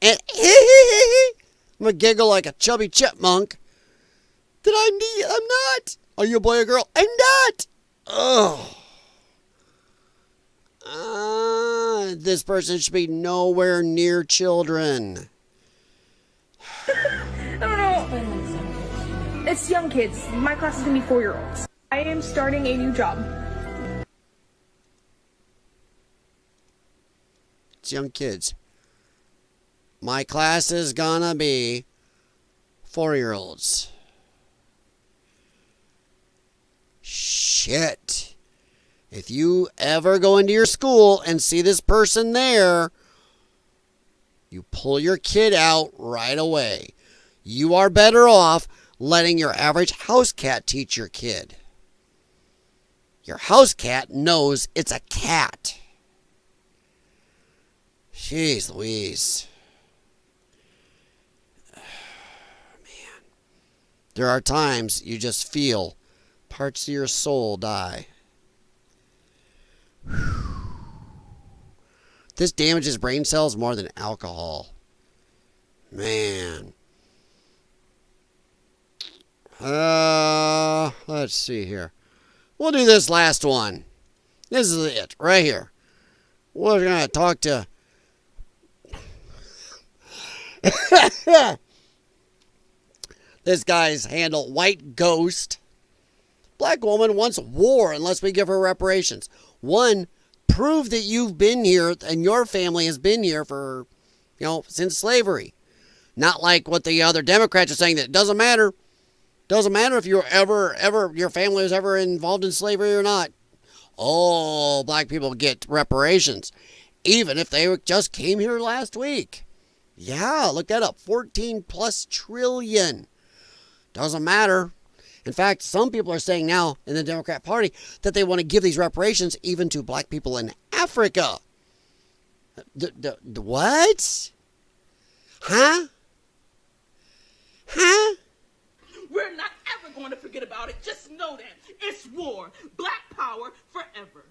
And I'm going to giggle like a chubby chipmunk. I'm not. Are you a boy or girl? I'm not. This person should be nowhere near children. I don't know. It's young kids. My class is going to be 4-year-olds. I am starting a new job. It's young kids. My class is gonna be 4-year-olds. Shit. If you ever go into your school and see this person there, you pull your kid out right away. You are better off letting your average house cat teach your kid. Your house cat knows it's a cat. Jeez Louise. Man. There are times you just feel parts of your soul die. This damages brain cells more than alcohol. Man. Let's see here. We'll do this last one. This is it, right here. We're going to talk to... This guy's handle, White Ghost. Black woman wants war unless we give her reparations. One, prove that you've been here and your family has been here for, since slavery. Not like what the other Democrats are saying that it doesn't matter. Doesn't matter if you're your family was ever involved in slavery or not. Oh, black people get reparations, even if they just came here last week. Yeah, look that up. 14+ trillion. Doesn't matter. In fact, some people are saying now in the Democrat Party that they want to give these reparations even to black people in Africa. What? Huh? We're not ever going to forget about it. Just know that. It's war. Black power forever.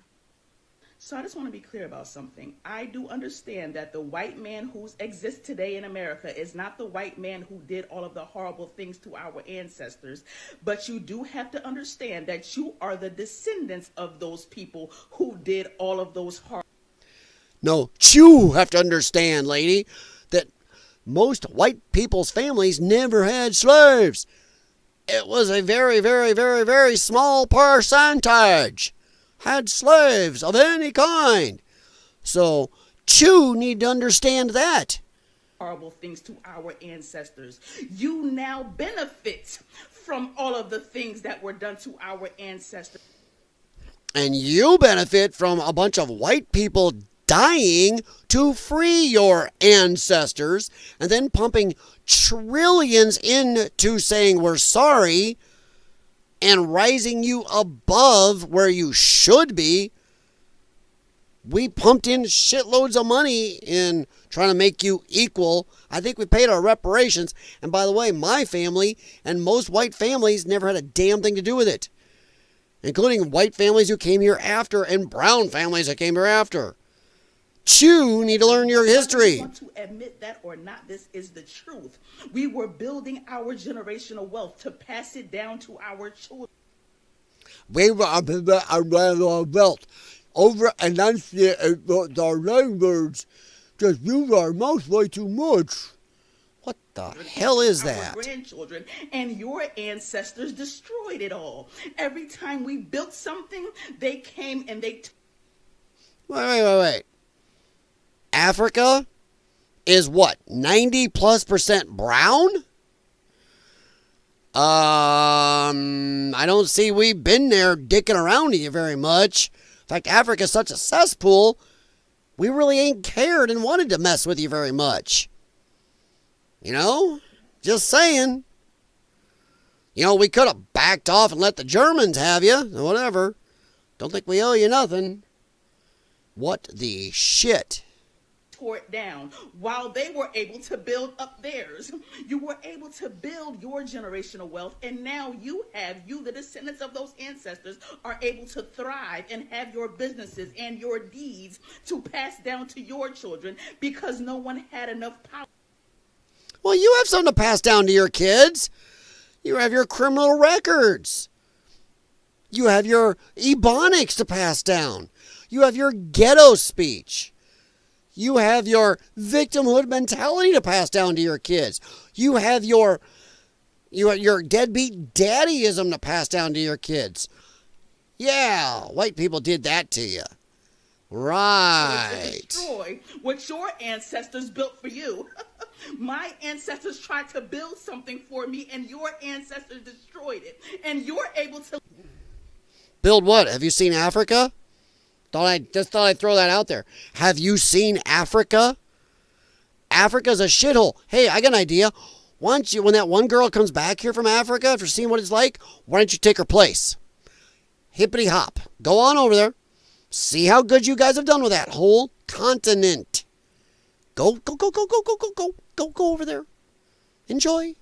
So I just want to be clear about something. I do understand that the white man who exists today in America is not the white man who did all of the horrible things to our ancestors. But you do have to understand that you are the descendants of those people who did all of those horrible... No, you have to understand, lady, that most white people's families never had slaves. It was a very, very, very, very small percentage had slaves of any kind. So, you need to understand that. Horrible things to our ancestors. You now benefit from all of the things that were done to our ancestors. And you benefit from a bunch of white people dying to free your ancestors and then pumping trillions into saying we're sorry and rising you above where you should be. We pumped in shitloads of money in trying to make you equal. I think we paid our reparations. And by the way, my family and most white families never had a damn thing to do with it, including white families who came here after and brown families that came here after. You need to learn your history. I want to admit that or not, this is the truth. We were building our generational wealth to pass it down to our children. We were building our wealth over and our language. Just use our mouth way too much. What the hell is that? Our grandchildren and your ancestors destroyed it all. Every time we built something, they came and they... Wait. Africa is what, 90+% brown? I don't see we've been there dicking around to you very much. In fact, Africa's such a cesspool, we really ain't cared and wanted to mess with you very much. Just saying. We could have backed off and let the Germans have you, or whatever. Don't think we owe you nothing. What the shit? Tore it down while they were able to build up theirs. You were able to build your generational wealth, and now you, the descendants of those ancestors, are able to thrive and have your businesses and your deeds to pass down to your children because no one had enough power. Well, you have something to pass down to your kids. You have your criminal records. You have your ebonics to pass down. You have your ghetto speech. You have your victimhood mentality to pass down to your kids. You have your deadbeat daddyism to pass down to your kids. Yeah, white people did that to you. Right. To destroy what your ancestors built for you. My ancestors tried to build something for me, and your ancestors destroyed it. And you're able to build what? Have you seen Africa? Thought I'd throw that out there. Have you seen Africa? Africa's a shithole. Hey, I got an idea. Why don't you, when that one girl comes back here from Africa after seeing what it's like, why don't you take her place? Hippity hop. Go on over there. See how good you guys have done with that whole continent. Go over there. Enjoy.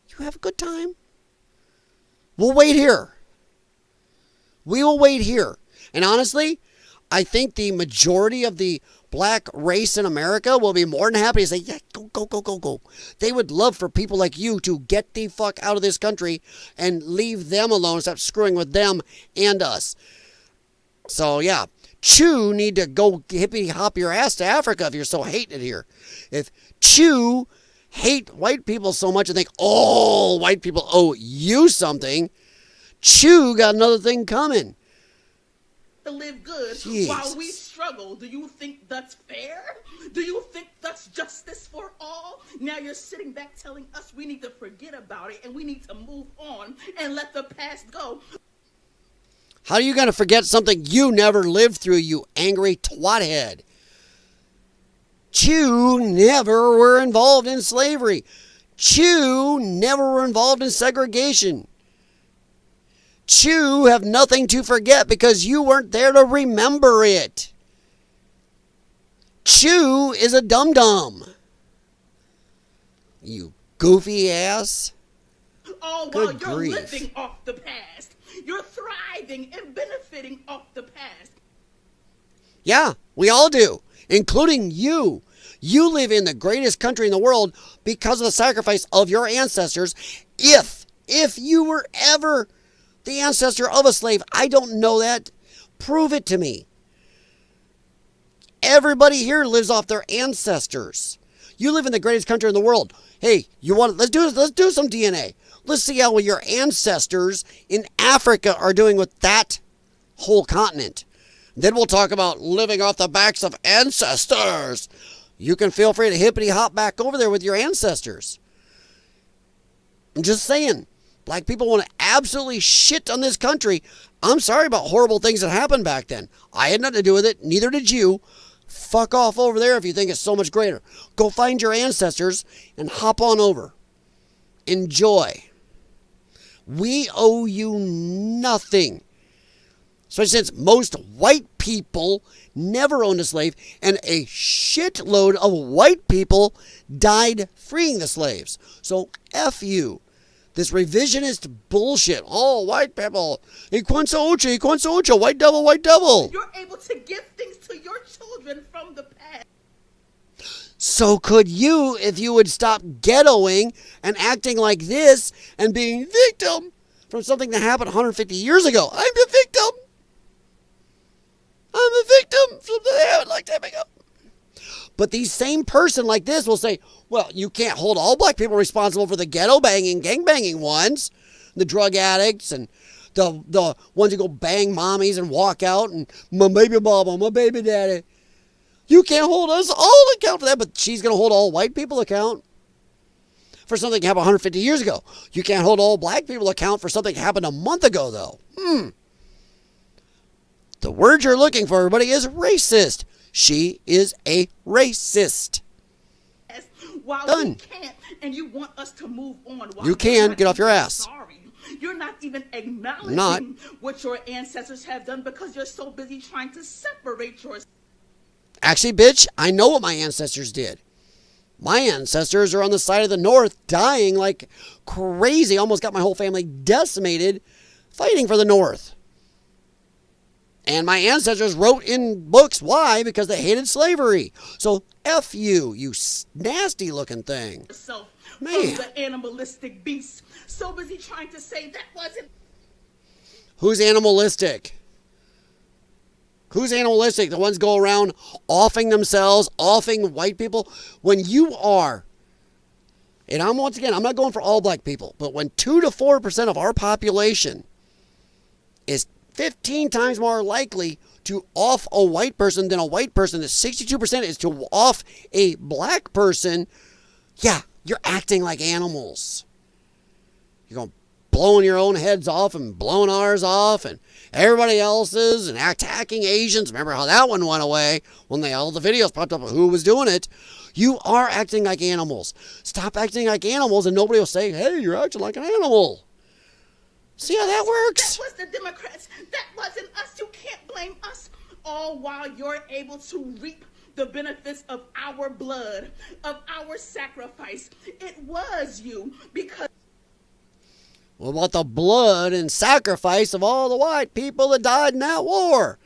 You have a good time. We'll wait here. We will wait here. And honestly, I think the majority of the black race in America will be more than happy to say, yeah, go. They would love for people like you to get the fuck out of this country and leave them alone, stop screwing with them and us. So, yeah, Chew need to go hippity hop your ass to Africa if you're so hated here. If Chew hate white people so much and think, oh, white people owe you something, Chew got another thing coming. To live good while we struggle. Do you think that's fair? Do you think that's justice for all? Now you're sitting back telling us we need to forget about it and we need to move on and let the past go. How are you going to forget something you never lived through, you angry twathead? Chew never were involved in slavery. Chew never were involved in segregation. Chew have nothing to forget because you weren't there to remember it. Chew is a dum-dum. You goofy ass. Oh, while you're living off the past. You're thriving and benefiting off the past. Yeah, we all do, including you. You live in the greatest country in the world because of the sacrifice of your ancestors. If you were ever the ancestor of a slave, I don't know that. Prove it to me. Everybody here lives off their ancestors. You live in the greatest country in the world. Hey, let's do some DNA. Let's see how your ancestors in Africa are doing with that whole continent. Then we'll talk about living off the backs of ancestors. You can feel free to hippity hop back over there with your ancestors. I'm just saying, black people want to absolutely shit on this country. I'm sorry about horrible things that happened back then. I had nothing to do with it. Neither did you. Fuck off over there if you think it's so much greater. Go find your ancestors and hop on over. Enjoy. We owe you nothing. Especially since most white people never owned a slave and a shitload of white people died freeing the slaves. So F you. This revisionist bullshit. Oh, white people. Ikwansa ucha, white devil. You're able to give things to your children from the past. So could you if you would stop ghettoing and acting like this and being victim from something that happened 150 years ago. I'm the victim. I'm a victim. Something that happened like that ago. But the same person like this will say, well, you can't hold all black people responsible for the ghetto banging, gang banging ones, the drug addicts and the ones who go bang mommies and walk out and my baby mama, my baby daddy. You can't hold us all account for that, but she's going to hold all white people account for something that happened 150 years ago. You can't hold all black people account for something that happened a month ago, though. The word you're looking for, everybody, is racist. She is a racist. While Done. we can't, and you want us to move on. While You can. Get off your ass. Sorry. You're not even acknowledging what your ancestors have done because you're so busy trying to separate yourself. Actually, bitch, I know what my ancestors did. My ancestors are on the side of the North dying like crazy. Almost got my whole family decimated fighting for the North. And my ancestors wrote in books. Why? Because they hated slavery. So F you, you nasty looking thing. Man. From the animalistic beast. So busy trying to say that wasn't. Who's animalistic? Who's animalistic? The ones go around offing themselves, offing white people. When you are, and I'm not going for all black people, but when 2 to 4% of our population is 15 times more likely to off a white person than a white person, that 62% is to off a black person, yeah, you're acting like animals. You're going blowing your own heads off and blowing ours off and everybody else's and attacking Asians. Remember how that one went away when all the videos popped up of who was doing it. You are acting like animals. Stop acting like animals and nobody will say, hey, you're acting like an animal. See how that works? That was the Democrats. That wasn't us. You can't blame us. All while you're able to reap the benefits of our blood, of our sacrifice. It was you because... What about the blood and sacrifice of all the white people that died in that war?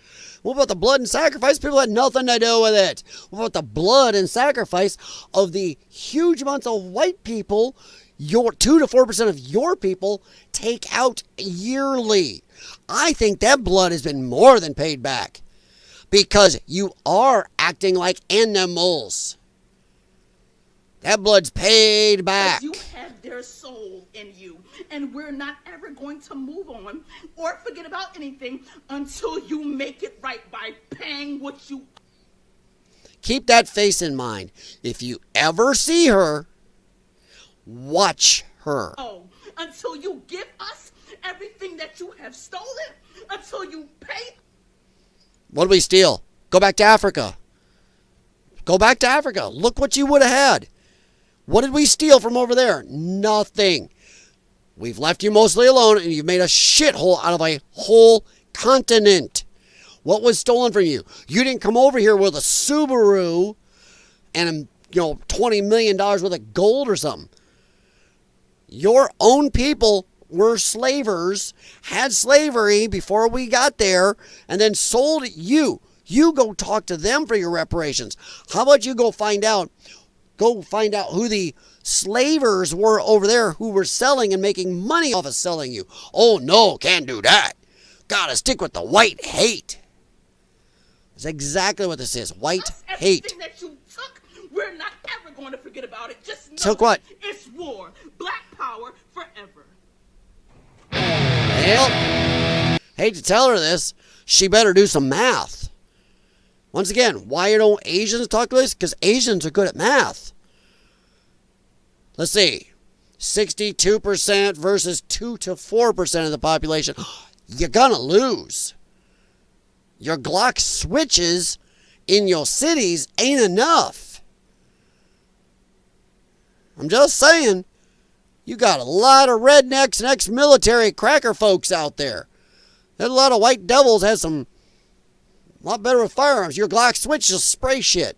What about the blood and sacrifice? People had nothing to do with it. What about the blood and sacrifice of the huge amounts of white people, your 2 to 4% of your people, take out yearly? I think that blood has been more than paid back because you are acting like animals. That blood's paid back. You have their soul in you, and we're not ever going to move on or forget about anything until you make it right by paying what you... Keep that face in mind. If you ever see her, watch her. Oh, until you give us everything that you have stolen, until you pay... What did we steal? Go back to Africa. Go back to Africa. Look what you would have had. What did we steal from over there? Nothing. We've left you mostly alone, and you've made a shithole out of a whole continent. What was stolen from you? You didn't come over here with a Subaru and $20 million worth of gold or something. Your own people were slavers, had slavery before we got there, and then sold you. You go talk to them for your reparations. How about you go find out who the slavers were over there who were selling and making money off of selling you. Oh no, can't do that. Gotta stick with the white hate. That's exactly what this is. White hate. Everything that you took, we're not ever going to forget about it. Just know took what? It's war. Black power forever. Well, hate to tell her this, she better do some math. Once again, why don't Asians talk to this? Because Asians are good at math. Let's see. 62% versus 2 to 4% of the population. You're going to lose. Your Glock switches in your cities ain't enough. I'm just saying. You got a lot of rednecks and ex-military cracker folks out there. There's a lot of white devils has some... a lot better with firearms. Your Glock switch just spray shit.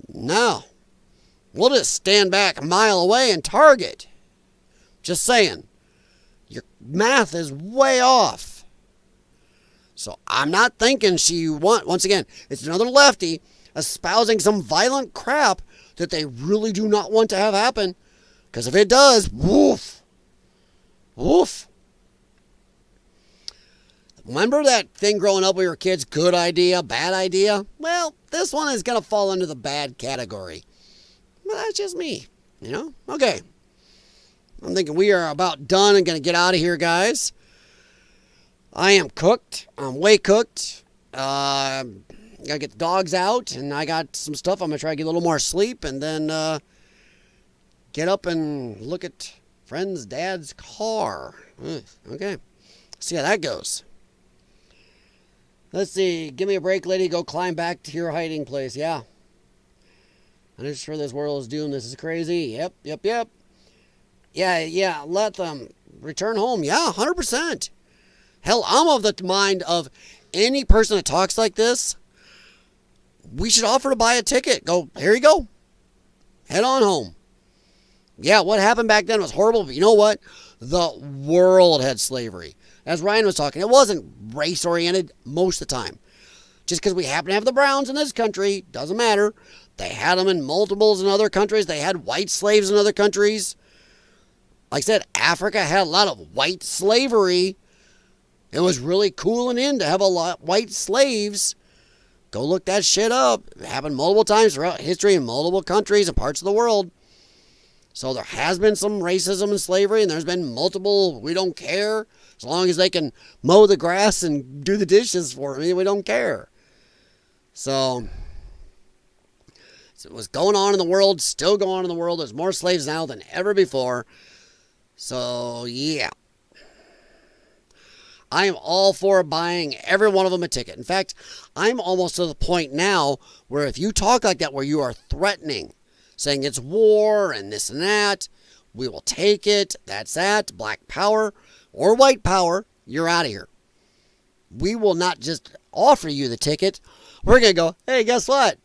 No. We'll just stand back a mile away and target. Just saying. Your math is way off. So I'm not thinking once again, it's another lefty espousing some violent crap that they really do not want to have happen. Because if it does, woof. Woof. Remember that thing growing up when we were kids? Good idea, bad idea? Well, this one is going to fall into the bad category. Well, that's just me, Okay. I'm thinking we are about done and going to get out of here, guys. I am cooked. I'm way cooked. Got to get the dogs out, and I got some stuff. I'm going to try to get a little more sleep, and then get up and look at friend's dad's car. Okay. See how that goes. Let's see. Give me a break, lady. Go climb back to your hiding place. Yeah. I'm just sure this world is doomed. This is crazy. Yep. Yeah. Let them return home. Yeah, 100%. Hell, I'm of the mind of any person that talks like this, we should offer to buy a ticket. Go, here you go. Head on home. Yeah, what happened back then was horrible, but you know what? The world had slavery. As Ryan was talking, it wasn't race-oriented most of the time. Just because we happen to have the Browns in this country, doesn't matter. They had them in multiples in other countries. They had white slaves in other countries. Like I said, Africa had a lot of white slavery. It was really cool and in to have a lot white slaves. Go look that shit up. It happened multiple times throughout history in multiple countries and parts of the world. So there has been some racism and slavery, and there's been multiple, we don't care. As long as they can mow the grass and do the dishes for me, we don't care. So it was going on in the world, still going on in the world. There's more slaves now than ever before. So, yeah. I am all for buying every one of them a ticket. In fact, I'm almost to the point now where if you talk like that, where you are threatening, saying it's war and this and that, we will take it, that's that, black power or white power, you're out of here. We will not just offer you the ticket. We're going to go, hey, guess what?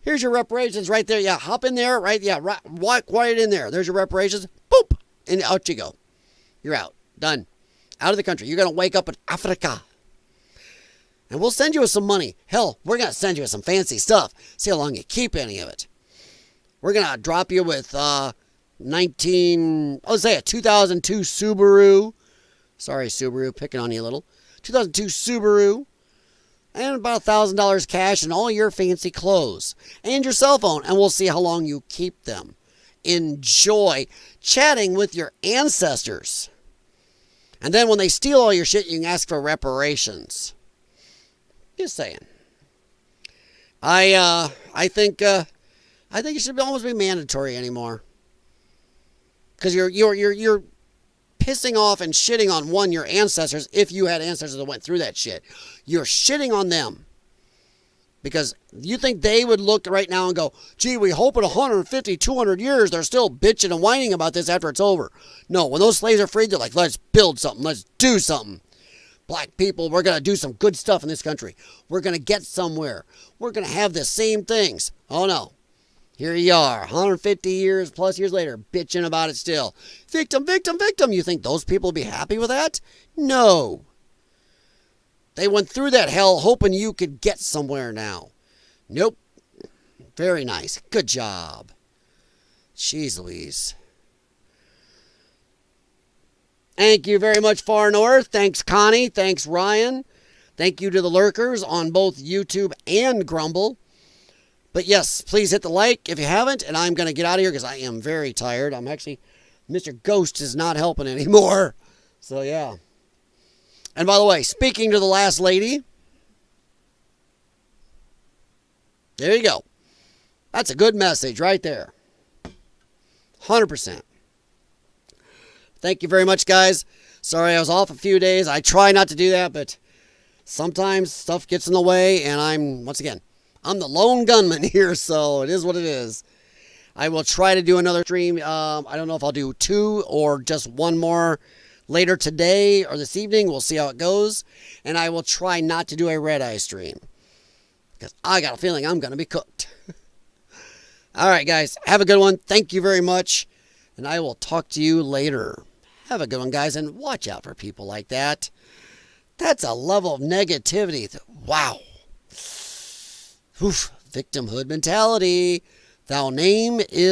Here's your reparations right there. Yeah, hop in there, right? Yeah, right, quiet in there. There's your reparations. Boop, and out you go. You're out. Done. Out of the country. You're going to wake up in Africa. And we'll send you with some money. Hell, we're going to send you with some fancy stuff. See how long you keep any of it. We're going to drop you with a 2002 Subaru. Sorry, Subaru, picking on you a little. 2002 Subaru. And about $1,000 cash and all your fancy clothes. And your cell phone. And we'll see how long you keep them. Enjoy chatting with your ancestors. And then when they steal all your shit, you can ask for reparations. Just saying. I think it should almost be mandatory anymore. Because you're pissing off and shitting on, one, your ancestors, if you had ancestors that went through that shit. You're shitting on them. Because you think they would look right now and go, gee, we hope in 150, 200 years they're still bitching and whining about this after it's over. No, when those slaves are freed, they're like, let's build something. Let's do something. Black people, we're going to do some good stuff in this country. We're going to get somewhere. We're going to have the same things. Oh, no. Here you are, 150 years plus years later, bitching about it still. Victim, victim, victim. You think those people will be happy with that? No. They went through that hell hoping you could get somewhere now. Nope. Very nice. Good job. Jeez Louise. Thank you very much, Far North. Thanks, Connie. Thanks, Ryan. Thank you to the lurkers on both YouTube and Grumble. But yes, please hit the like if you haven't. And I'm going to get out of here because I am very tired. Mr. Ghost is not helping anymore. So, yeah. And by the way, speaking to the last lady. There you go. That's a good message right there. 100%. Thank you very much, guys. Sorry I was off a few days. I try not to do that, but sometimes stuff gets in the way. And I'm the lone gunman here, so it is what it is. I will try to do another stream. I don't know if I'll do 2 or just 1 more later today or this evening. We'll see how it goes. And I will try not to do a red eye stream. Because I got a feeling I'm going to be cooked. All right, guys. Have a good one. Thank you very much. And I will talk to you later. Have a good one, guys. And watch out for people like that. That's a level of negativity. Wow. Oof. Victimhood mentality. Thou name is